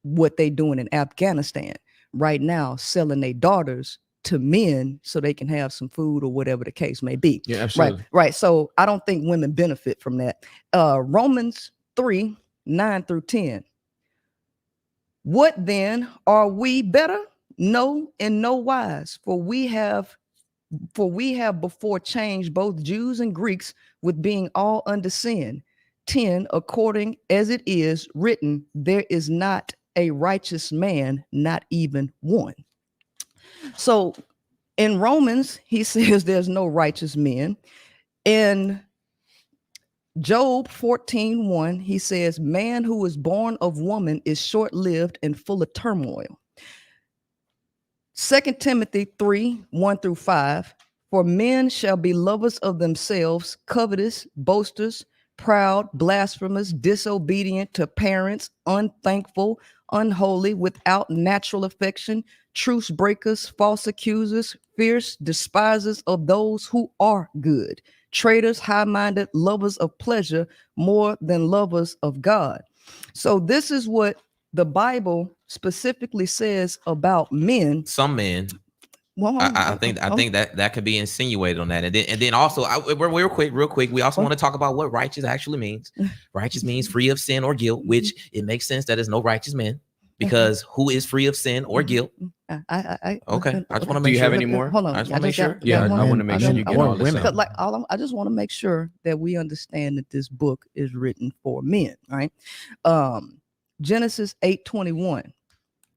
what they doing in Afghanistan right now, selling their daughters to men so they can have some food or whatever the case may be.
Yeah, absolutely.
Right. So I don't think women benefit from that. Romans 3, 9 through 10. What then? Are we better? No, in no wise. For we have before changed both Jews and Greeks with being all under sin. 10, according as it is written, there is not a righteous man, not even one. So in Romans, he says there's no righteous men. In Job 14:1, he says, man who is born of woman is short-lived and full of turmoil. 2 Timothy 3, 1 through 5, for men shall be lovers of themselves, covetous, boasters, proud, blasphemous, disobedient to parents, unthankful, unholy, without natural affection, truce breakers, false accusers, fierce, despisers of those who are good, traitors, high-minded, lovers of pleasure more than lovers of God. So this is what the Bible specifically says about men.
Some men.
Well,
I think that could be insinuated on that, and then also real quick. We also want to talk about what righteous actually means. Righteous means free of sin or guilt, which it makes sense that there's no righteous men, because who is free of sin or guilt?
Okay,
I just want to make sure.
Do you have any more?
Hold on.
I just want to make sure.
Yeah, I want to make sure you get all this.
I just want to make sure that we understand that this book is written for men, right? Genesis 8:21.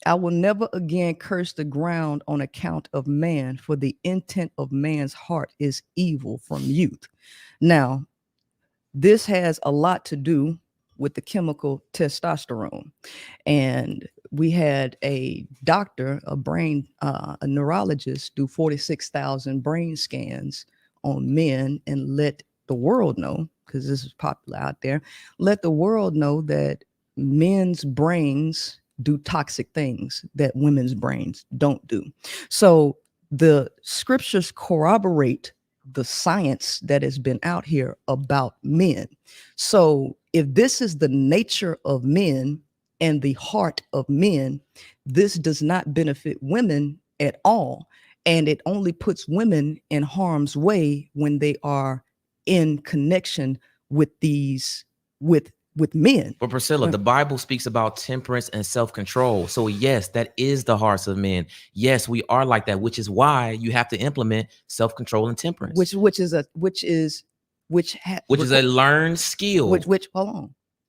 I will never again curse the ground on account of man, for the intent of man's heart is evil from youth. Now, this has a lot to do with the chemical testosterone. And we had a doctor, a neurologist, do 46,000 brain scans on men and let the world know, because this is popular out there, let the world know that men's brains do toxic things that women's brains don't do. So the scriptures corroborate the science that has been out here about men. So if this is the nature of men and the heart of men, this does not benefit women at all. And it only puts women in harm's way when they are in connection with these, with men.
But Priscilla, the Bible speaks about temperance and self-control. So yes, that is the hearts of men. Yes, we are like that, which is why you have to implement self-control and temperance.
Which is a
learned skill.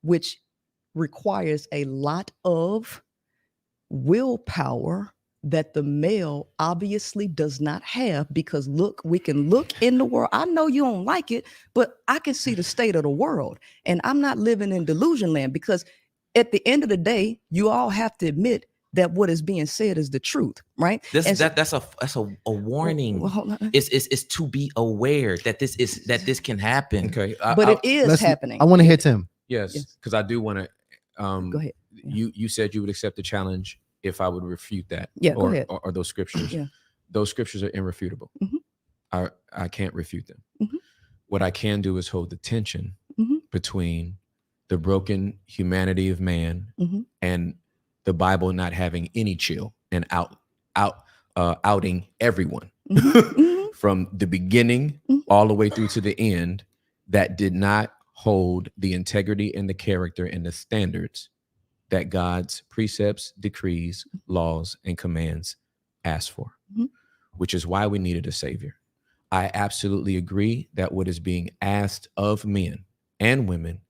Which requires a lot of willpower that the male obviously does not have, because look, we can look in the world. I know you don't like it, but I can see the state of the world, and I'm not living in delusion land, because at the end of the day, you all have to admit that what is being said is the truth, right?
That's a warning. It's to be aware that this can happen.
Okay,
but it is happening.
I want to hear Tim.
Yes, because I do want to.
Go ahead.
You said you would accept the challenge if I would refute that.
Yeah, go ahead.
Or those scriptures.
Yeah.
Those scriptures are irrefutable.
Mm-hmm.
I can't refute them.
Mm-hmm.
What I can do is hold the tension
Mm-hmm.
between the broken humanity of man
Mm-hmm.
and the Bible not having any chill and outing everyone
Mm-hmm.
from the beginning all the way through to the end that did not hold the integrity and the character and the standards that God's precepts, decrees, laws, and commands ask for, which is why we needed a savior. I absolutely agree that what is being asked of men and women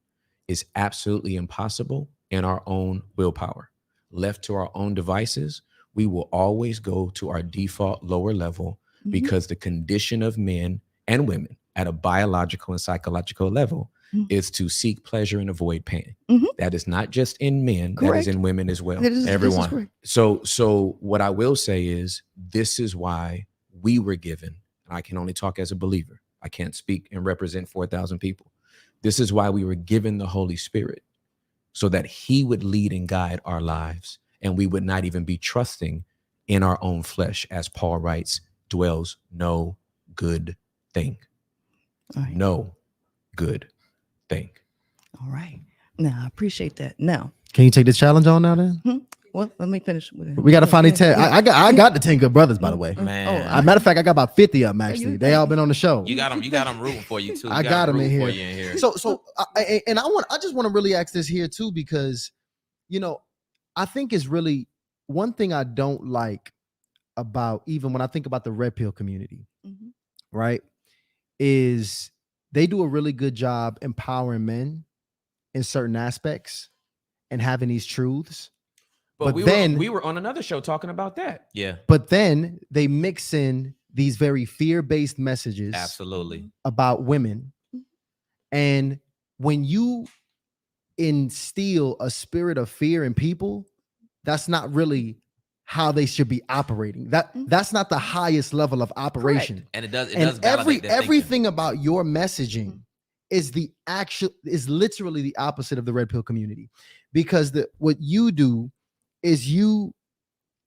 is absolutely impossible in our own willpower. Left to our own devices, we will always go to our default lower level, because the condition of men and women at a biological and psychological level is to seek pleasure and avoid pain. That is not just in men, that is in women as well.
Everyone.
So what I will say is, this is why we were given, and I can only talk as a believer, I can't speak and represent 4,000 people. This is why we were given the Holy Spirit, so that he would lead and guide our lives, and we would not even be trusting in our own flesh. As Paul writes, dwells no good thing.
Right.
No good thing.
All right. Now, I appreciate that. Now,
Can you take this challenge on now then?
well, let me finish with it.
We got to find these 10. I got the 10 good brothers, by the way.
Man.
As a matter of fact, I got about 50 of them actually. They all been on the show.
You got them rooting for you too.
I got them in here.
here.
So I just want to really ask this here too, because I think it's really one thing I don't like about, even when I think about the red pill community, right, is they do a really good job empowering men in certain aspects and having these truths.
But we were on another show talking about that.
Yeah.
But then they mix in these very fear-based messages
Absolutely.
about women. And when you instill a spirit of fear in people, that's not really how they should be operating. That's not the highest level of operation.
Correct. And it does
everything about your messaging is literally the opposite of the red pill community, because what you do is you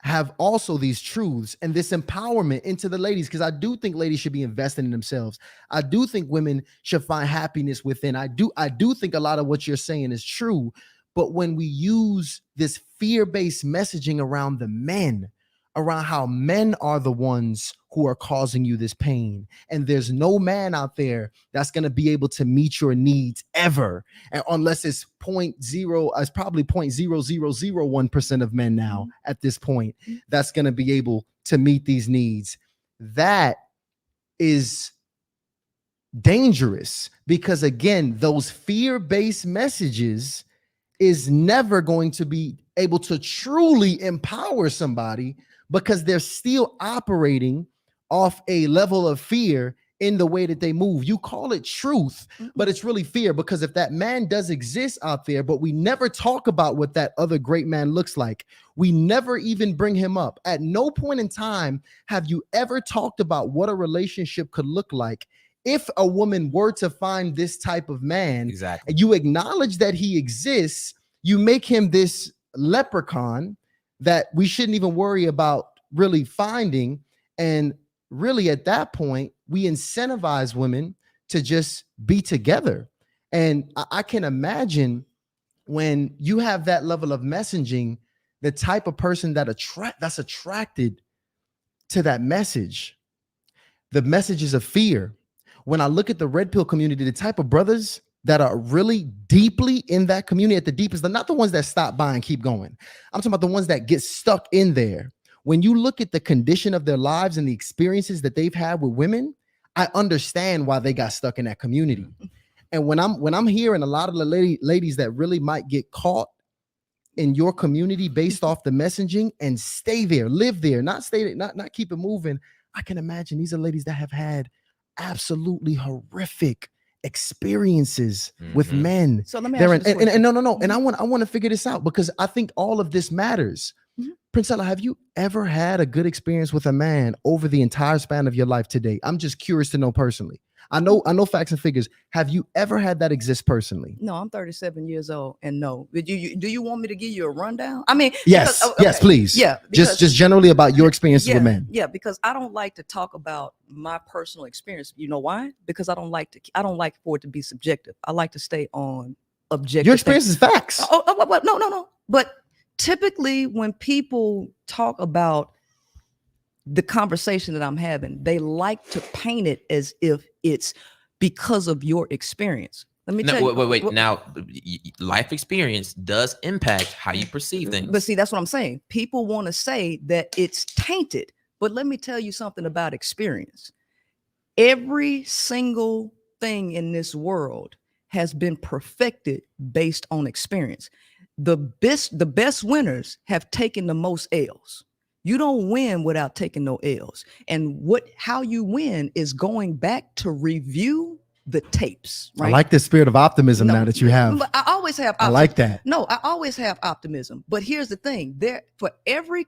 have also these truths and this empowerment into the ladies, because I do think ladies should be investing in themselves. I do think women should find happiness within. I do think a lot of what you're saying is true, but when we use this fear-based messaging around the men, around how men are the ones who are causing you this pain, and there's no man out there that's going to be able to meet your needs ever, and unless it's probably 0.0001% of men now at this point that's going to be able to meet these needs. That is dangerous, because again, those fear-based messages is never going to be able to truly empower somebody because they're still operating off a level of fear in the way that they move. You call it truth, but it's really fear, because if that man does exist out there, but we never talk about what that other great man looks like, we never even bring him up. At no point in time have you ever talked about what a relationship could look like if a woman were to find this type of man.
Exactly.
And you acknowledge that he exists, you make him this leprechaun that we shouldn't even worry about really finding. And really at that point, we incentivize women to just be together. And I can imagine when you have that level of messaging, the type of person that's attracted to that message, the messages of fear. When I look at the red pill community, the type of brothers that are really deeply in that community at the deepest, they're not the ones that stop by and keep going. I'm talking about the ones that get stuck in there. When you look at the condition of their lives and the experiences that they've had with women, I understand why they got stuck in that community. And when I'm hearing a lot of the ladies that really might get caught in your community based off the messaging and stay there, live there, not stay there, not keep it moving, I can imagine these are ladies that have had absolutely horrific experiences with men.
So let me ask you this question.
No. And I want to figure this out because I think all of this matters. Princella, have you ever had a good experience with a man over the entire span of your life to date? I'm just curious to know personally. I know facts and figures. Have you ever had that exist personally?
No, I'm 37 years old, and no. Do you want me to give you a rundown? I mean,
yes,
because, okay.
Yes, please.
Yeah,
just generally about your experiences with men.
Yeah, because I don't like to talk about my personal experience. You know why? Because I don't like for it to be subjective. I like to stay on objective.
Your experience is facts.
No. But typically, when people talk about the conversation that I'm having, they like to paint it as if it's because of your experience. Let me tell you.
Wait. Now, life experience does impact how you perceive things.
But see, that's what I'm saying. People want to say that it's tainted. But let me tell you something about experience. Every single thing in this world has been perfected based on experience. The best winners have taken the most L's. You don't win without taking no L's. And how you win is going back to review the tapes. Right?
I like the spirit of optimism now that you have.
But I always have optimism.
I like that.
No, I always have optimism. But here's the thing: for every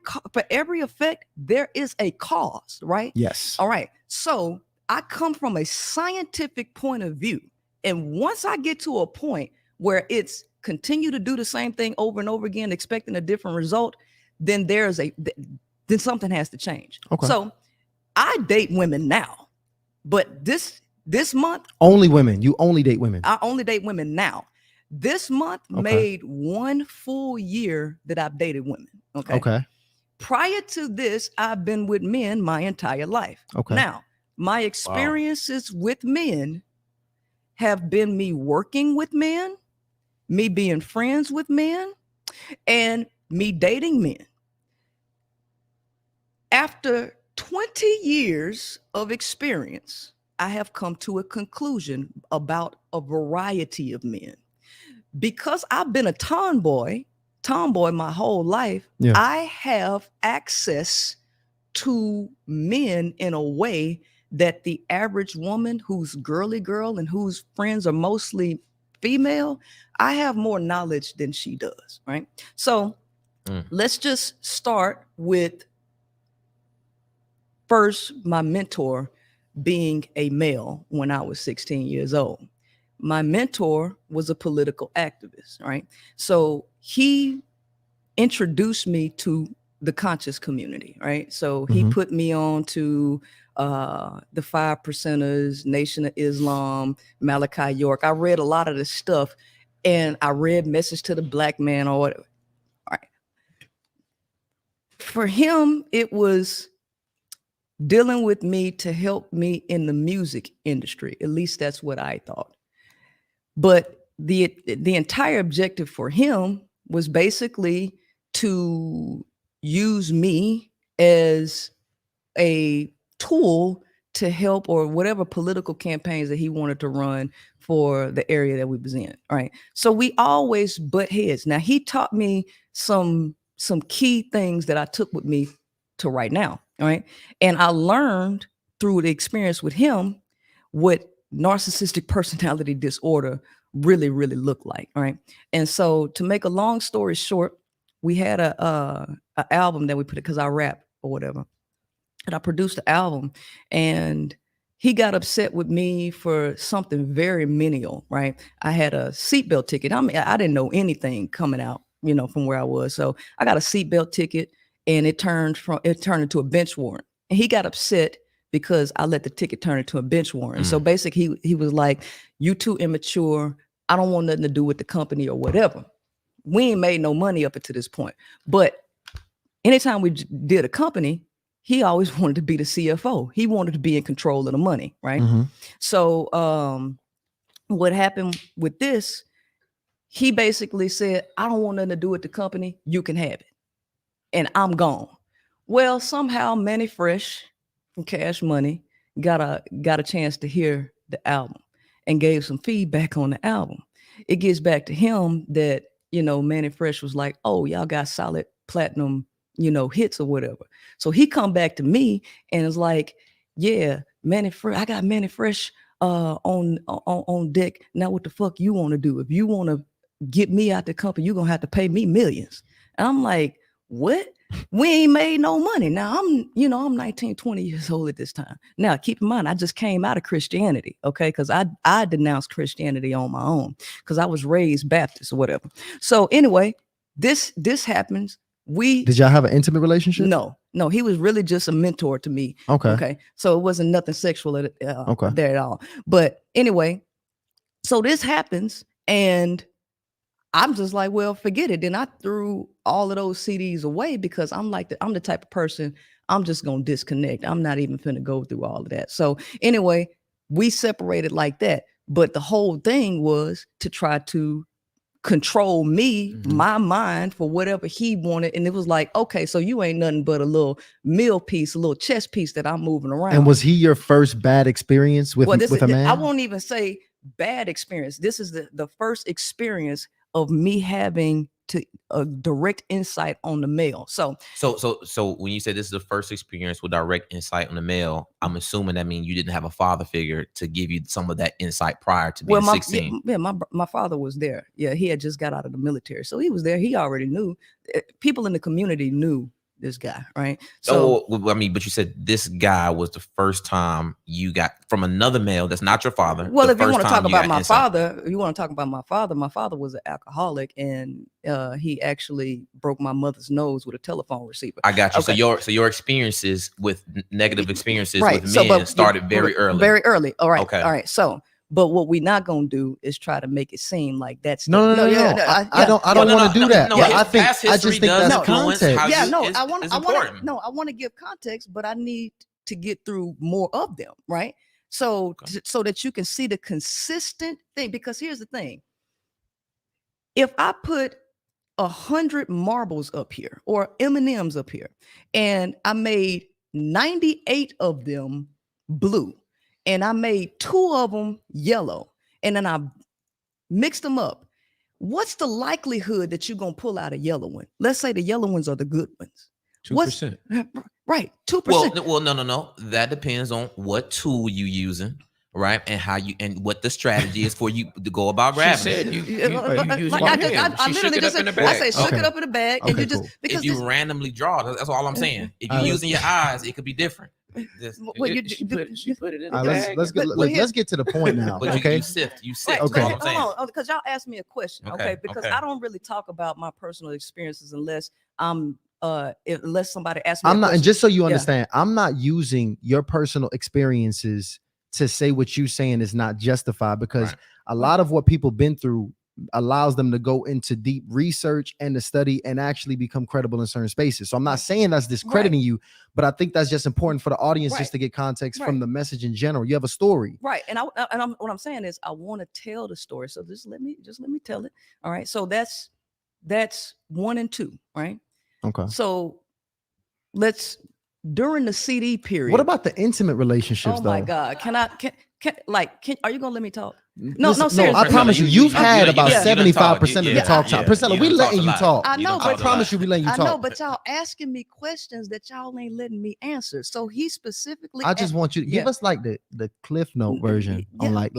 effect, there is a cause, right?
Yes.
All right. So I come from a scientific point of view, and once I get to a point where it's continue to do the same thing over and over again, expecting a different result, then then something has to change.
Okay.
So I date women now, but this month,
only women. You only date women.
I only date women now. This month made 1 full year that I've dated women. Okay. Prior to this, I've been with men my entire life.
Okay.
Now, my experiences with men have been me working with men, me being friends with men, and me dating men. After 20 years of experience, I have come to a conclusion about a variety of men. Because I've been a tomboy my whole life, I have access to men in a way that the average woman who's girly girl and whose friends are mostly female, I have more knowledge than she does, right? So let's just start with first, my mentor being a male when I was 16 years old. My mentor was a political activist, right? So he introduced me to the conscious community, right? So he put me on to the 5 Percenters, Nation of Islam, Malachi York. I read a lot of this stuff, and I read Message to the Black Man or whatever. All right. For him, it was dealing with me to help me in the music industry. At least that's what I thought. But the entire objective for him was basically to use me as a tool to help, or whatever political campaigns that he wanted to run for the area that we was in. Right. So we always butt heads. Now he taught me some key things that I took with me to right now. All right. And I learned through the experience with him what narcissistic personality disorder really, really looked like. All right. And so to make a long story short, we had a album that we put it because I rap or whatever. And I produced the album, and he got upset with me for something very menial, right? I had a seatbelt ticket. I mean, I didn't know anything coming out, from where I was. So I got a seatbelt ticket, and it turned into a bench warrant. And he got upset because I let the ticket turn into a bench warrant. So basically he was like, "You too immature. I don't want nothing to do with the company or whatever." We ain't made no money up until this point. But anytime we did a company, he always wanted to be the CFO. He wanted to be in control of the money, right? So what happened with this, he basically said, "I don't want nothing to do with the company. You can have it." And I'm gone. Well, somehow Manny Fresh from Cash Money got a chance to hear the album and gave some feedback on the album. It gets back to him that, Manny Fresh was like, "Oh, y'all got solid platinum, hits or whatever." So he come back to me and is like, "Yeah, Manny Fresh, I got Manny Fresh on deck. Now what the fuck you want to do? If you want to get me out the company, you're gonna have to pay me millions." And I'm like, "What? We ain't made no money." Now I'm 19, 20 years old at this time. Now keep in mind, I just came out of Christianity, okay? Because I denounced Christianity on my own because I was raised Baptist or whatever. So anyway, this happens.
Did y'all have an intimate relationship?
No, he was really just a mentor to me. Okay. So it wasn't nothing sexual there at all. But anyway, so this happens, and I'm just like, well, forget it. Then I threw all of those CDs away because I'm the type of person, I'm just gonna disconnect. I'm not even finna go through all of that. So anyway, we separated like that. But the whole thing was to try to control me, my mind, for whatever he wanted. And it was like, okay, so you ain't nothing but a little meal piece, a little chess piece that I'm moving around.
And was he your first bad experience with a man?
I won't even say bad experience. This is the first experience of me having a direct insight on the male. So
when you say this is the first experience with direct insight on the male, I'm assuming that means you didn't have a father figure to give you some of that insight prior to being 16.
My father was there. Yeah, he had just got out of the military, so he was there. He already knew. People in the community knew this guy, right? So
but you said this guy was the first time you got from another male that's not your father.
Well, if you want to talk about my father, my father was an alcoholic, and he actually broke my mother's nose with a telephone receiver.
I got you. Okay. So your experiences with negative experiences with men started very early.
Very early. All right.
Okay.
All right. So, but what we're not gonna do is try to make it seem like that's
no. I don't want to do that. I just think that's context.
I want to give context, but I need to get through more of them, right? So so that you can see the consistent thing. Because here's the thing: if I put 100 marbles up here or M&Ms up here, and I made 98 of them blue, and I made 2 of them yellow, and then I mixed them up, what's the likelihood that you're going to pull out a yellow one? Let's say the yellow ones are the good ones.
2%.
Right, 2%.
Well, no. That depends on what tool you using, right? And how you and what the strategy is for you to go about grabbing.
She said
I literally just said, I say shook it up in a bag, and you just
cool.
because
if you randomly draw, that's all I'm saying. If you're using your eyes, it could be different.
She put it in the
bag.
bag.
Let's get to the point now.
But
okay.
You sift.
Right,
okay.
Hold on, because y'all asked me a question. Okay. Because I don't really talk about my personal experiences unless unless somebody asks me.
I'm not, and just so you understand, I'm not using your personal experiences to say what you're saying is not justified, because a lot of what people been through allows them to go into deep research and to study and actually become credible in certain spaces. So I'm not saying that's discrediting you, but I think that's just important for the audience just to get context from the message in general. You have a story,
right? And what I'm saying is I want to tell the story, so just let me tell it. All right, so that's 1 and 2, right?
Okay.
So let's during the CD period.
What about the intimate relationships?
Oh my
though?
God! Can are you gonna let me talk?
No,
seriously.
I promise you, you've had about
yeah.
75% of the talk time. Priscilla, we letting you talk.
I know,
I promise you, we letting you
I
talk.
know, but y'all asking me questions that y'all ain't letting me answer. So he specifically.
I just want you to give us like the Cliff Note version on not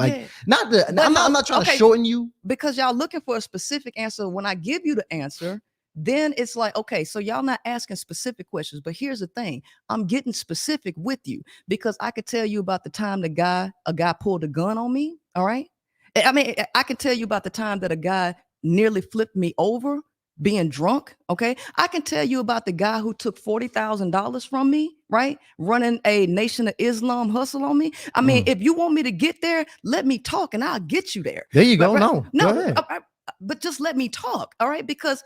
the.
But
I'm not trying to shorten you
because y'all looking for a specific answer. When I give you the answer, then it's like, okay, so y'all not asking specific questions. But here's the thing, I'm getting specific with you because I could tell you about the time a guy pulled a gun on me. All right. I mean, I can tell you about the time that a guy nearly flipped me over being drunk. Okay. I can tell you about the guy who took $40,000 from me, right? Running a Nation of Islam hustle on me. I mean, if you want me to get there, let me talk and I'll get you there.
There you go.
Right?
No,
no,
go ahead.
But just let me talk. All right. Because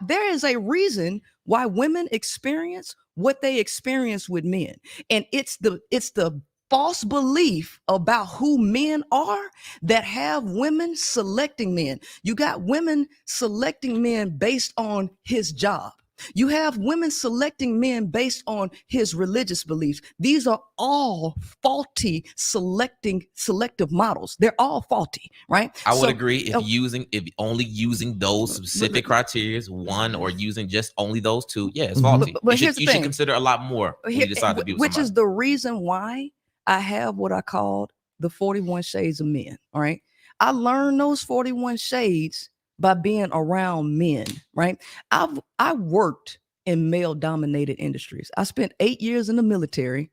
there is a reason why women experience what they experience with men. And it's the false belief about who men are that have women selecting men. You got women selecting men based on his job. You have women selecting men based on his religious beliefs. These are all faulty selective models. They're all faulty, right?
I would agree if only using those specific criteria, one or using just only those two, yeah, it's faulty.
But
you should consider a lot more when you decide to be with
which
somebody.
is the reason why I have what I called the 41 Shades of Men. All right. I learned those 41 shades by being around men, right? I worked in male dominated industries. I spent 8 years in the military,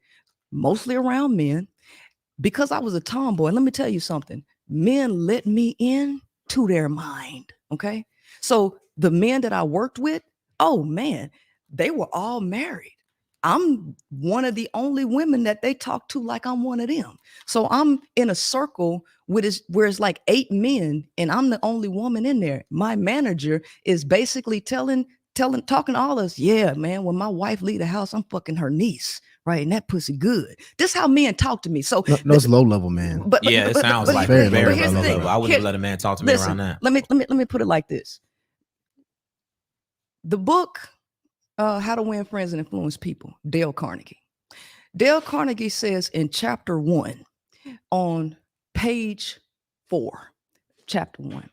mostly around men, because I was a tomboy. And let me tell you something, men let me in to their mind. Okay. So the men that I worked with, oh man, they were all married. I'm one of the only women that they talk to like I'm one of them. So I'm in a circle where it's like 8 men and I'm the only woman in there. My manager is basically talking to all of us. Yeah, man, when my wife leave the house, I'm fucking her niece. Right. And that pussy good. This is how men talk to me. So
no, it's low level, man.
It sounds like very low level. I wouldn't let a man talk to me around that.
Let me put it like this. The book, How to Win Friends and Influence People, Dale Carnegie. Dale Carnegie says in chapter 1 on page 4, chapter 1,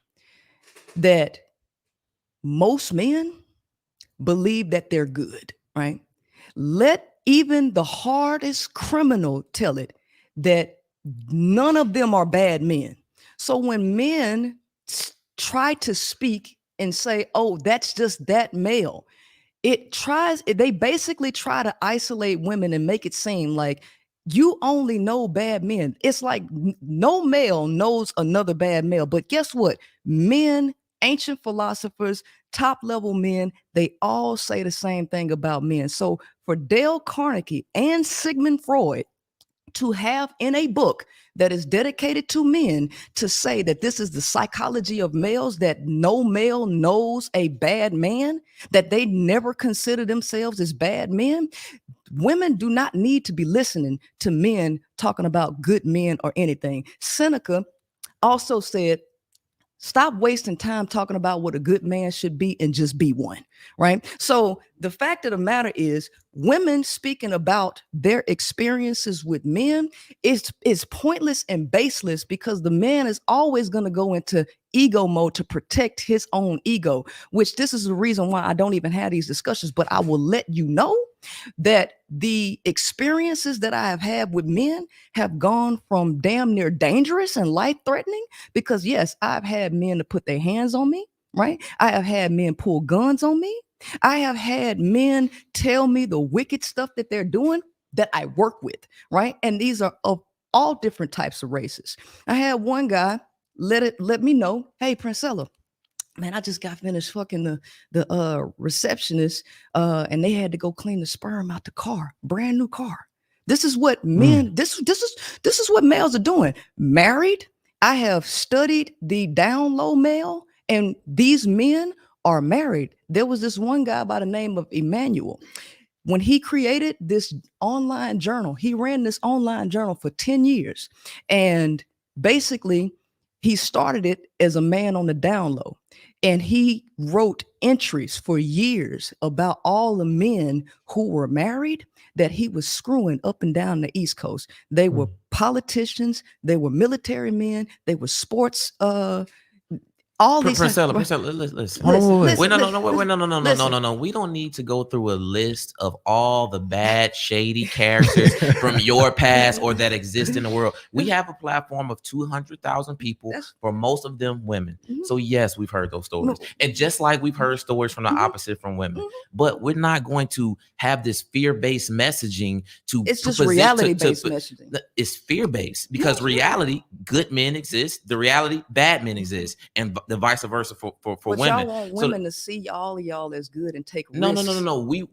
that most men believe that they're good, right? Let even the hardest criminal tell it that none of them are bad men. So when men try to speak and say, oh, that's just that male, they basically try to isolate women and make it seem like you only know bad men. It's like no male knows another bad male. But guess what? Men, ancient philosophers, top level men, they all say the same thing about men. So for Dale Carnegie and Sigmund Freud to have in a book that is dedicated to men to say that this is the psychology of males, that no male knows a bad man, that they never consider themselves as bad men. Women do not need to be listening to men talking about good men or anything. Seneca also said, stop wasting time talking about what a good man should be and just be one, right? So the fact of the matter is, women speaking about their experiences with men is pointless and baseless because the man is always going to go into ego mode to protect his own ego, which this is the reason why I don't even have these discussions. But I will let you know that the experiences that I have had with men have gone from damn near dangerous and life-threatening because, yes, I've had men to put their hands on me, right? I have had men pull guns on me. I have had men tell me the wicked stuff that they're doing that I work with, right? And these are of all different types of races. I had one guy let me know, hey, Princella, man, I just got finished fucking the receptionist, and they had to go clean the sperm out the car, brand new car. This is what men, this is what males are doing. Married, I have studied the down low male, and these men are married. There was this one guy by the name of Emmanuel. When he created this online journal, he ran this online journal for 10 years. And basically, he started it as a man on the down low. And he wrote entries for years about all the men who were married that he was screwing up and down the East Coast. They were politicians, they were military men, they were sports all these
Princella, listen. Wait, no. We don't need to go through a list of all the bad, shady characters from your past or that exist in the world. We have a platform of 200,000 people, for most of them women. So yes, we've heard those stories, and just like we've heard stories from the opposite from women. But we're not going to have this fear-based messaging to.
It's just reality-based messaging.
It's fear-based because reality, good men exist. The reality, bad men exist, and the vice versa for women.
Y'all want women to see all of y'all as good and take risks.
No. We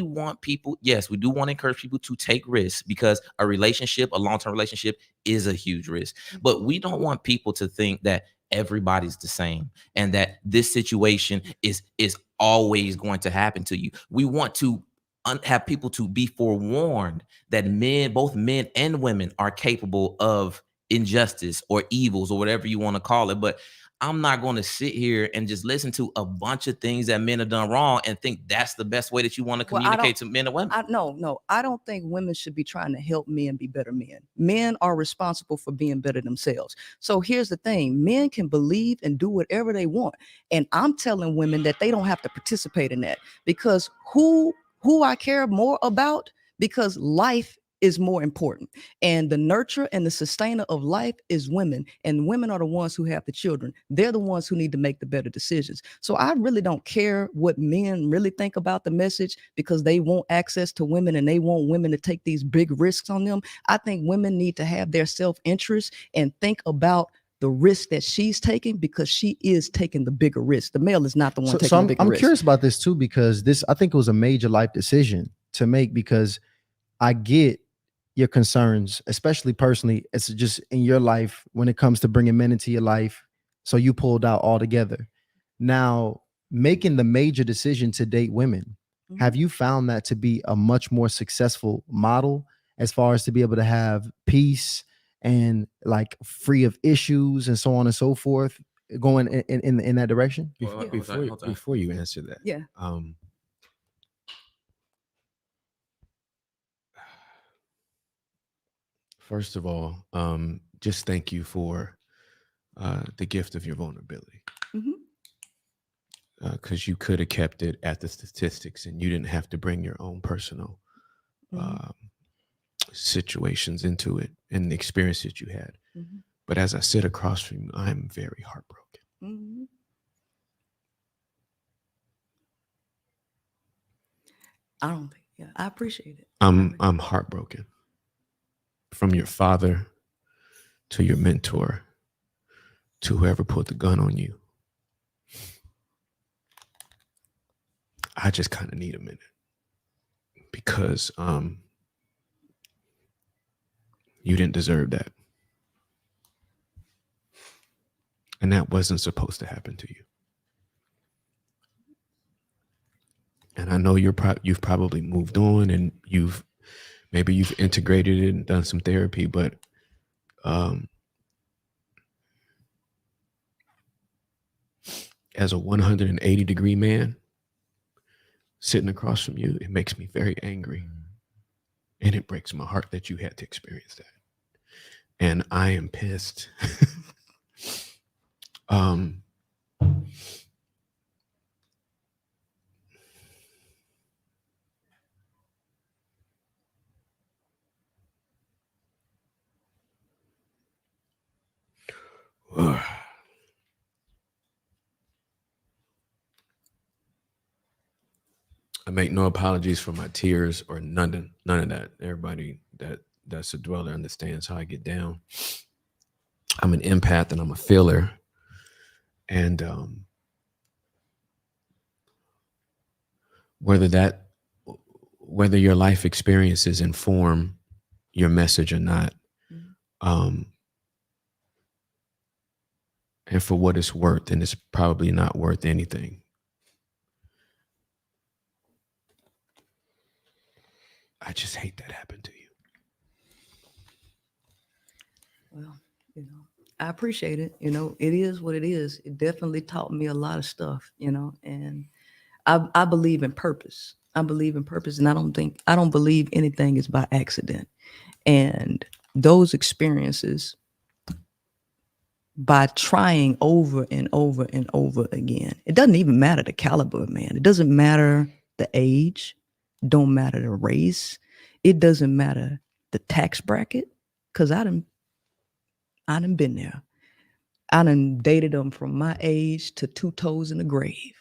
want people. Yes, we do want to encourage people to take risks because a relationship, a long-term relationship, is a huge risk. But we don't want people to think that everybody's the same and that this situation is always going to happen to you. We want to have people to be forewarned that both men and women are capable of injustice or evils or whatever you want to call it. But I'm not going to sit here and just listen to a bunch of things that men have done wrong and think that's the best way that you want to communicate to men and women.
No, I don't think women should be trying to help men be better men. Men are responsible for being better themselves. So here's the thing. Men can believe and do whatever they want. And I'm telling women that they don't have to participate in that because who I care more about, because life is more important. And the nurturer and the sustainer of life is women. And women are the ones who have the children. They're the ones who need to make the better decisions. So I really don't care what men really think about the message because they want access to women and they want women to take these big risks on them. I think women need to have their self-interest and think about the risk that she's taking because she is taking the bigger risk. The male is not the one taking the bigger risk.
I'm curious about this too, because I think it was a major life decision to make, because I get your concerns, especially personally. It's just in your life when it comes to bringing men into your life. So you pulled out altogether. Now, making the major decision to date women, have you found that to be a much more successful model as far as to be able to have peace and like free of issues and so on and so forth going in that direction?
Before you answer that.
Yeah.
First of all, just thank you for the gift of your vulnerability. Because you could have kept it at the statistics and you didn't have to bring your own personal situations into it and the experiences you had. But as I sit across from you, I'm very heartbroken.
I appreciate it.
I'm heartbroken. From your father to your mentor to whoever put the gun on you. I just kind of need a minute because you didn't deserve that. And that wasn't supposed to happen to you. And I know you've probably moved on and you've integrated it and done some therapy, but as a 180-degree man sitting across from you, it makes me very angry. And it breaks my heart that you had to experience that. And I am pissed. I make no apologies for my tears or none of that. Everybody that's a dweller understands how I get down. I'm an empath and I'm a feeler. And whether your life experiences inform your message or not, and for what it's worth, and it's probably not worth anything. I just hate that happened to you.
Well, I appreciate it. You know, it is what it is. It definitely taught me a lot of stuff, you know, and I believe in purpose. I believe in purpose, and I don't believe anything is by accident. And those experiences, by trying over and over and over again, it doesn't even matter the caliber of man. It doesn't matter the age, don't matter the race. It doesn't matter the tax bracket, because I done been there. I done dated them from my age to 2 toes in the grave.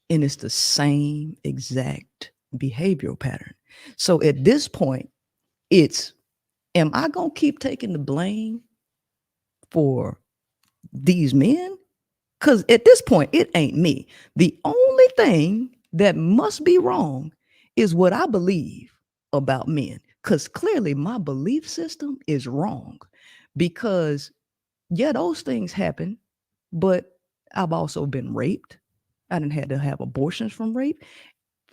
And it's the same exact behavioral pattern. So at this point, it's, am I going to keep taking the blame for these men? Because at this point, it ain't me. The only thing that must be wrong is what I believe about men. Because clearly my belief system is wrong. Because, yeah, those things happen, but I've also been raped. I didn't have to have abortions from rape.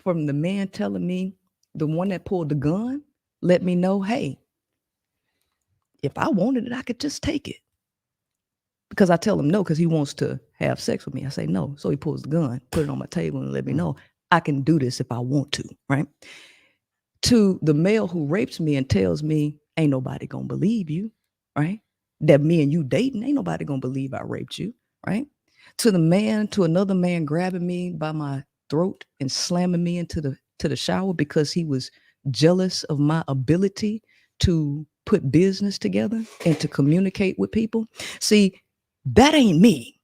From the man telling me, the one that pulled the gun, let me know, hey, if I wanted it, I could just take it. Because I tell him no, because he wants to have sex with me. I say no. So he pulls the gun, put it on my table, and let me know I can do this if I want to, right? To the male who rapes me and tells me, ain't nobody gonna believe you, right? That me and you dating, ain't nobody gonna believe I raped you, right? To another man grabbing me by my throat and slamming me into the shower because he was jealous of my ability to put business together and to communicate with people. See, that ain't me.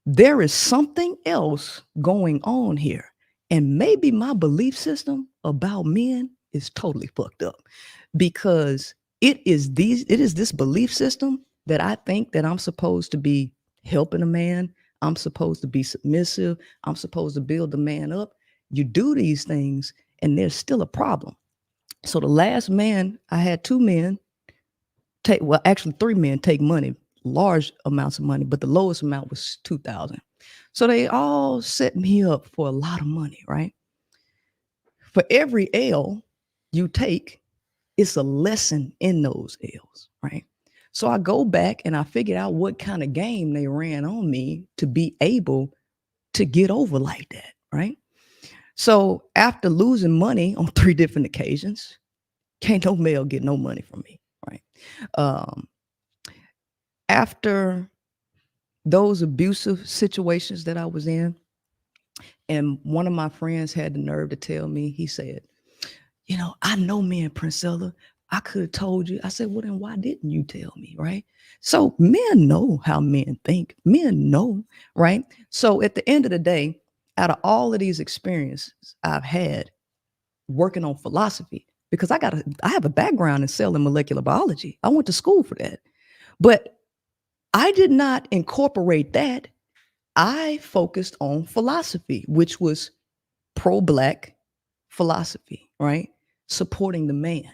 There is something else going on here. And maybe my belief system about men is totally fucked up, because it is this belief system that I think that I'm supposed to be helping a man. I'm supposed to be submissive. I'm supposed to build the man up. You do these things and there's still a problem. So the last man, I had 2 men actually 3 men take money, large amounts of money, but the lowest amount was $2,000. So they all set me up for a lot of money, right? For every L you take, it's a lesson in those L's, right? So I go back and I figured out what kind of game they ran on me to be able to get over like that, right? So after losing money on 3 different occasions, can't no male get no money from me, right? After those abusive situations that I was in, and one of my friends had the nerve to tell me, he said, you know, I know me and Princella. I could have told you. I said, well, then why didn't you tell me, right? So men know how men think. Men know, right? So at the end of the day, out of all of these experiences I've had working on philosophy, because I have a background in cell and molecular biology. I went to school for that. But I did not incorporate that. I focused on philosophy, which was pro-Black philosophy, right? Supporting the man,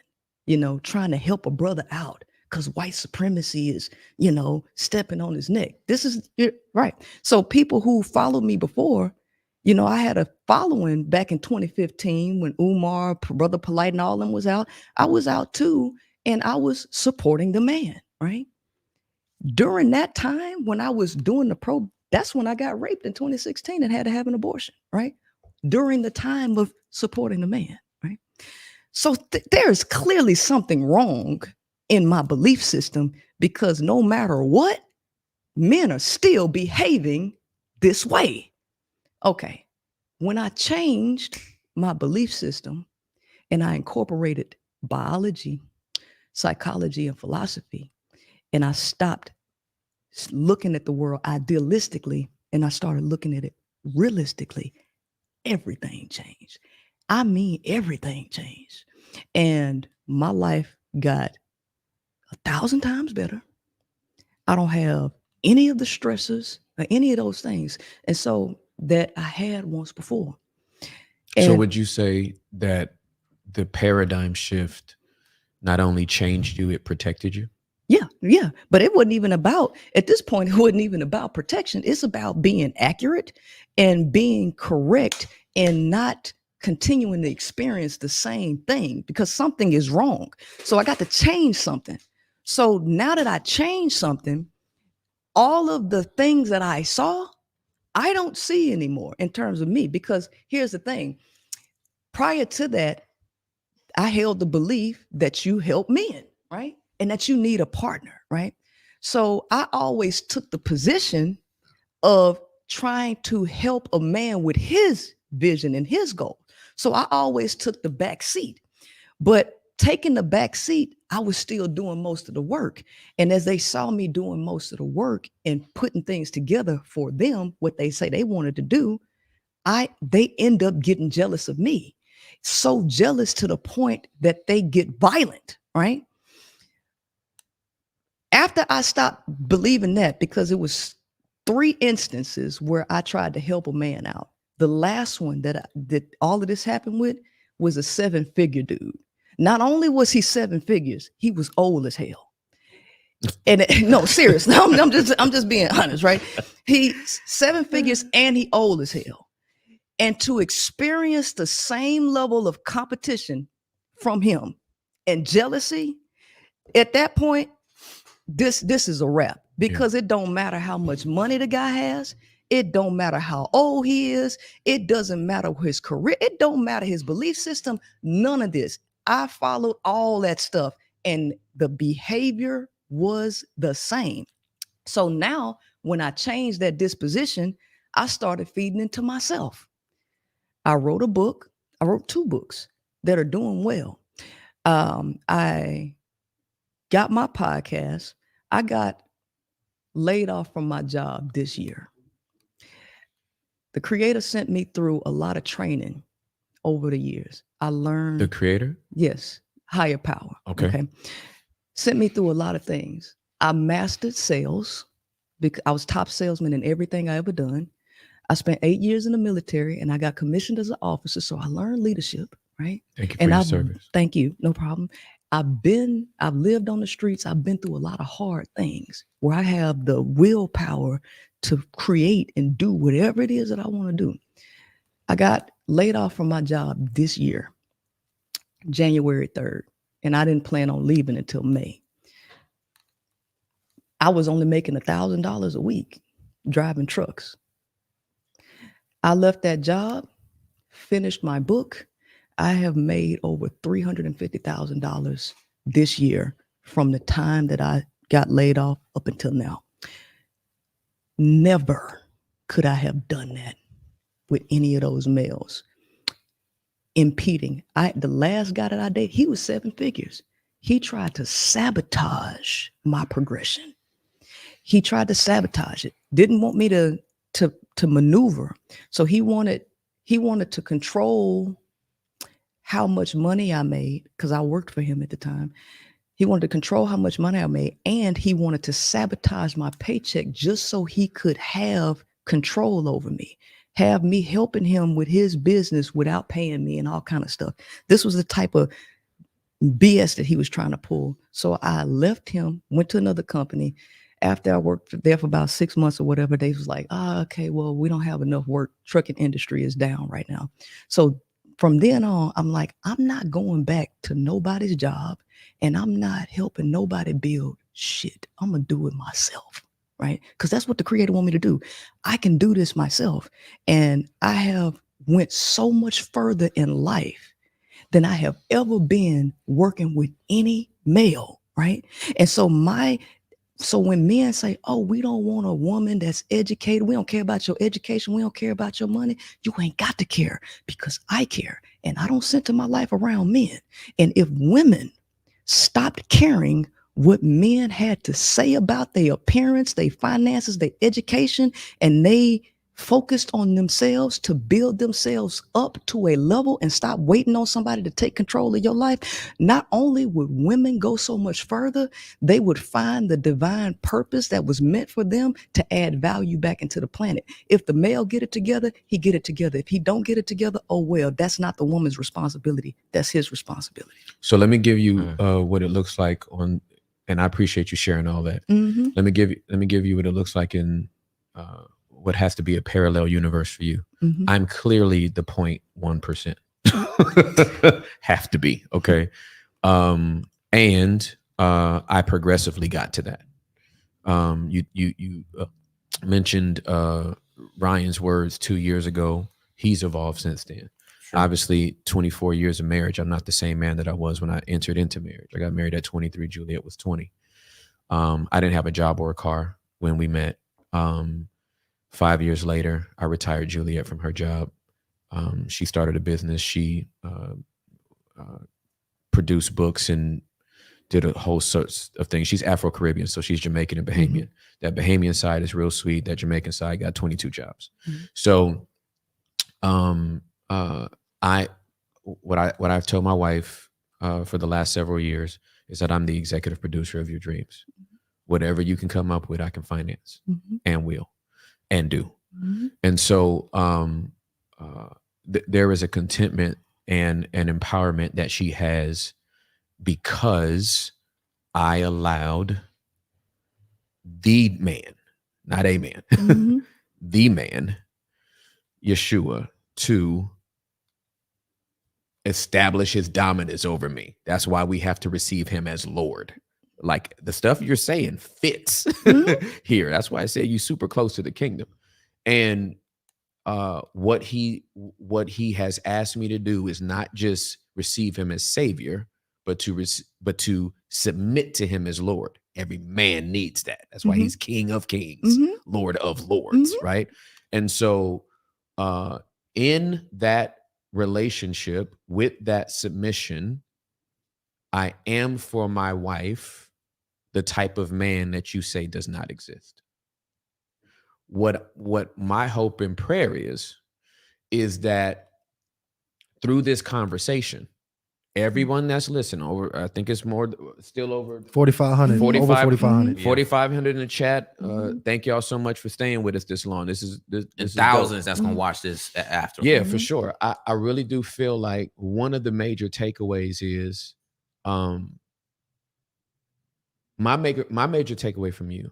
you know, trying to help a brother out because white supremacy is, you know, stepping on his neck. This is right. So people who followed me before, you know, I had a following back in 2015 when Umar, Brother Polite, and all of them was out. I was out too, and I was supporting the man, right? During that time when I was doing that's when I got raped in 2016 and had to have an abortion, right? During the time of supporting the man, right? So there's clearly something wrong in my belief system, because no matter what, men are still behaving this way. Okay, when I changed my belief system and I incorporated biology, psychology, and philosophy, and I stopped looking at the world idealistically and I started looking at it realistically, everything changed. I mean, everything changed. And my life got 1,000 times better. I don't have any of the stressors or any of those things. And so that I had once before.
So would you say that the paradigm shift not only changed you, it protected you?
Yeah. But it wasn't even about, at this point, it wasn't even about protection. It's about being accurate and being correct and not continuing to experience the same thing, because something is wrong. So I got to change something. So now that I changed something, all of the things that I saw, I don't see anymore in terms of me. Because here's the thing. Prior to that, I held the belief that you help men, right? And that you need a partner, right? So I always took the position of trying to help a man with his vision and his goal. So I always took the back seat. But taking the back seat, I was still doing most of the work. And as they saw me doing most of the work and putting things together for them, what they say they wanted to do, they end up getting jealous of me. So jealous to the point that they get violent, right? After I stopped believing that, because it was 3 instances where I tried to help a man out. The last one that all of this happened with was a 7-figure dude. Not only was he 7 figures, he was old as hell. And no, seriously, I'm just being honest, right? He's 7 figures and he old as hell. And to experience the same level of competition from him and jealousy, at that point, this is a wrap, because it don't matter how much money the guy has. It don't matter how old he is. It doesn't matter his career. It don't matter his belief system. None of this. I followed all that stuff and the behavior was the same. So now when I changed that disposition, I started feeding into myself. I wrote a book. I wrote 2 books that are doing well. I got my podcast. I got laid off from my job this year. The creator sent me through a lot of training over the years. I learned.
The creator?
Yes. Higher power.
Okay.
Sent me through a lot of things. I mastered sales because I was top salesman in everything I ever done. I spent 8 years in the military and I got commissioned as an officer. So I learned leadership, right?
Thank you for your service.
Thank you. No problem. I've lived on the streets. I've been through a lot of hard things where I have the willpower to create and do whatever it is that I want to do. I got laid off from my job this year, January 3rd, and I didn't plan on leaving until May. I was only making $1,000 a week driving trucks. I left that job, finished my book. I have made over $350,000 this year from the time that I got laid off up until now. Never could I have done that with any of those males impeding. The last guy that I dated, he was 7 figures. He tried to sabotage my progression. He tried to sabotage it. Didn't want me to maneuver. So he wanted to control how much money I made, because I worked for him at the time. He wanted to control how much money I made, and he wanted to sabotage my paycheck just so he could have control over me, have me helping him with his business without paying me and all kind of stuff. This was the type of BS that he was trying to pull. So I left him, went to another company. After I worked there for about 6 months or whatever, they was like, okay, well, we don't have enough work. Trucking industry is down right now. So from then on, I'm like, I'm not going back to nobody's job and I'm not helping nobody build shit. I'm going to do it myself, right? Because that's what the creator want me to do. I can do this myself. And I have went so much further in life than I have ever been working with any male, right? And so when men say, oh, we don't want a woman that's educated, we don't care about your education, we don't care about your money, you ain't got to care, because I care. And I don't center my life around men. And if women stopped caring what men had to say about their appearance, their finances, their education, and they focused on themselves to build themselves up to a level and stop waiting on somebody to take control of your life, not only would women go so much further, they would find the divine purpose that was meant for them to add value back into the planet. If the male get it together, he get it together. If he don't get it together, oh well, that's not the woman's responsibility. That's his responsibility.
So let me give you what it looks like on, and I appreciate you sharing all that.
Mm-hmm.
Let me give you what it looks like in what has to be a parallel universe for you.
Mm-hmm.
I'm clearly the 0.1%. Have to be, okay? And I progressively got to that. You mentioned Ryan's words 2 years ago. He's evolved since then. Sure. Obviously, 24 years of marriage, I'm not the same man that I was when I entered into marriage. I got married at 23. Juliet was 20. I didn't have a job or a car when we met. 5 years later, I retired Juliet from her job. She started a business. She produced books and did a whole sorts of things. She's Afro-Caribbean, so she's Jamaican and Bahamian. Mm-hmm. That Bahamian side is real sweet. That Jamaican side got 22 jobs. Mm-hmm. So what I've told my wife for the last several years is that I'm the executive producer of your dreams. Mm-hmm. Whatever you can come up with, I can finance and will and do. Mm-hmm. And so there is a contentment and an empowerment that she has because I allowed the man, not a man, the man, Yeshua, to establish his dominance over me. That's why we have to receive him as Lord. Like the stuff you're saying fits here. That's why I say you super close to the kingdom. And what he has asked me to do is not just receive him as Savior, but to submit to him as Lord. Every man needs that. That's why he's King of Kings, Lord of Lords, right? And so in that relationship, with that submission, I am for my wife the type of man that you say does not exist. What my hope and prayer is that through this conversation, everyone that's listening, I think it's still over
4,500, over 4,500.
4,500 in the chat. Thank y'all so much for staying with us this long. This is
thousands that's gonna watch this after.
Yeah, for sure. I really do feel like one of the major takeaways is my major takeaway from you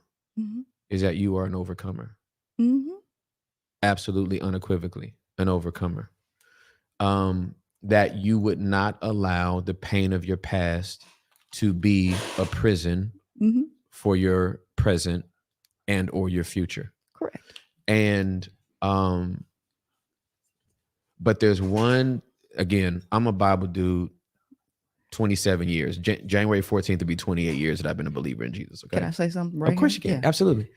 is that you are an overcomer. Absolutely, unequivocally an overcomer. That you would not allow the pain of your past to be a prison for your present and or your future.
Correct.
And but there's one, again, I'm a Bible dude, 27 years. January 14th to be 28 years that I've been a believer in Jesus. Okay.
Can I say something right
Of course
here?
you can. Absolutely.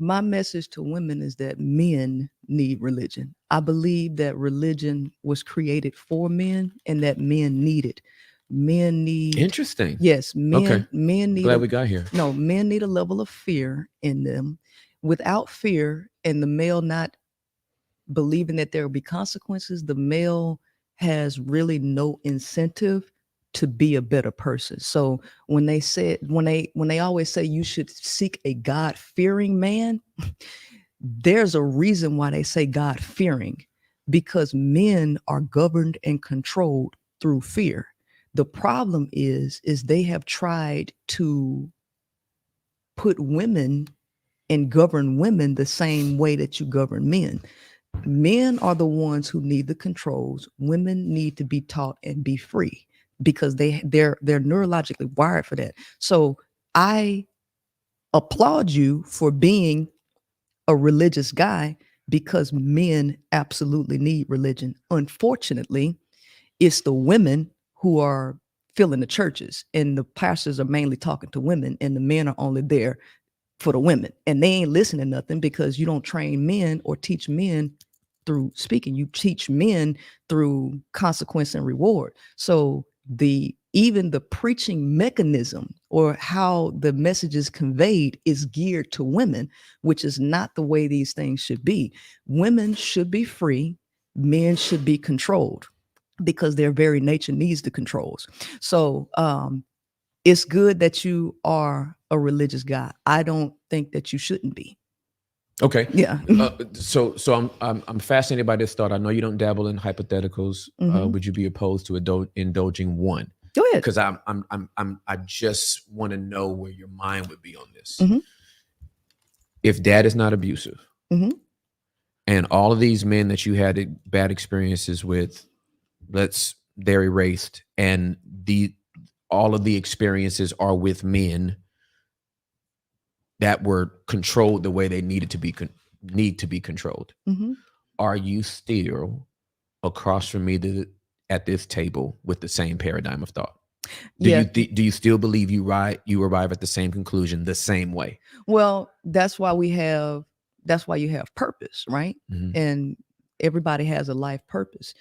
My message to women is that men need religion. I believe that religion was created for men and that men need it. Men need.
Interesting.
Yes. Men,
okay.
Men need.
Glad we got here.
No, men need a level of fear in them. Without fear and the male not believing that there will be consequences, the male has really no incentive to be a better person. So when they always say you should seek a God-fearing man, there's a reason why they say God-fearing, because men are governed and controlled through fear. The problem is they have tried to put women and govern women the same way that you govern men. Men are the ones who need the controls. Women need to be taught and be free, because they're neurologically wired for that. So I applaud you for being a religious guy, because men absolutely need religion. Unfortunately, it's the women who are filling the churches, and the pastors are mainly talking to women, and the men are only there for the women, and they ain't listening to nothing, because you don't train men or teach men through speaking. You teach men through consequence and reward. So even the preaching mechanism or how the message is conveyed is geared to women, which is not the way these things should be. Women should be free. Men should be controlled, because their very nature needs the controls. So it's good that you are a religious guy. I don't think that you shouldn't be.
Okay.
Yeah.
So I'm fascinated by this thought. I know you don't dabble in hypotheticals. Would you be opposed to indulging one?
Go ahead.
Because I just want to know where your mind would be on this. If dad is not abusive, and all of these men that you had bad experiences with, they're erased, and all of the experiences are with men that were controlled the way they needed to be need to be controlled.
Mhm.
Are you still across from me at this table with the same paradigm of thought?
Yeah.
Do you still believe you arrive at the same conclusion the same way?
Well, that's why you have purpose, right?
Mhm.
And everybody has a life purpose.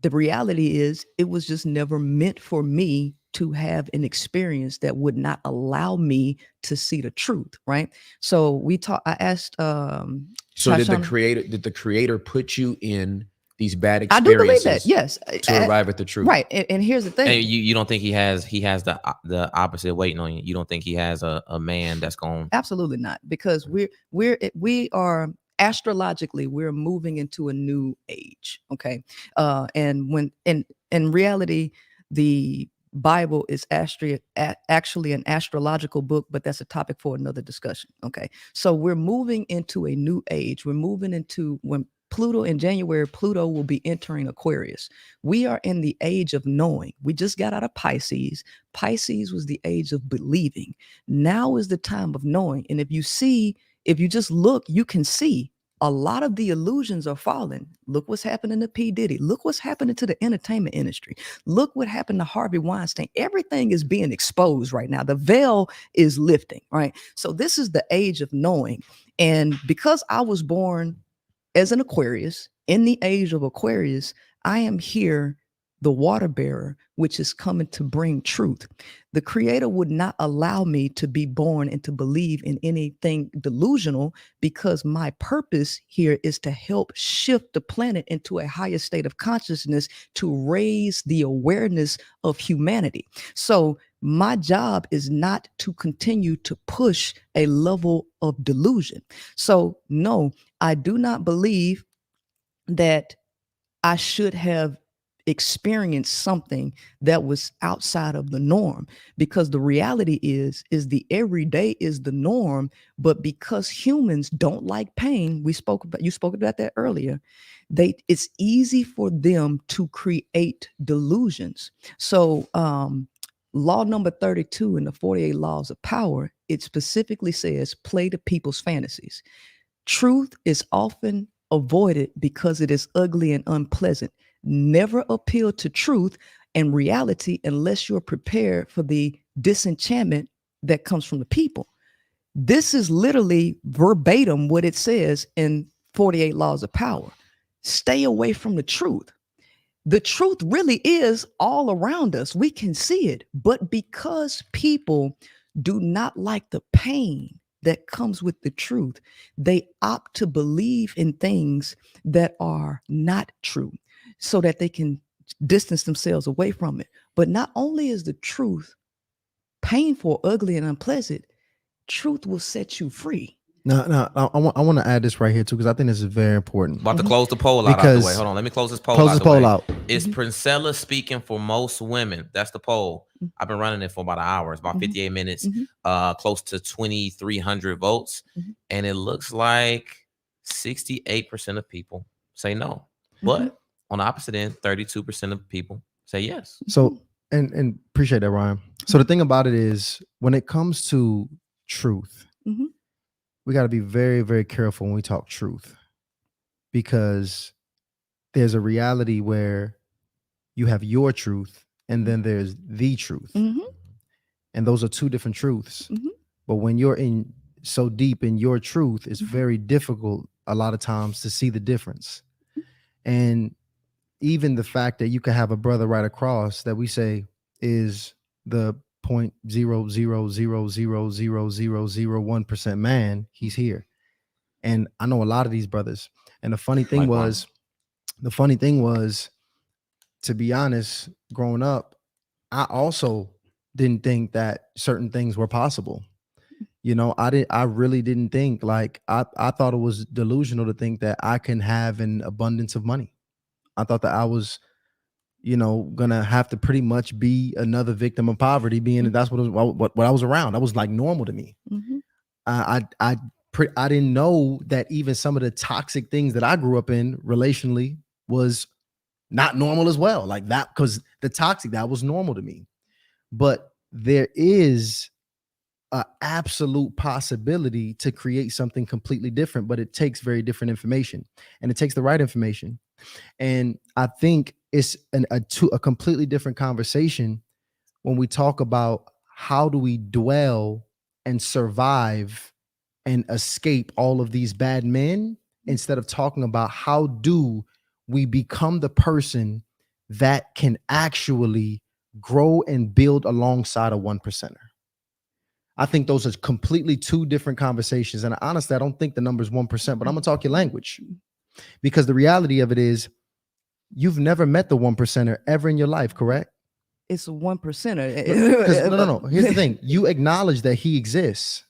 The reality is it was just never meant for me to have an experience that would not allow me to see the truth, right? So I asked
So did
Tashana-
the creator put you in these bad
I do
experiences
believe that, yes.
to arrive at the truth?
Right. And here's the thing.
And you don't think he has the opposite waiting on you? You don't think he has a man that's going?
Absolutely not, because we are astrologically we're moving into a new age. Okay. And when in reality, the Bible is actually an astrological book, but that's a topic for another discussion. Okay. So we're moving into a new age. We're moving into when Pluto in January, Pluto will be entering Aquarius. We are in the age of knowing. We just got out of Pisces. Pisces was the age of believing. Now is the time of knowing. And if you just look, you can see a lot of the illusions are falling. Look what's happening to P. Diddy. Look what's happening to the entertainment industry. Look what happened to Harvey Weinstein. Everything is being exposed right now. The veil is lifting, right? So this is the age of knowing. And because I was born as an Aquarius, in the age of Aquarius, I am here, the water bearer, which is coming to bring truth. The creator would not allow me to be born and to believe in anything delusional, because my purpose here is to help shift the planet into a higher state of consciousness, to raise the awareness of humanity. So my job is not to continue to push a level of delusion. So no, I do not believe that I should have experienced something that was outside of the norm, because the reality is the everyday is the norm. But because humans don't like pain, you spoke about that earlier, it's easy for them to create delusions. So law number 32 in the 48 laws of power, it specifically says play to people's fantasies. Truth is often avoided because it is ugly and unpleasant. Never appeal to truth and reality unless you're prepared for the disenchantment that comes from the people. This is literally verbatim what it says in 48 laws of power. Stay away from the truth. The truth really is all around us. We can see it, but because people do not like the pain that comes with the truth, they opt to believe in things that are not true so that they can distance themselves away from it. But not only is the truth painful, ugly, and unpleasant, truth will set you free.
No, I want to add this right here too, because I think this is very important.
About to close the poll out the way. Hold on, let me close this poll out. Is Princella speaking for most women? That's the poll. I've been running it for about an hour. It's about 58 minutes, close to 2,300 votes. And it looks like 68% of people say no. But on the opposite end, 32% of people say yes.
So, and appreciate that, Ryan. So the thing about it is, when it comes to truth, we got to be very, very careful when we talk truth, because there's a reality where you have your truth and then there's the truth. And those are two different truths. But when you're in so deep in your truth, it's very difficult a lot of times to see the difference. And even the fact that you can have a brother right across that we say is the 0.000000001% man, he's here. And I know a lot of these brothers. And the funny thing was, to be honest, growing up, I also didn't think that certain things were possible. You know, I really didn't think, like, I thought it was delusional to think that I can have an abundance of money. I thought that I was, gonna have to pretty much be another victim of poverty, being that that's what I was around. That was like normal to me. I didn't know that even some of the toxic things that I grew up in relationally was not normal as well. Like that, because the toxic, that was normal to me. But there is an absolute possibility to create something completely different, but it takes very different information, and it takes the right information. And I think it's a completely different conversation when we talk about how do we dwell and survive and escape all of these bad men, instead of talking about how do we become the person that can actually grow and build alongside a 1%er. I think those are completely two different conversations. And honestly, I don't think the number is 1%, but I'm gonna talk your language, because the reality of it is you've never met the 1%er ever in your life, correct?
It's a 1%er.
No. Here's the thing. You acknowledge that he exists.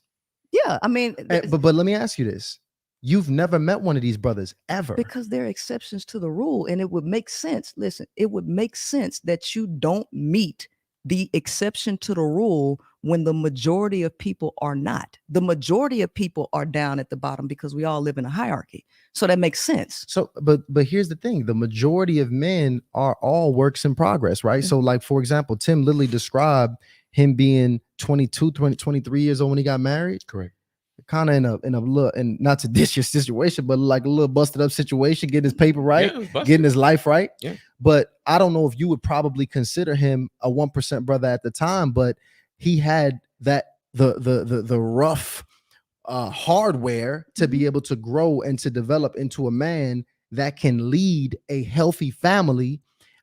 Yeah, I mean,
But let me ask you this. You've never met one of these brothers ever.
because there are exceptions to the rule, and it would make sense. Listen, it would make sense that you don't meet the exception to the rule when the majority of people are not. The majority of people are down at the bottom because we all live in a hierarchy. So that makes sense.
So, but here's the thing. The majority of men are all works in progress, right? So like, for example, Tim literally described him being 22, 23 years old when he got married.
Correct.
Kind of in a little, and not to dish your situation, but like a little busted up situation, getting his paper right, getting his life right.
Yeah.
But I don't know if you would probably consider him a 1% brother at the time, but he had that the rough hardware to be able to grow and to develop into a man that can lead a healthy family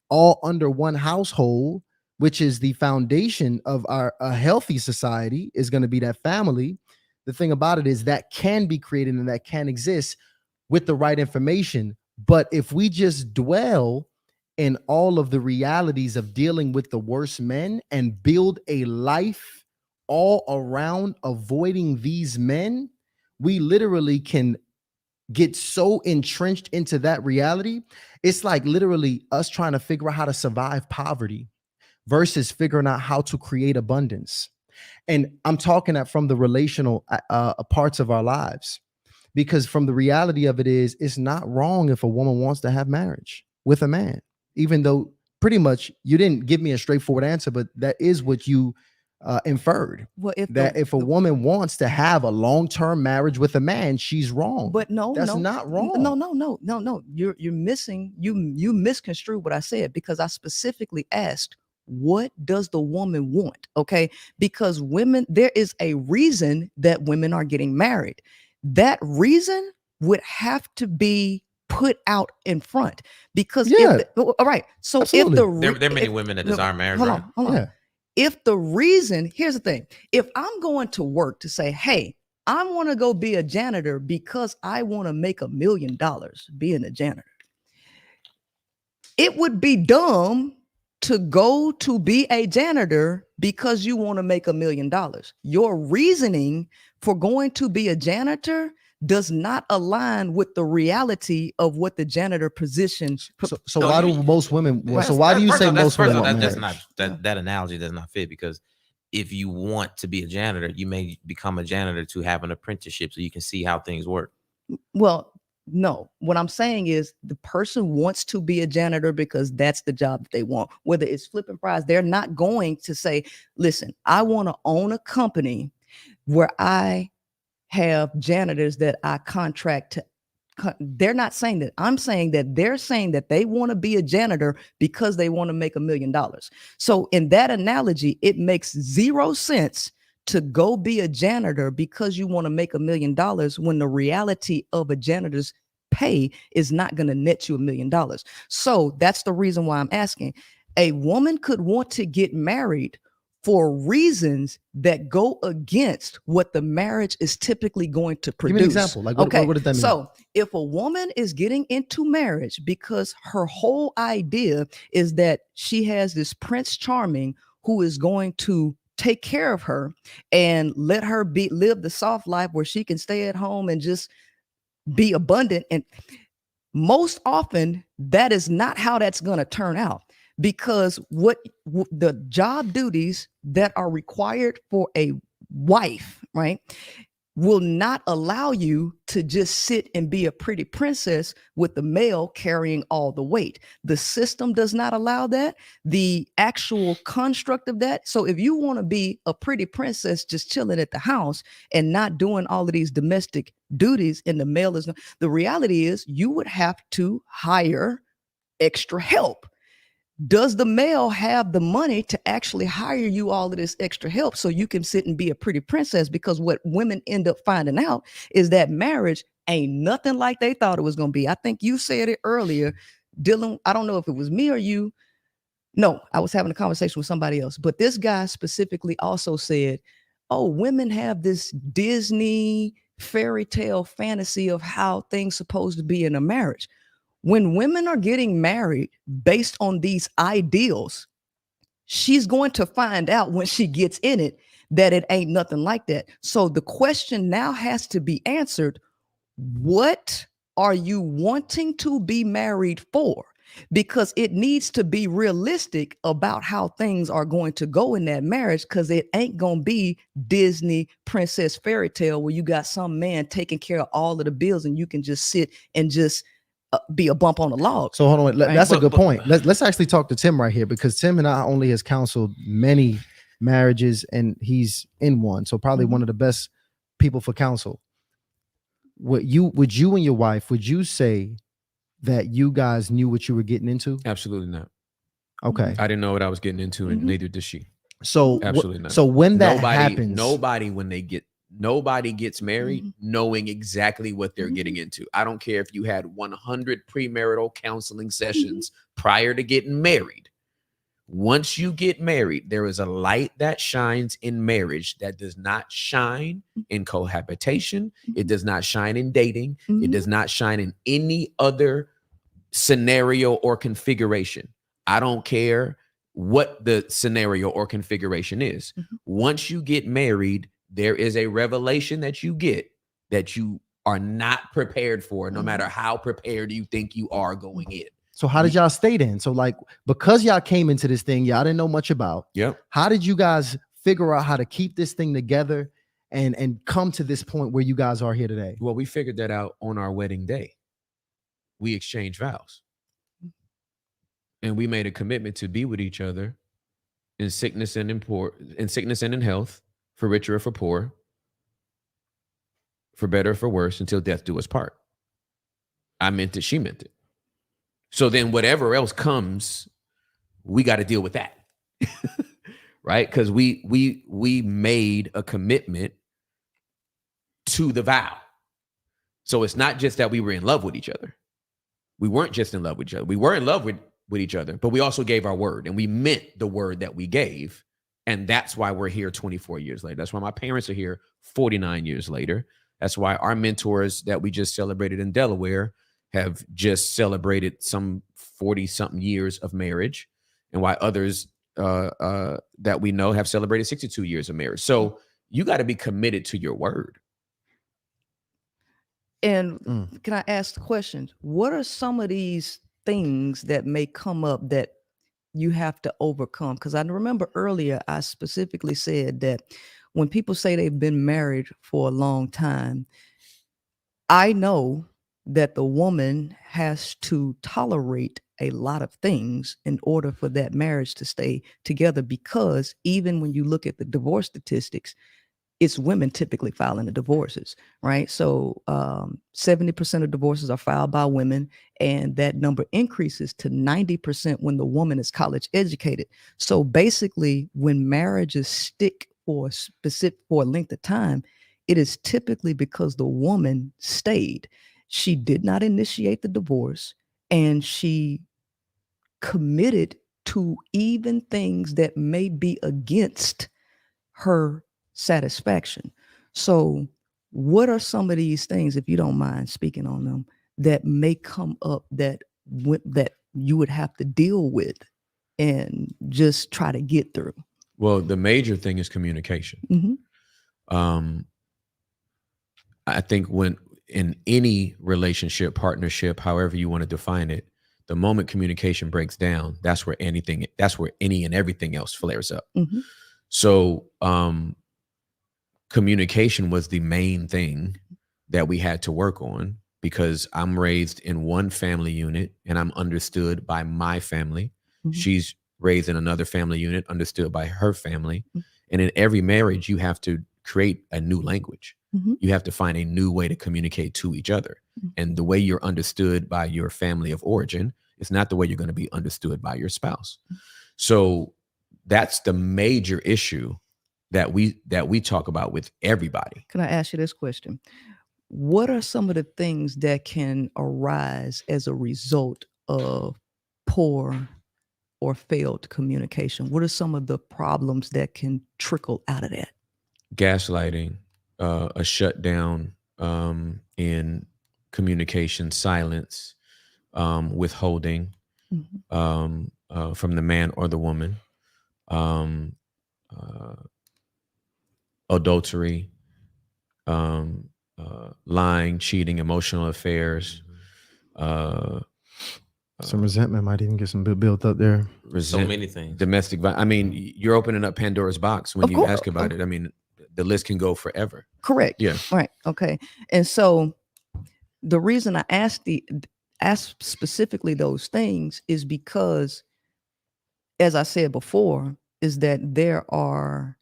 all under one household, which is the foundation of a healthy society, is going to be that family. The thing about it is that can be created and that can exist with the right information. But if we just dwell in all of the realities of dealing with the worst men and build a life all around avoiding these men, we literally can get so entrenched into that reality. It's like literally us trying to figure out how to survive poverty versus figuring out how to create abundance. And I'm talking that from the relational parts of our lives, because from the reality of it is, it's not wrong if a woman wants to have marriage with a man, even though pretty much you didn't give me a straightforward answer, but that is what you inferred. Well, if a woman wants to have a long-term marriage with a man, she's wrong.
But that's
not wrong.
No. You're missing. You misconstrued what I said, because I specifically asked, what does the woman want? Okay, because there is a reason that women are getting married. That reason would have to be put out in front, because all right. So
absolutely.
There are many women that desire marriage.
Hold on. Yeah. If the reason, here's the thing, if I'm going to work to say, hey, I want to go be a janitor because I want to make $1 million being a janitor, it would be dumb to go to be a janitor because you want to make $1 million. Your reasoning for going to be a janitor does not align with the reality of what the janitor position.
So why do most women? So why do you say most women?
That analogy does not fit, because if you want to be a janitor, you may become a janitor to have an apprenticeship so you can see how things work.
Well, no, what I'm saying is the person wants to be a janitor because that's the job that they want. Whether it's flipping fries, they're not going to say, listen, I want to own a company where I have janitors that I contract to. They're not saying that. I'm saying that they're saying that they want to be a janitor because they want to make $1 million. So in that analogy, it makes zero sense to go be a janitor because you want to make $1 million when the reality of a janitor's pay is not going to net you $1 million. So that's the reason why I'm asking. A woman could want to get married for reasons that go against what the marriage is typically going to produce.
Give me an example. Like, what does that mean?
So if a woman is getting into marriage because her whole idea is that she has this Prince Charming who is going to take care of her and let her live the soft life where she can stay at home and just be abundant, and most often that is not how that's going to turn out, because what the job duties that are required for a wife, right? will not allow you to just sit and be a pretty princess with the male carrying all the weight. The system does not allow that. The actual construct of that. So if you want to be a pretty princess just chilling at the house and not doing all of these domestic duties, and the male is not, the reality is you would have to hire extra help. Does the male have the money to actually hire you all of this extra help so you can sit and be a pretty princess? Because what women end up finding out is that marriage ain't nothing like they thought it was going to be. I think you said it earlier, Dylan. I don't know if it was me or you. No, I was having a conversation with somebody else, but this guy specifically also said, oh, women have this Disney fairy tale fantasy of how things supposed to be in a marriage. When women are getting married based on these ideals, she's going to find out when she gets in it that it ain't nothing like that. So the question now has to be answered. What are you wanting to be married for? Because it needs to be realistic about how things are going to go in that marriage, because it ain't going to be Disney princess fairy tale where you got some man taking care of all of the bills and you can just sit and just be a bump on a log.
So hold on, that's a good point. Let's actually talk to Tim right here, because Tim not only has counseled many marriages and he's in one, so probably one of the best people for counsel. Would you and your wife, would you say that you guys knew what you were getting into?
Absolutely not.
Okay.
I didn't know what I was getting into, and neither did she.
So
absolutely not.
So when that happens,
nobody gets married knowing exactly what they're getting into. I don't care if you had 100 premarital counseling sessions prior to getting married. Once you get married, there is a light that shines in marriage that does not shine in cohabitation. It does not shine in dating. It does not shine in any other scenario or configuration. I don't care what the scenario or configuration is. Once you get married, there is a revelation that you get that you are not prepared for, no matter how prepared you think you are going in.
So how did y'all stay then? So like, because y'all came into this thing, y'all didn't know much about.
Yep.
How did you guys figure out how to keep this thing together and come to this point where you guys are here today?
Well, we figured that out on our wedding day. We exchanged vows. And we made a commitment to be with each other in sickness and in health, for richer or for poor, for better or for worse, until death do us part. I meant it, she meant it. So then whatever else comes, we got to deal with that. Right? Because we made a commitment to the vow. So it's not just that we were in love with each other. We weren't just in love with each other. We were in love with each other, but we also gave our word, and we meant the word that we gave. And that's why we're here 24 years later. That's why my parents are here 49 years later. That's why our mentors that we just celebrated in Delaware have just celebrated some 40-something years of marriage, and why others that we know have celebrated 62 years of marriage. So you got to be committed to your word.
And can I ask the question, what are some of these things that may come up that you have to overcome? Because I remember earlier I specifically said that when people say they've been married for a long time, I know that the woman has to tolerate a lot of things in order for that marriage to stay together, because even when you look at the divorce statistics, it's women typically filing the divorces, right? So 70% of divorces are filed by women, and that number increases to 90% when the woman is college educated. So basically, when marriages stick for a length of time, it is typically because the woman stayed. She did not initiate the divorce, and she committed to even things that may be against her satisfaction. So what are some of these things, if you don't mind speaking on them, that may come up that you would have to deal with and just try to get through?
Well, the major thing is communication. I think when in any relationship, partnership, however you want to define it, the moment communication breaks down, that's where any and everything else flares up. So communication was the main thing that we had to work on, because I'm raised in one family unit and I'm understood by my family. She's raised in another family unit, understood by her family. And in every marriage, you have to create a new language. You have to find a new way to communicate to each other. And the way you're understood by your family of origin is not the way you're going to be understood by your spouse. So that's the major issue that we talk about with everybody.
Can I ask you this question? What are some of the things that can arise as a result of poor or failed communication? What are some of the problems that can trickle out of that?
Gaslighting, a shutdown in communication, silence, withholding from the man or the woman, adultery, lying, cheating, emotional affairs.
Some resentment might even get some built up there.
So many things.
Domestic violence. I mean, you're opening up Pandora's box when you ask about it. I mean, the list can go forever.
Correct.
Yeah.
Right. Okay. And so the reason I asked specifically those things is because, as I said before, is that there are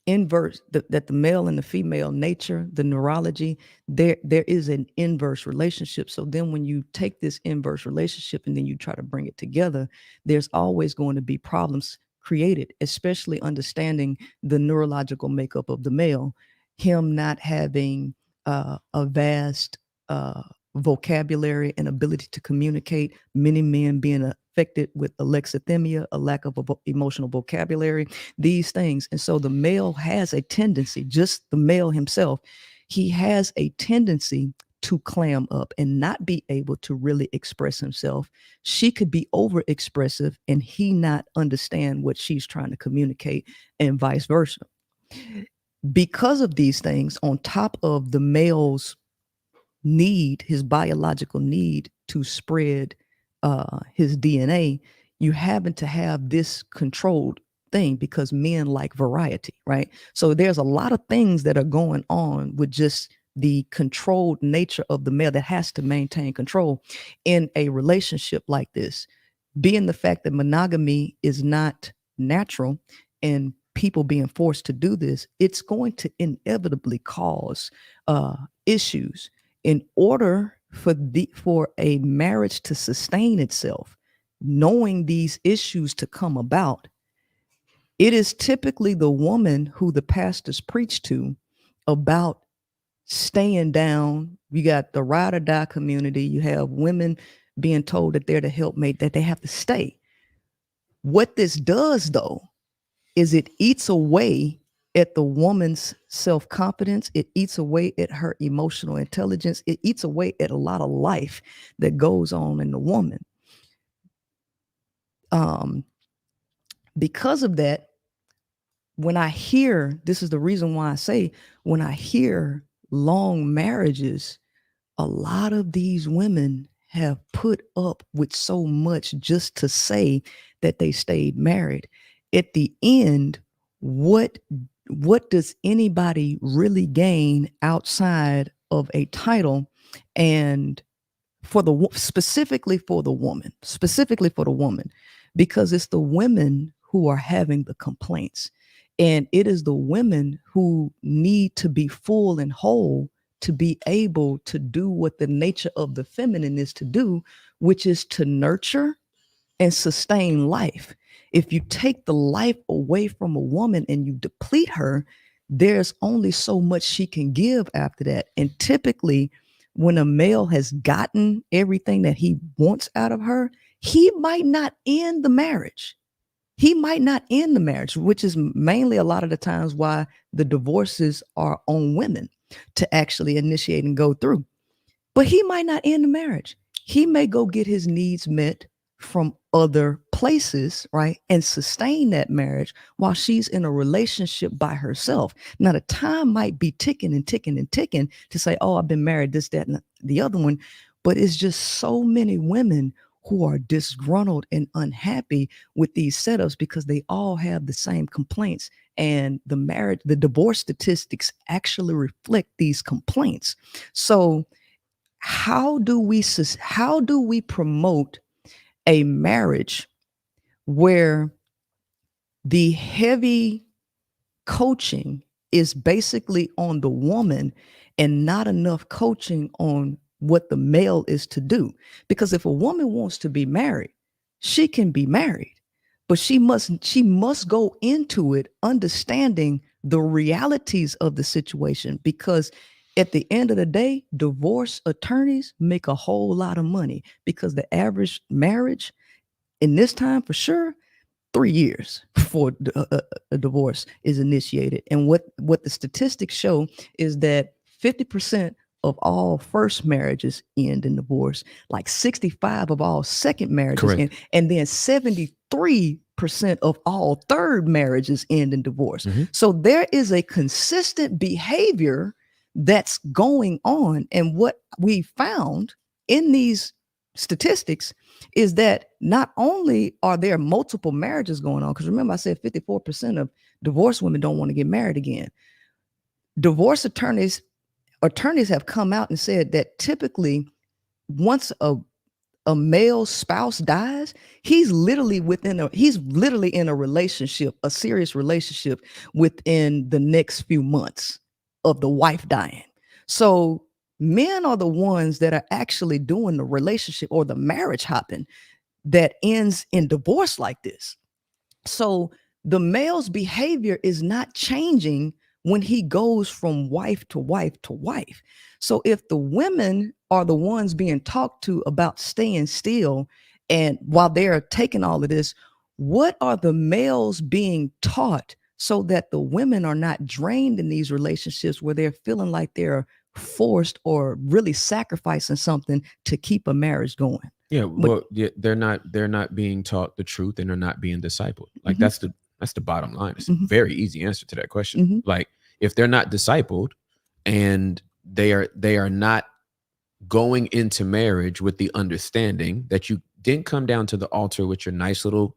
that the male and the female nature, the neurology, there is an inverse relationship. So then when you take this inverse relationship and then you try to bring it together, there's always going to be problems created, especially understanding the neurological makeup of the male, him not having a vast vocabulary and ability to communicate, many men being affected with alexithymia, a lack of emotional vocabulary, these things. And so the male has a tendency, just the male himself, he has a tendency to clam up and not be able to really express himself. She could be over expressive and he not understand what she's trying to communicate, and vice versa. Because of these things, on top of the male's need, his biological need to spread his DNA, you happen to have this controlled thing because men like variety, right? So there's a lot of things that are going on with just the controlled nature of the male that has to maintain control in a relationship like this. Being the fact that monogamy is not natural and people being forced to do this, it's going to inevitably cause issues. In order for a marriage to sustain itself, knowing these issues to come about, it is typically the woman who the pastors preach to about staying down. You got the ride or die community. You have women being told that they're the helpmate, that they have to stay. What this does, though, is it eats away at the woman's self-confidence. It eats away at her emotional intelligence. It eats away at a lot of life that goes on in the woman. Because of that, when I hear, this is the reason why I say, when I hear long marriages, a lot of these women have put up with so much just to say that they stayed married. At the end, what does anybody really gain outside of a title? And specifically for the woman, because it's the women who are having the complaints, and it is the women who need to be full and whole to be able to do what the nature of the feminine is to do, which is to nurture and sustain life. If you take the life away from a woman and you deplete her, there's only so much she can give after that. And typically, when a male has gotten everything that he wants out of her, he might not end the marriage. Which is mainly a lot of the times why the divorces are on women to actually initiate and go through. But he might not end the marriage. He may go get his needs met from other places, right? And sustain that marriage while she's in a relationship by herself. Now, the time might be ticking and ticking and ticking to say, oh, I've been married, this, that, and the other one. But it's just so many women who are disgruntled and unhappy with these setups because they all have the same complaints. And the divorce statistics actually reflect these complaints. So how do we promote a marriage where the heavy coaching is basically on the woman and not enough coaching on what the male is to do? Because if a woman wants to be married, she can be married, but she must go into it understanding the realities of the situation, because at the end of the day, divorce attorneys make a whole lot of money, because the average marriage in this time, for sure, 3 years before a divorce is initiated. And what the statistics show is that 50% of all first marriages end in divorce, like 65 of all second marriages end, and then 73% of all third marriages end in divorce. So there is a consistent behavior that's going on. And what we found in these statistics is that not only are there multiple marriages going on, because remember I said 54% of divorced women don't want to get married again. Divorce attorneys have come out and said that typically once a male spouse dies, he's literally in a relationship, a serious relationship, within the next few months of the wife dying. So men are the ones that are actually doing the relationship or the marriage hopping that ends in divorce like this. So the male's behavior is not changing when he goes from wife to wife to wife. So if the women are the ones being talked to about staying still, and while they're taking all of this, what are the males being taught so that the women are not drained in these relationships where they're feeling like they're forced or really sacrificing something to keep a marriage going?
Yeah, well, they're not being taught the truth, and they're not being discipled. Like that's the bottom line. It's a very easy answer to that question. Like if they're not discipled and they are not going into marriage with the understanding that you didn't come down to the altar with your nice little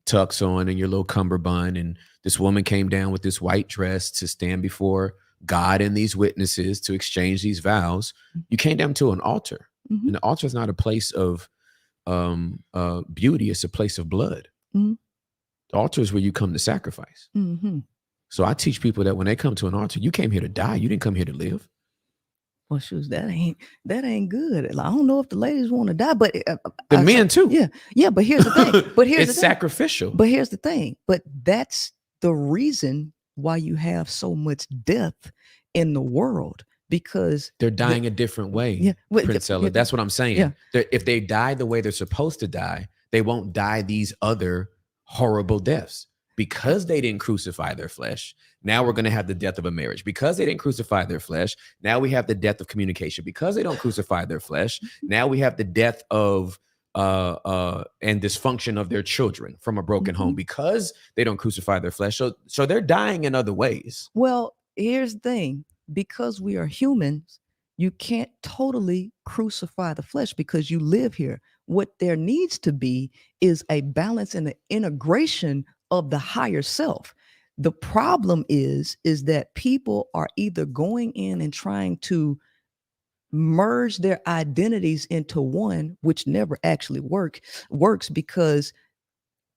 tux on and your little cummerbund, and this woman came down with this white dress to stand before God and these witnesses to exchange these vows. You came down to an altar. And the altar is not a place of beauty. It's a place of blood. The altar is where you come to sacrifice. So I teach people that when they come to an altar, you came here to die. You didn't come here to live.
Well, shoes, that ain't good. Like, I don't know if the ladies want to die, but
the men too.
Yeah. But here's the thing.
It's sacrificial.
But here's the thing. But that's the reason why you have so much death in the world, because
they're dying a different way. Princella. That's what I'm saying. If they die the way they're supposed to die, they won't die these other horrible deaths. Because they didn't crucify their flesh, now we're going to have the death of a marriage. Because they didn't crucify their flesh, now we have the death of communication. Because they don't crucify their flesh, now we have the death of and dysfunction of their children from a broken home. Because they don't crucify their flesh, so they're dying in other ways.
Well, here's the thing: because we are humans, you can't totally crucify the flesh because you live here. What there needs to be is a balance and an integration of the higher self. The problem is that people are either going in and trying to merge their identities into one, which never actually works, because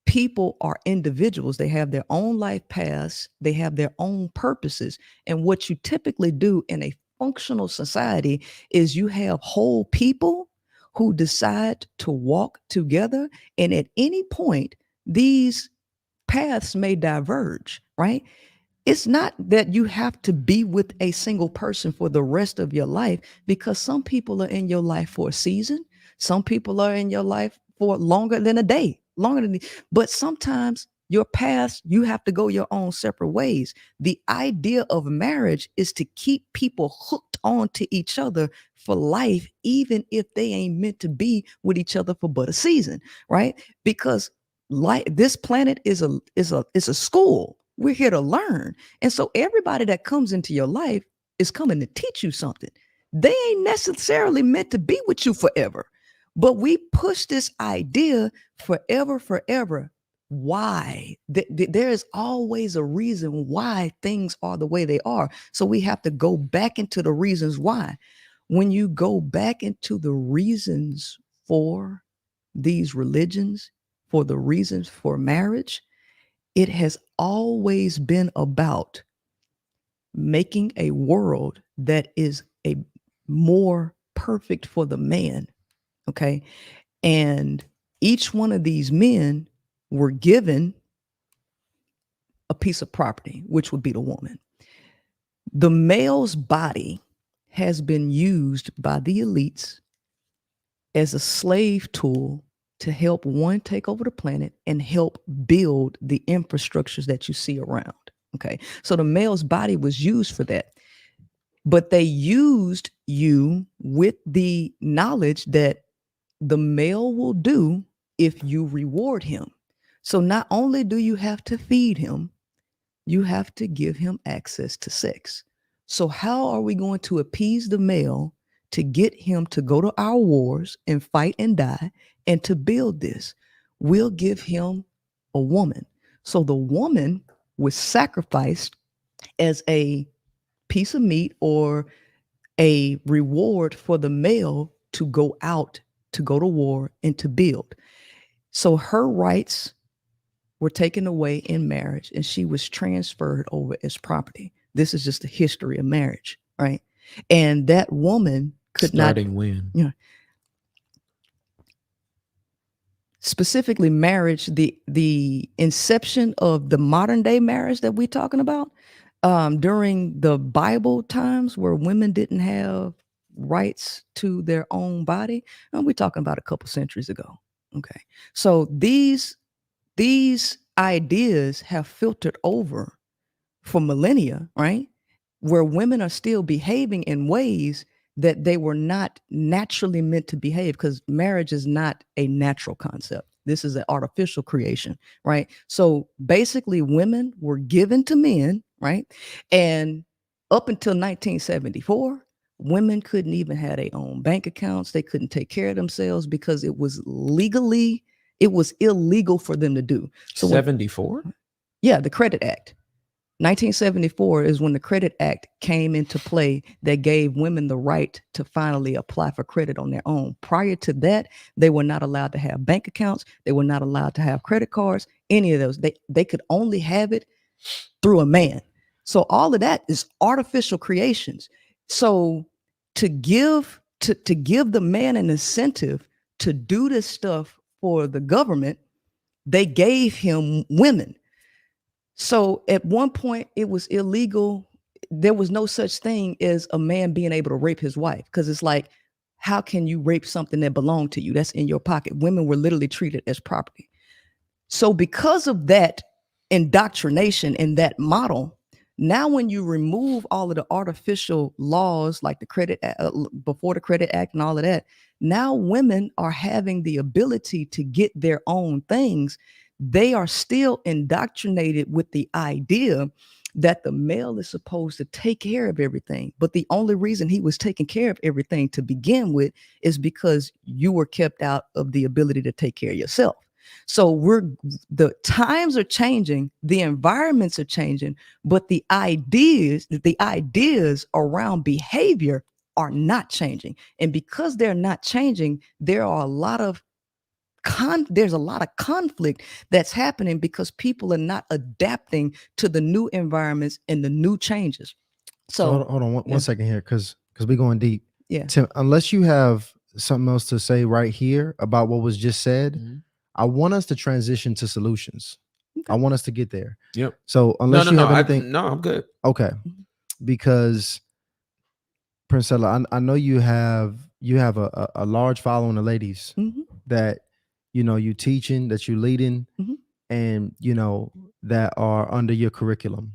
people are individuals. They have their own life paths. They have their own purposes. And what you typically do in a functional society is you have whole people who decide to walk together. And at any point, these paths may diverge, right? It's not that you have to be with a single person for the rest of your life, because some people are in your life for a season. Some people are in your life for longer than a day, but sometimes your paths, you have to go your own separate ways. The idea of marriage is to keep people hooked on to each other for life, even if they ain't meant to be with each other for but a season, right? Because this planet is a school. We're here to learn. And so everybody that comes into your life is coming to teach you something. They ain't necessarily meant to be with you forever. But we push this idea forever. Why? There is always a reason why things are the way they are. So we have to go back into the reasons why. When you go back into the reasons for these religions, for the reasons for marriage, it has always been about making a world that is a more perfect for the man. Okay. And each one of these men were given a piece of property, which would be the woman. The male's body has been used by the elites as a slave tool to help one take over the planet and help build the infrastructures that you see around. Okay. So the male's body was used for that. But they used you with the knowledge that the male will do if you reward him. So not only do you have to feed him, you have to give him access to sex. So how are we going to appease the male to get him to go to our wars and fight and die and to build this? We'll give him a woman. So the woman was sacrificed as a piece of meat or a reward for the male to go out, to go to war and to build. So her rights were taken away in marriage and she was transferred over as property. This is just the history of marriage, right? And that woman could
Starting when?
You know, specifically marriage, the inception of the modern day marriage that we're talking about, during the Bible times where women didn't have rights to their own body, and we're talking about a couple centuries ago. Okay. So these ideas have filtered over for millennia, right? Where women are still behaving in ways that they were not naturally meant to behave, because marriage is not a natural concept. This is an artificial creation, right? So basically women were given to men, right? And up until 1974, women couldn't even have their own bank accounts. They couldn't take care of themselves because it was illegal for them to do. So
74?
Yeah, the Credit Act. 1974 is when the Credit Act came into play that gave women the right to finally apply for credit on their own. Prior to that, they were not allowed to have bank accounts. They were not allowed to have credit cards, any of those. They could only have it through a man. So all of that is artificial creations. So to give the man an incentive to do this stuff for the government, they gave him women. So at one point it was illegal. There was no such thing as a man being able to rape his wife, because it's like, how can you rape something that belonged to you? That's in your pocket. Women were literally treated as property. So because of that indoctrination and that model, now when you remove all of the artificial laws like the before the Credit Act and all of that, now women are having the ability to get their own things. They are still indoctrinated with the idea that the male is supposed to take care of everything. But the only reason he was taking care of everything to begin with is because you were kept out of the ability to take care of yourself. So the times are changing, the environments are changing, but the ideas around behavior are not changing. And because they're not changing, there's a lot of conflict that's happening because people are not adapting to the new environments and the new changes. So
hold on one second here, because we're going deep.
Yeah.
Tim, unless you have something else to say right here about what was just said,
Mm-hmm.
I want us to transition to solutions. Okay. I want us to get there.
Yep.
So unless you have anything,
I'm good.
Okay. Because Princella, I know you have a large following of ladies that you teaching, that you leading, and that are under your curriculum.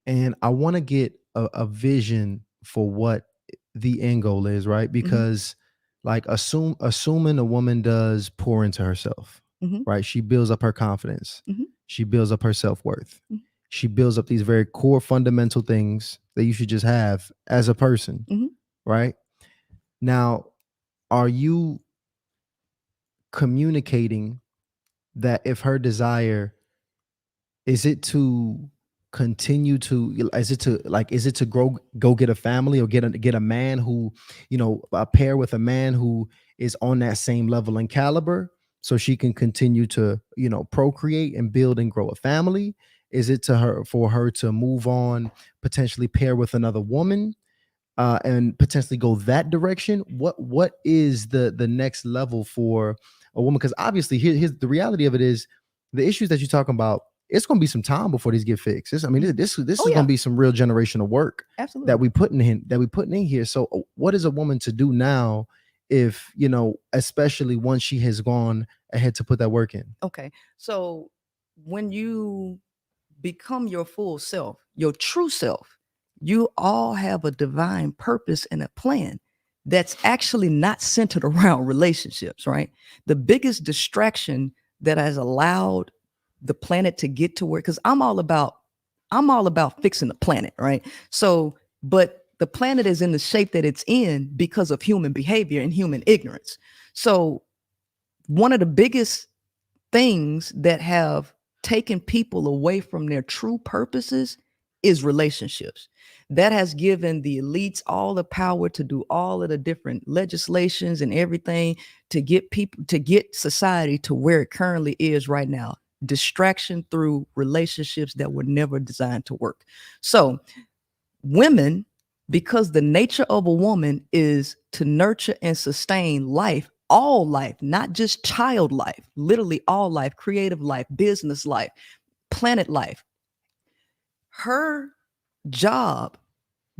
And I want to get a vision for what the end goal is, right? Because like assuming a woman does pour into herself, right? She builds up her confidence. She builds up her self-worth. She builds up these very core fundamental things that you should just have as a person, right? Now, are you communicating that if her desire is it to continue to is it to go get a family or get a man who, a pair with a man who is on that same level and caliber so she can continue to, procreate and build and grow a family? Is it for her to move on, potentially pair with another woman, and potentially go that direction? What is the next level for a woman? Because obviously here's the reality of it is the issues that you're talking about, it's going to be some time before these get fixed. This is going to be some real generational work
Absolutely.
that we putting in here. So what is a woman to do now if, especially once she has gone ahead to put that work in?
Okay. So when you become your full self, your true self, you all have a divine purpose and a plan that's actually not centered around relationships, right? The biggest distraction that has allowed the planet to get to where, because I'm all about fixing the planet, right? So, but the planet is in the shape that it's in because of human behavior and human ignorance. So one of the biggest things that have taken people away from their true purposes is relationships. That has given the elites all the power to do all of the different legislations and everything to get society to where it currently is right now. Distraction through relationships that were never designed to work. So women, because the nature of a woman is to nurture and sustain life, all life, not just child life, literally all life, creative life, business life, planet life. Her job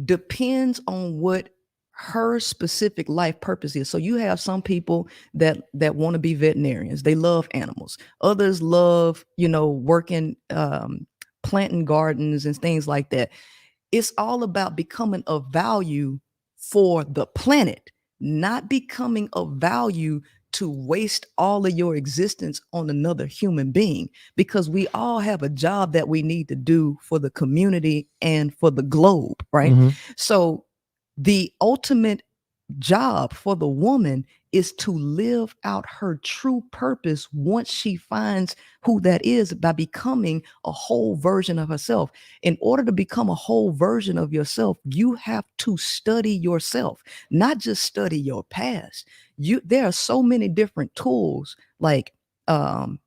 depends on what her specific life purpose is. So you have some people that want to be veterinarians. They love animals. Others love, working, planting gardens and things like that. It's all about becoming of value for the planet, not becoming of value to waste all of your existence on another human being, because we all have a job that we need to do for the community and for the globe, right?
Mm-hmm.
So the ultimate job for the woman is to live out her true purpose once she finds who that is, by becoming a whole version of herself. In order to become a whole version of yourself, you have to study yourself, not just study your past. There are so many different tools like human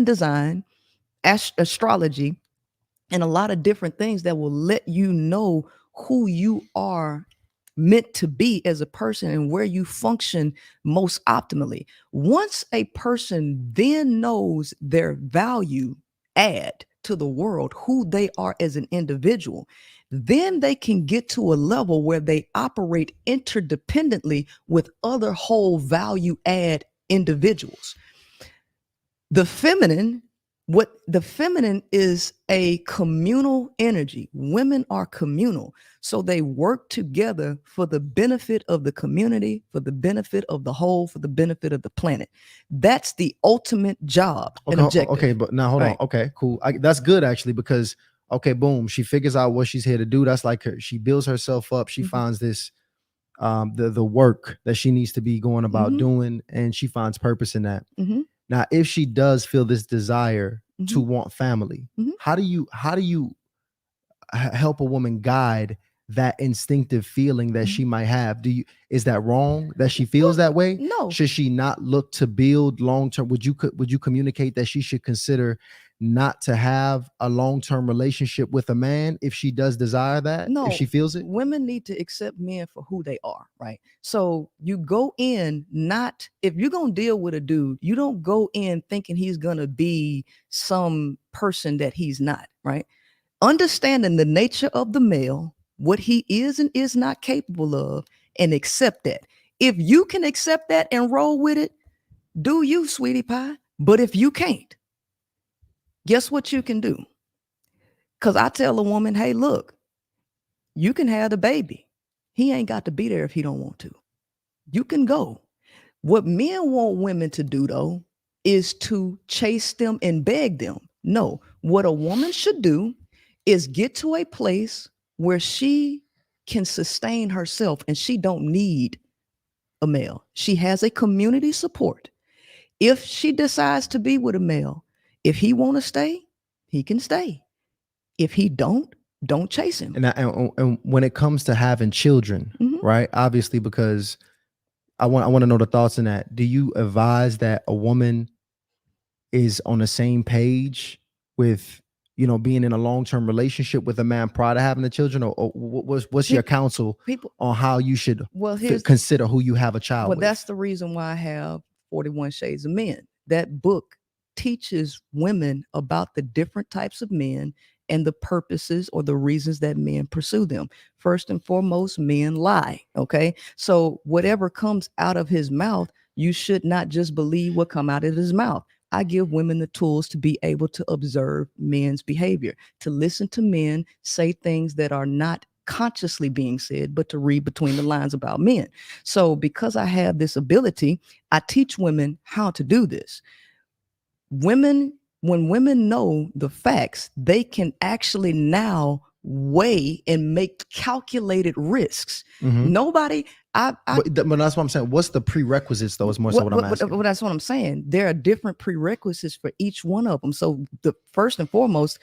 design, astrology, and a lot of different things that will let you know who you are meant to be as a person and where you function most optimally. Once a person then knows their value add to the world, who they are as an individual, then they can get to a level where they operate interdependently with other whole value add individuals. The feminine is a communal energy. Women are communal. So they work together for the benefit of the community, for the benefit of the whole, for the benefit of the planet. That's the ultimate job and objective.
Okay, but now hold on. Okay, cool. That's good actually, because boom, she figures out what she's here to do. That's like her. She builds herself up. She finds this, the work that she needs to be going about doing, and she finds purpose in that. Now, if she does feel this desire to want family, how do you help a woman guide that instinctive feeling that she might have? Is that wrong that she feels that way?
No.
Should she not look to build long-term? Would you communicate that she should consider not to have a long-term relationship with a man if she does desire that?
No,
if she feels it?
Women need to accept men for who they are, right? So you go in, not, if you're going to deal with a dude, you don't go in thinking he's going to be some person that he's not, right? Understanding the nature of the male, what he is and is not capable of, and accept that. If you can accept that and roll with it, do you, sweetie pie. But if you can't, guess what you can do? Because I tell a woman, hey, look, you can have the baby. He ain't got to be there if he don't want to. You can go. What men want women to do, though, is to chase them and beg them. No, what a woman should do is get to a place where she can sustain herself and she don't need a male. She has a community support. If she decides to be with a male, if he want to stay, he can stay. If he don't chase him.
And when it comes to having children, right? Obviously, because I want to know the thoughts on that. Do you advise that a woman is on the same page with, you know, being in a long-term relationship with a man prior to having the children, or what's your counsel on how you should consider who you have a child with?
That's the reason why I have 41 Shades of Men. That book teaches women about the different types of men and the purposes or the reasons that men pursue them. First and foremost, men lie. Okay. So whatever comes out of his mouth, you should not just believe what come out of his mouth. I give women the tools to be able to observe men's behavior, to listen to men say things that are not consciously being said, but to read between the lines about men. So because I have this ability, I teach women how to do this. When women know the facts, they can actually now weigh and make calculated risks. Nobody, but
that's what I'm saying. What's the prerequisites, though? Is more so what I'm asking.
But that's what I'm saying. There are different prerequisites for each one of them. So the first and foremost,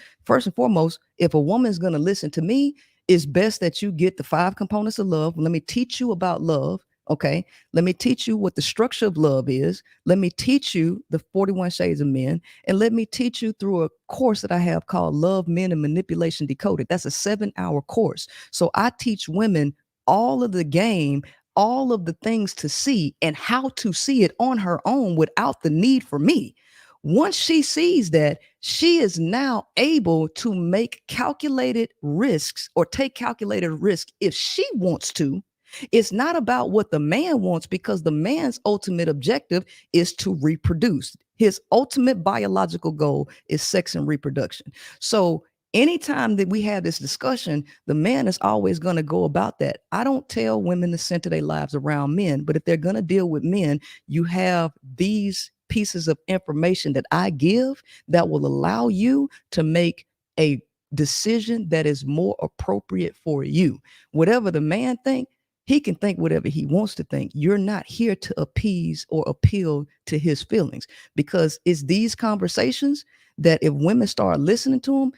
if a woman's going to listen to me, it's best that you get the 5 components of love. Let me teach you about love. Okay. Let me teach you what the structure of love is. Let me teach you the 41 Shades of Men. And let me teach you through a course that I have called Love, Men, and Manipulation Decoded. That's a 7-hour course. So I teach women all of the game, all of the things to see and how to see it on her own without the need for me. Once she sees that, she is now able to make calculated risks or take calculated risk if she wants to. It's not about what the man wants, because the man's ultimate objective is to reproduce. His ultimate biological goal is sex and reproduction. So anytime that we have this discussion, the man is always going to go about that. I don't tell women to center their lives around men, but if they're going to deal with men, you have these pieces of information that I give that will allow you to make a decision that is more appropriate for you. Whatever the man thinks, he can think whatever he wants to think. You're not here to appease or appeal to his feelings, because it's these conversations that if women start listening to them,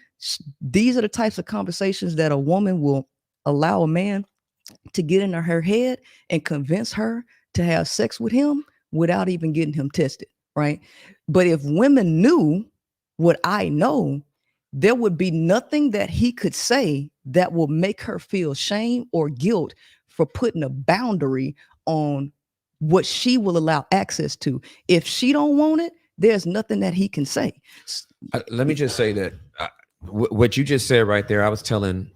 these are the types of conversations that a woman will allow a man to get in her head and convince her to have sex with him without even getting him tested, right? But if women knew what I know, there would be nothing that he could say that will make her feel shame or guilt for putting a boundary on what she will allow access to. If she don't want it, there's nothing that he can say.
Let me just say that what you just said right there, I was telling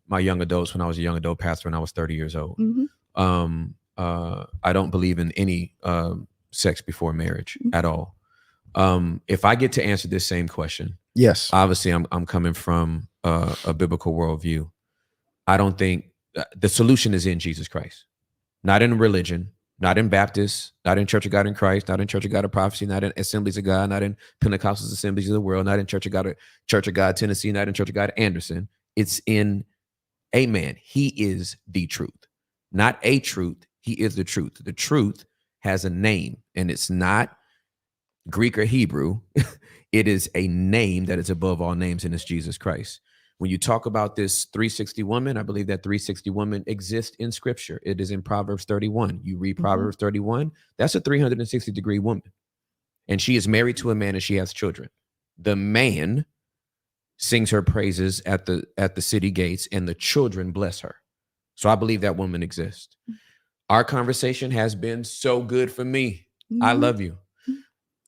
my young adults when I was a young adult pastor when I was 30 years old. I don't believe in any sex before marriage at all. If I get to answer this same question,
yes,
obviously I'm coming from a biblical worldview. I don't think the solution is in Jesus Christ, not in religion, not in Baptists, not in Church of God in Christ, not in Church of God of Prophecy, not in Assemblies of God, not in Pentecostal Assemblies of the World, not in Church of God Tennessee, not in Church of God Anderson. It's in a man. He is the truth, not a truth. He is the truth. The truth has a name, and it's not Greek or Hebrew. It is a name that is above all names, and it's Jesus Christ. When you talk about this 360 woman, I believe that 360 woman exists in scripture. It is in Proverbs 31. You read Proverbs 31, that's a 360-degree woman. And she is married to a man and she has children. The man sings her praises at the city gates and the children bless her. So I believe that woman exists. Our conversation has been so good for me. I love you.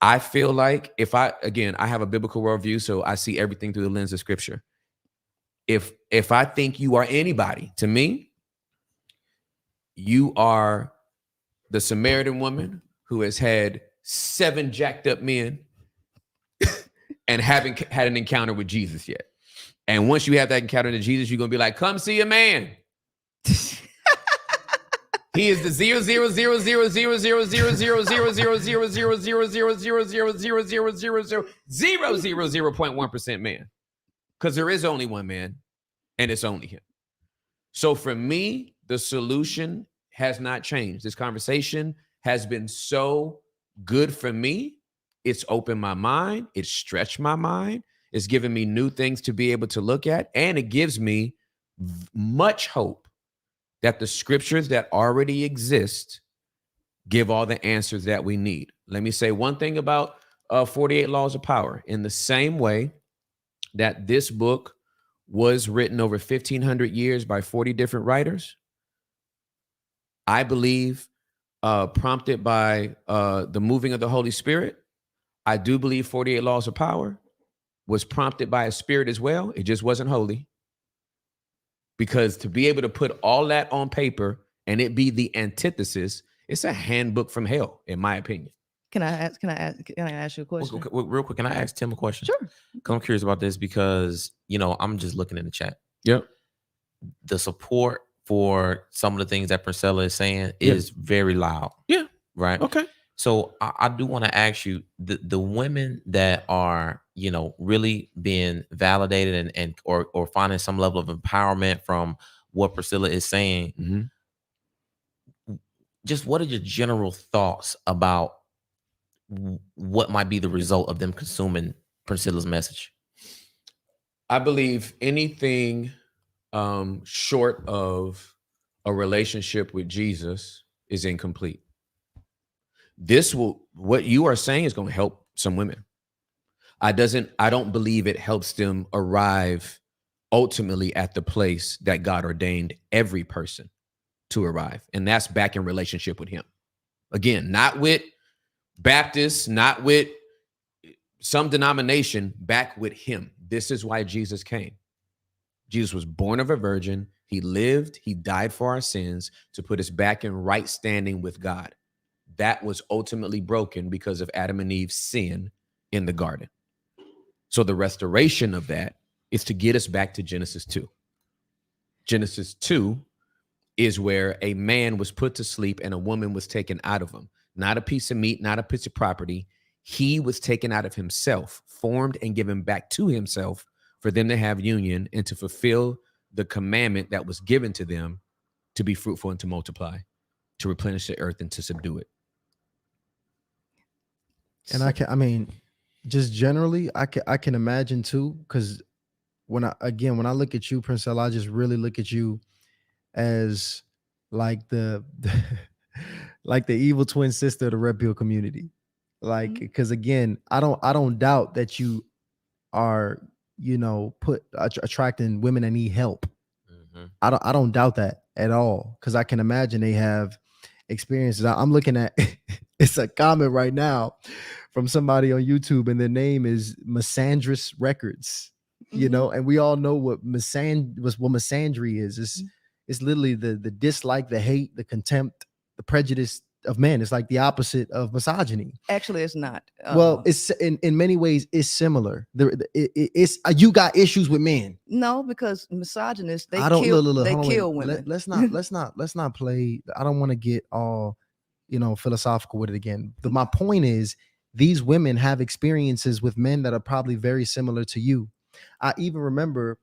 I feel like I have a biblical worldview, so I see everything through the lens of scripture. If I think you are anybody, to me, you are the Samaritan woman who has had 7 jacked up men and haven't had an encounter with Jesus yet. And once you have that encounter with Jesus, you're going to be like, come see a man. He is the 0.1% man. Because there is only one man, and it's only him. So for me, the solution has not changed. This conversation has been so good for me. It's opened my mind. It's stretched my mind. It's given me new things to be able to look at. And it gives me much hope that the scriptures that already exist give all the answers that we need. Let me say one thing about 48 Laws of Power. In the same way that this book was written over 1,500 years by 40 different writers, I believe prompted by the moving of the Holy Spirit, I do believe 48 Laws of Power was prompted by a spirit as well. It just wasn't holy. Because to be able to put all that on paper and it be the antithesis, it's a handbook from hell, in my opinion.
Can I ask you a question?
Real quick, can I ask Tim a question?
Sure.
I'm curious about this because, I'm just looking in the chat.
Yep.
The support for some of the things that Princella is saying is very loud.
Yeah.
Right.
Okay.
So I do want to ask you, the women that are, really being validated and or finding some level of empowerment from what Priscilla is saying, just what are your general thoughts about what might be the result of them consuming Priscilla's message?
I believe anything short of a relationship with Jesus is incomplete. What you are saying is going to help some women. I don't believe it helps them arrive ultimately at the place that God ordained every person to arrive. And that's back in relationship with him. Again, not with Baptists, not with some denomination, back with him. This is why Jesus came. Jesus was born of a virgin. He lived, he died for our sins to put us back in right standing with God. That was ultimately broken because of Adam and Eve's sin in the garden. So the restoration of that is to get us back to Genesis 2. Genesis 2 is where a man was put to sleep and a woman was taken out of him. Not a piece of meat, not a piece of property. He was taken out of himself, formed and given back to himself for them to have union and to fulfill the commandment that was given to them to be fruitful and to multiply, to replenish the earth and to subdue it.
And just generally, I can imagine too, because when I look at you, Princella, I just really look at you as like the like the evil twin sister of the red pill community. Like, because again, I don't doubt that you are, attracting women that need help. I don't doubt that at all, because I can imagine they have experiences. I'm looking at it's a comment right now from somebody on YouTube, and their name is Misandrous Records. And we all know what misandry is. It's literally the dislike, the hate, the contempt, the prejudice of men. It's like the opposite of misogyny.
Actually, it's not.
Well, it's in many ways it's similar. It's you got issues with men.
No, because misogynists they
kill
women.
Let's not play. I don't want to get all philosophical with it again. But my point is, these women have experiences with men that are probably very similar to you. I even remember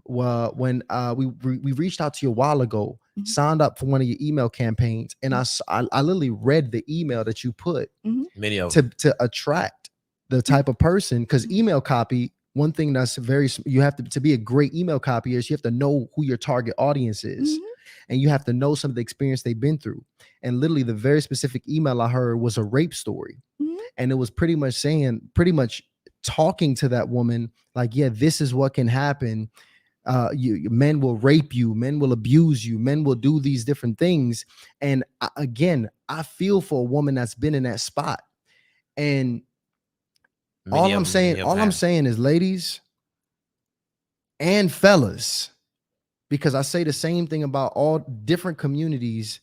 when we reached out to you a while ago, signed up for one of your email campaigns, and I literally read the email that you put
many of them
to attract the type of person, because email copy, one thing that's you have to be a great email copy is you have to know who your target audience is, and you have to know some of the experience they've been through. And literally the very specific email I heard was a rape story, and it was pretty much talking to that woman like, yeah, this is what can happen. Men will rape you, men will abuse you, men will do these different things. And I feel for a woman that's been in that spot. And all I'm saying is, ladies and fellas, because I say the same thing about all different communities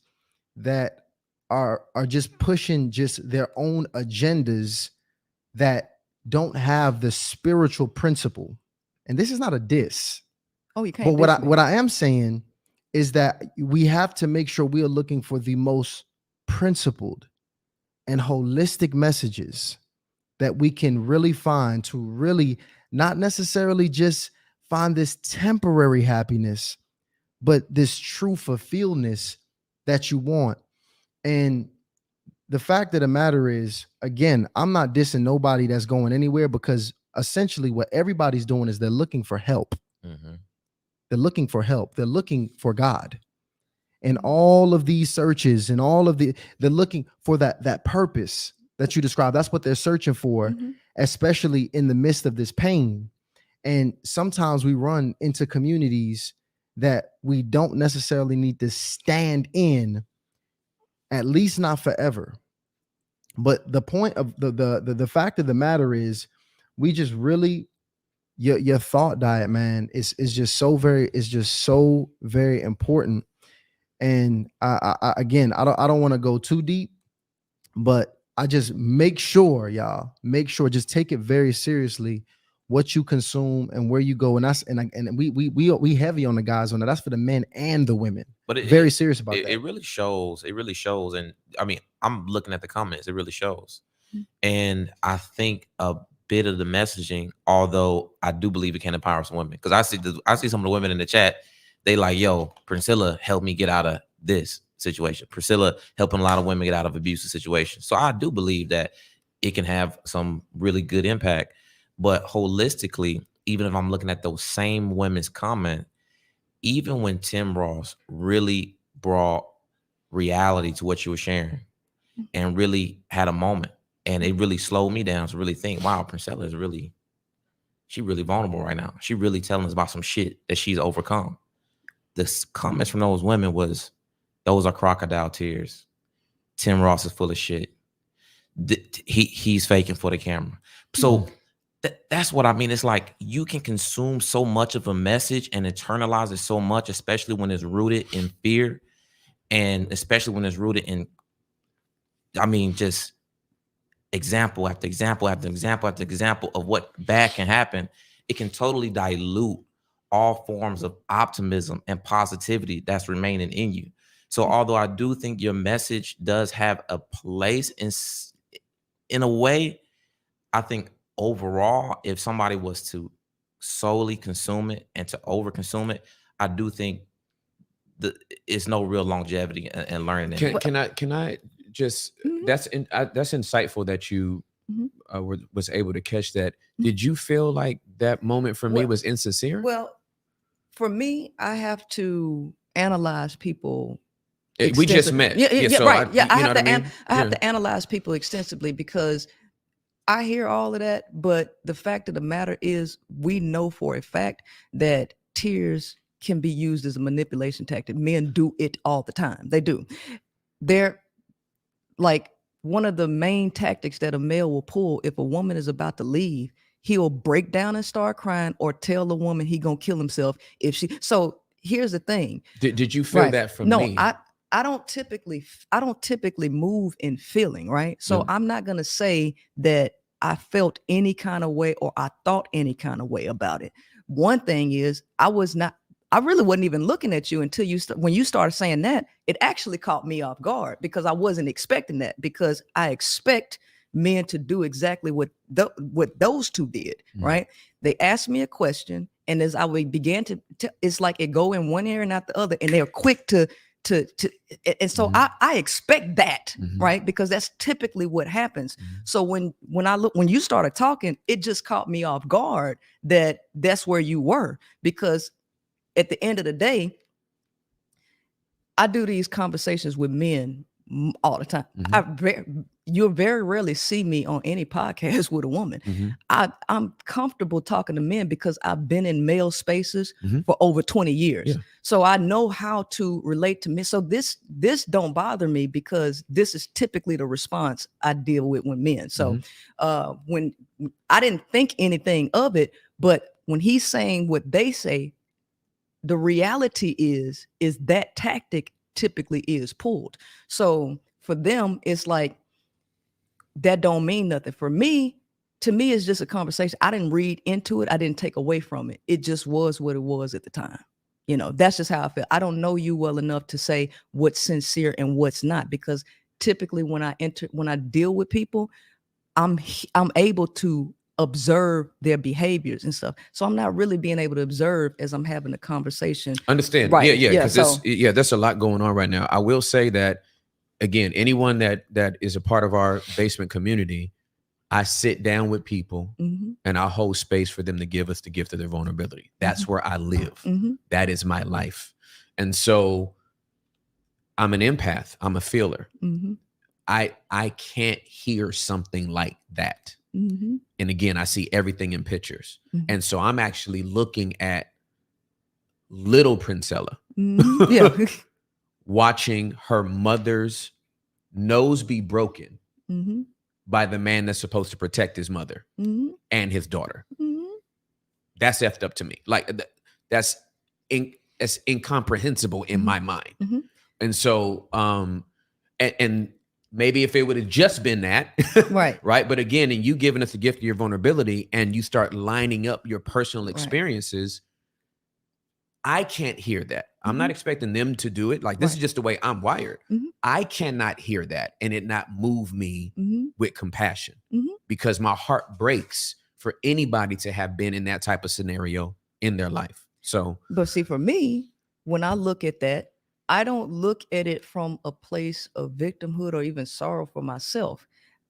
that are just pushing just their own agendas that don't have the spiritual principle. And this is not a diss.
Oh, you can't.
But what I am saying is that we have to make sure we are looking for the most principled and holistic messages that we can really find, to really not necessarily just find this temporary happiness, but this true fulfilledness that you want. And the fact of the matter is, again, I'm not dissing nobody that's going anywhere, because essentially what everybody's doing is they're looking for help. They're looking for help. They're looking for God. And all of these searches and they're looking for that purpose that you described. That's what they're searching for, especially in the midst of this pain. And sometimes we run into communities that we don't necessarily need to stand in, at least not forever. But the point of the fact of the matter is, we just really, your thought diet, man, is just so very important. And I again, I don't want to go too deep, but I just make sure, just take it very seriously, what you consume and where you go. And that's and we heavy on the guys on that. That's for the men and the women. But very serious about that.
It really shows. It really shows. And I mean, I'm looking at the comments. It really shows. And I think a bit of the messaging, although I do believe it can empower some women, because I see some of the women in the chat. They like, yo, Princella helped me get out of this situation. Princella helping a lot of women get out of abusive situations. So I do believe that it can have some really good impact. But holistically, even if I'm looking at those same women's comment, even when Tim Ross really brought reality to what you were sharing and really had a moment, and it really slowed me down to really think, wow, Princella is really vulnerable right now. She really telling us about some shit that she's overcome. The comments from those women was, those are crocodile tears. Tim Ross is full of shit. He's faking for the camera. So that's what I mean. It's like you can consume so much of a message and internalize it so much, especially when it's rooted in fear, and especially when it's rooted in, I mean, just example after example after example after example of what bad can happen. It can totally dilute all forms of optimism and positivity that's remaining in you. So although I do think your message does have a place in a way, I think overall, if somebody was to solely consume it and to overconsume it, I do think it's no real longevity in learning it.
Can I just that's insightful that you was able to catch that. Did you feel like that moment for me was insincere?
Well, for me, I have to analyze people.
We just met.
So right. I have
to
analyze people extensively, because I hear all of that. But the fact of the matter is, we know for a fact that tears can be used as a manipulation tactic. Men do it all the time. They do. They're like, one of the main tactics that a male will pull if a woman is about to leave, he'll break down and start crying, or tell the woman he gonna kill himself if she. So here's the thing.
Did you feel that from me?
No, I don't typically move in feeling, right? So I'm not gonna say that I felt any kind of way or I thought any kind of way about it. One thing is, I really wasn't even looking at you until when you started saying that. It actually caught me off guard, because I wasn't expecting that, because I expect men to do exactly what those two did, right? They asked me a question, and as I began to it's like it go in one ear and out the other, and they're quick to and so I expect that, right? Because that's typically what happens. So when you started talking, it just caught me off guard that that's where you were, because at the end of the day, I do these conversations with men all the time. You'll very rarely see me on any podcast with a woman. I'm comfortable talking to men because I've been in male spaces for over 20 years. So I know how to relate to men. So this don't bother me, because this is typically the response I deal with men. So when I didn't think anything of it, but when he's saying what they say, the reality is that tactic typically is pulled. So for them, it's like, that don't mean nothing. For me, to me, it's just a conversation. I didn't read into it. I didn't take away from it. It just was what it was at the time. That's just how I feel. I don't know you well enough to say what's sincere and what's not, because typically when I deal with people, I'm able to observe their behaviors and stuff. So I'm not really being able to observe as I'm having a conversation.
Understand?
Right.
Yeah. Because
So,
there's a lot going on right now. I will say that again, anyone that is a part of our basement community, I sit down with people and I hold space for them to give us the gift of their vulnerability. That's where I live. That is my life. And so I'm an empath. I'm a feeler. I can't hear something like that. And again, I see everything in pictures. And so I'm actually looking at little Princella, watching her mother's nose be broken by the man that's supposed to protect his mother and his daughter. That's effed up to me. Like that's incomprehensible in my mind. And so, and maybe if it would have just been that, right. But again, and you giving us the gift of your vulnerability and you start lining up your personal experiences, I can't hear that. I'm not expecting them to do it. Like this is just the way I'm wired. I cannot hear that and it not move me with compassion because my heart breaks for anybody to have been in that type of scenario in their life. So,
but see, for me, when I look at that, I don't look at it from a place of victimhood or even sorrow for myself.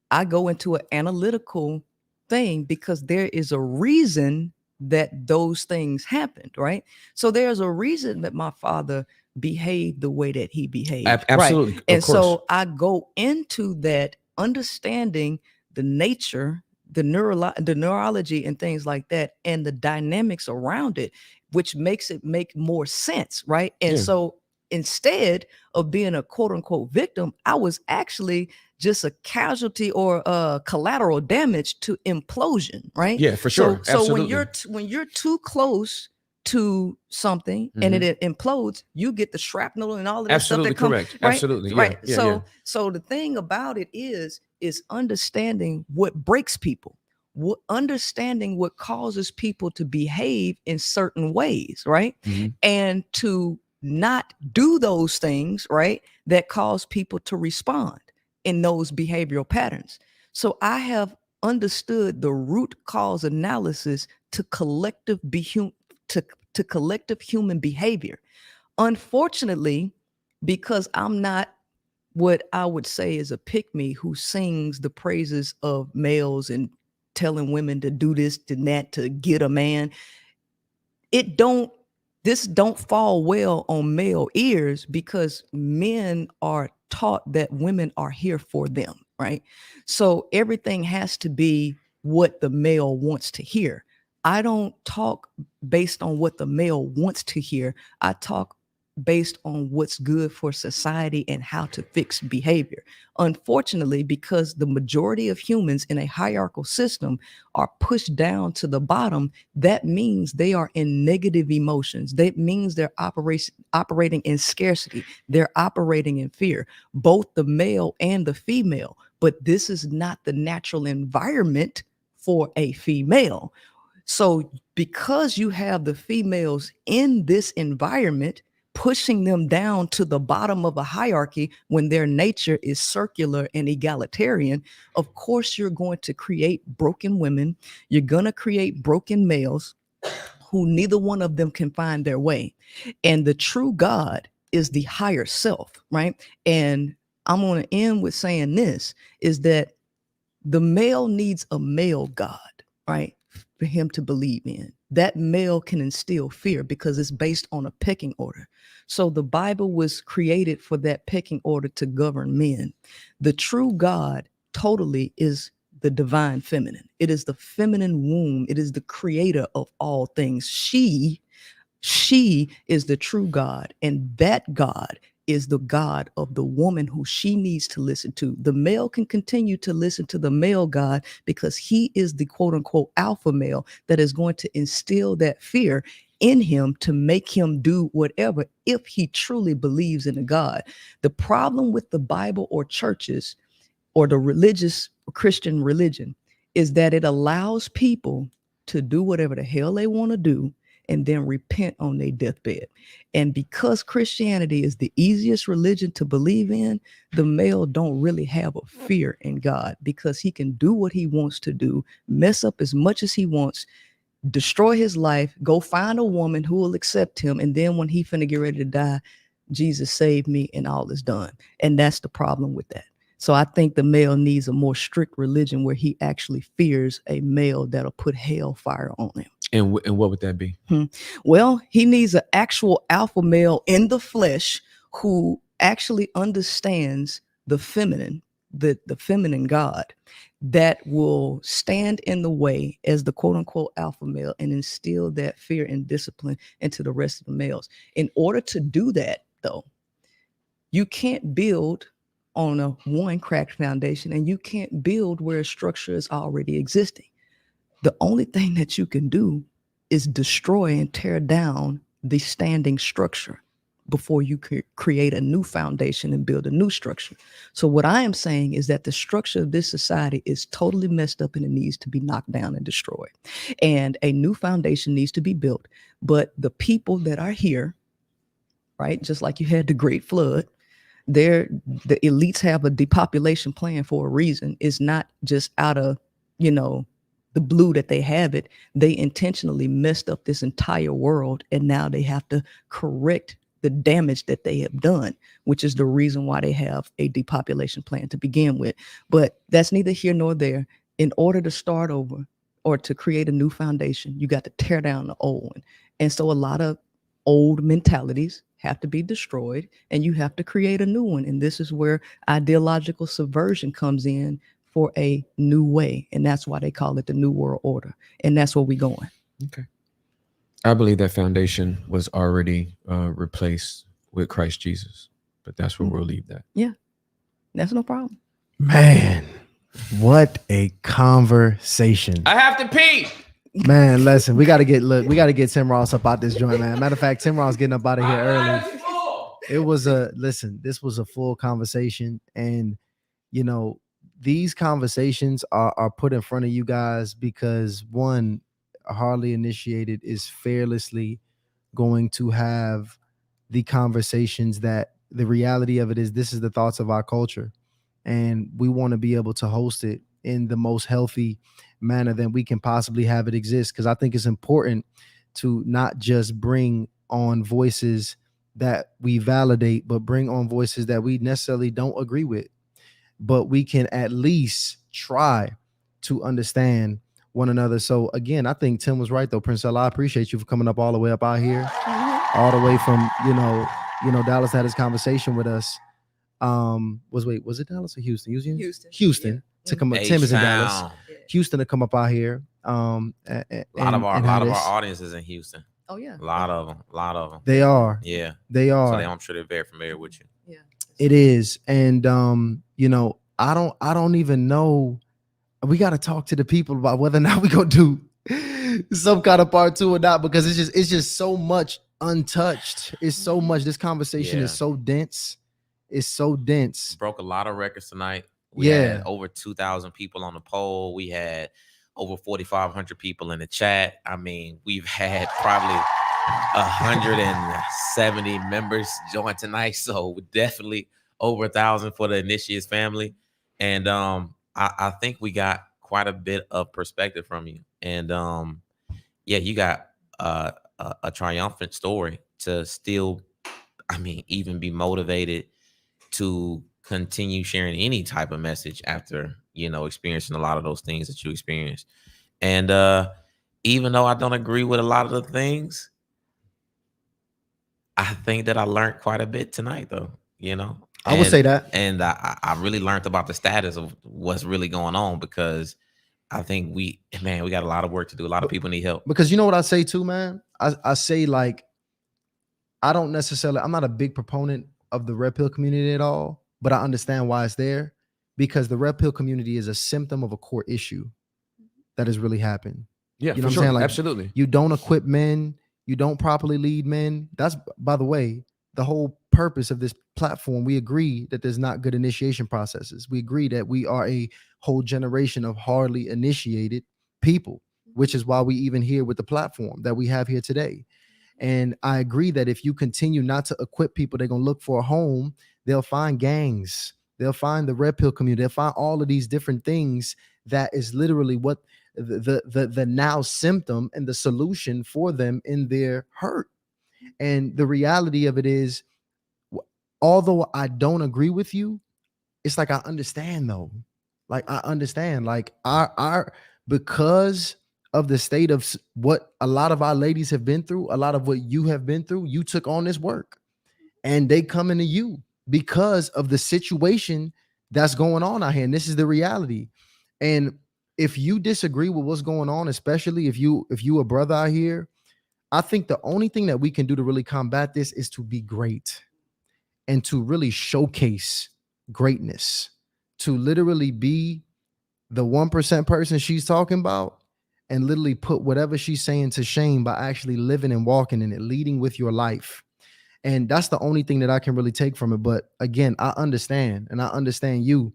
I go into an analytical thing because there is a reason that those things happened, right? So there's a reason that my father behaved the way that he behaved.
Absolutely.
Right? And so I go into that understanding the nature, the neurology and things like that, and the dynamics around it, which makes it make more sense, right? And so instead of being a quote unquote victim, I was actually just a casualty or collateral damage to implosion, right?
Yeah, for sure.
So when you're too close to something and it implodes, you get the shrapnel and all of that stuff that comes.
Correct.
Right?
Absolutely.
Right.
Yeah,
so the thing about it is understanding what breaks people. Understanding what causes people to behave in certain ways, right? And to not do those things, right, that cause people to respond in those behavioral patterns. So I have understood the root cause analysis to collective human behavior. Unfortunately, because I'm not what I would say is a pick-me who sings the praises of males and telling women to do this and that to get a man, this don't fall well on male ears because men are taught that women are here for them, right? So everything has to be what the male wants to hear. I don't talk based on what the male wants to hear. I talk based on what's good for society and how to fix behavior. Unfortunately, because the majority of humans in a hierarchical system are pushed down to the bottom, that means they are in negative emotions. That means they're operating in scarcity. They're operating in fear, both the male and the female. But this is not the natural environment for a female. So because you have the females in this environment, pushing them down to the bottom of a hierarchy when their nature is circular and egalitarian, of course, you're going to create broken women. You're going to create broken males who neither one of them can find their way. And the true God is the higher self, right? And I'm going to end with saying this, is that the male needs a male God, right? For him to believe in. That male can instill fear because it's based on a pecking order. So the Bible was created for that pecking order to govern men. The true God totally is the divine feminine. It is the feminine womb. It is the creator of all things. She is the true God, and that God is the God of the woman who she needs to listen to. The male can continue to listen to the male God because he is the quote unquote alpha male that is going to instill that fear in him to make him do whatever if he truly believes in a God. The problem with the Bible or churches or the religious Christian religion is that it allows people to do whatever the hell they want to do and then repent on their deathbed. And because Christianity is the easiest religion to believe in, the male don't really have a fear in God, because he can do what he wants to do, mess up as much as he wants, destroy his life, go find a woman who will accept him, and then when he finna get ready to die, Jesus saved me and all is done. And that's the problem with that. So I think the male needs a more strict religion where he actually fears a male that'll put hellfire on him.
And what would that be?
Well, he needs an actual alpha male in the flesh who actually understands the feminine, the feminine God, that will stand in the way as the quote unquote alpha male and instill that fear and discipline into the rest of the males. In order to do that, though, you can't build on a one cracked foundation, and you can't build where a structure is already existing. The only thing that you can do is destroy and tear down the standing structure before you create a new foundation and build a new structure. So what I am saying is that the structure of this society is totally messed up and it needs to be knocked down and destroyed. And a new foundation needs to be built. But the people that are here, right, just like you had the Great Flood, the elites have a depopulation plan for a reason. It's not just out of, the blue that they have it. They intentionally messed up this entire world, and now they have to correct the damage that they have done, which is the reason why they have a depopulation plan to begin with. But that's neither here nor there. In order to start over or to create a new foundation, you got to tear down the old one. And so a lot of old mentalities have to be destroyed, and you have to create a new one. And this is where ideological subversion comes in for a new way. And that's why they call it the New World Order. And that's where we're going.
Okay. I believe that foundation was already replaced with Christ Jesus, but that's where we'll leave that.
Yeah, that's no problem.
Man, what a conversation.
I have to pee.
Man, listen, we got to get Tim Ross up out this joint, man. Matter of fact, Tim Ross getting up out of here early. This was a full conversation. And, these conversations are put in front of you guys because, one, Hardly Initiated is fearlessly going to have the conversations that the reality of it is this is the thoughts of our culture. And we want to be able to host it in the most healthy manner that we can possibly have it exist. Because I think it's important to not just bring on voices that we validate, but bring on voices that we necessarily don't agree with. But we can at least try to understand one another. So again, I think Tim was right though. Princella, I appreciate you for coming up all the way up out here, all the way from Dallas, had this conversation with us. Was it Dallas or Houston? Houston
Yeah.
to come up. Tim is in Dallas. Houston to come up out here.
A lot of our audience is in Houston.
Oh yeah.
A lot of them.
They are.
Yeah.
They are.
So I'm sure they're very familiar with you.
Yeah.
It is. And I don't even know. We got to talk to the people about whether or not we gonna do some kind of part 2 or not, because it's just so much untouched. It's so much. This conversation is so dense. It's so dense.
Broke a lot of records tonight. We had over 2,000 people on the poll. We had over 4,500 people in the chat. I mean, we've had probably 170 members join tonight. So definitely over 1,000 for the Initiates family. And I think we got quite a bit of perspective from you. And you got a triumphant story to still, even be motivated to continue sharing any type of message after, experiencing a lot of those things that you experienced. And even though I don't agree with a lot of the things, I think that I learned quite a bit tonight though,
I would say that.
And I really learned about the status of what's really going on, because I think we got a lot of work to do. A lot of people need help.
Because you know what I say too, man? I say, like, I'm not a big proponent of the Red Pill community at all, but I understand why it's there, because the Red Pill community is a symptom of a core issue that has really happened.
Yeah,
you know what I'm saying? Like,
absolutely.
You don't equip men. You don't properly lead men. That's, by the way, the whole purpose of this platform. We agree that there's not good initiation processes. We agree that we are a whole generation of hardly initiated people. which is why we even here with the platform that we have here today. And I agree that if you continue not to equip people, they're going to look for a home. They'll find gangs. They'll find the red pill community. They'll find all of these different things that is literally what the now symptom and the solution for them in their hurt. And the reality of it is, although I don't agree with you, it's like I understand though. Like I understand. Like our because of the state of what a lot of our ladies have been through, a lot of what you have been through, you took on this work, and they coming to you because of the situation that's going on out here. And this is the reality. And if you disagree with what's going on, especially if you a brother out here, I think the only thing that we can do to really combat this is to be great and to really showcase greatness, to literally be the 1% person she's talking about and literally put whatever she's saying to shame by actually living and walking in it, leading with your life. And that's the only thing that I can really take from it. But again, I understand, and I understand you.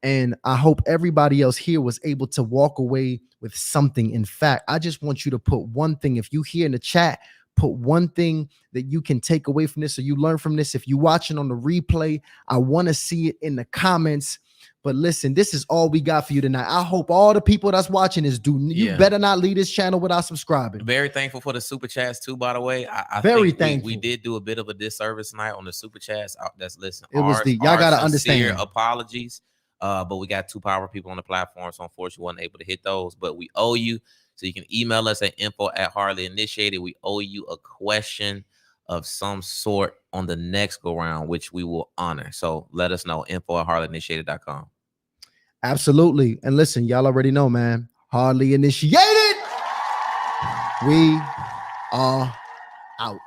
And I hope everybody else here was able to walk away with something. In fact, I just want you to put one thing. If you hear in the chat, put one thing that you can take away from this or you learn from this. If you're watching on the replay, I want to see it in the comments. But listen, this is all we got for you tonight. I hope all the people that's watching this you better not leave this channel without subscribing.
Very thankful for the super chats too, by the way. I
Very
think
thankful.
We did do a bit of a disservice tonight on the super chats. That's listen.
It was y'all gotta understand.
Apologies. But we got 2 power people on the platform, so unfortunately wasn't able to hit those. But we owe you. So you can email us at info@hardlyinitiated. We owe you a question of some sort on the next go round, which we will honor. So let us know, info@hardlyinitiated.com.
Absolutely. And listen, y'all already know, man. Hardly Initiated. We are out.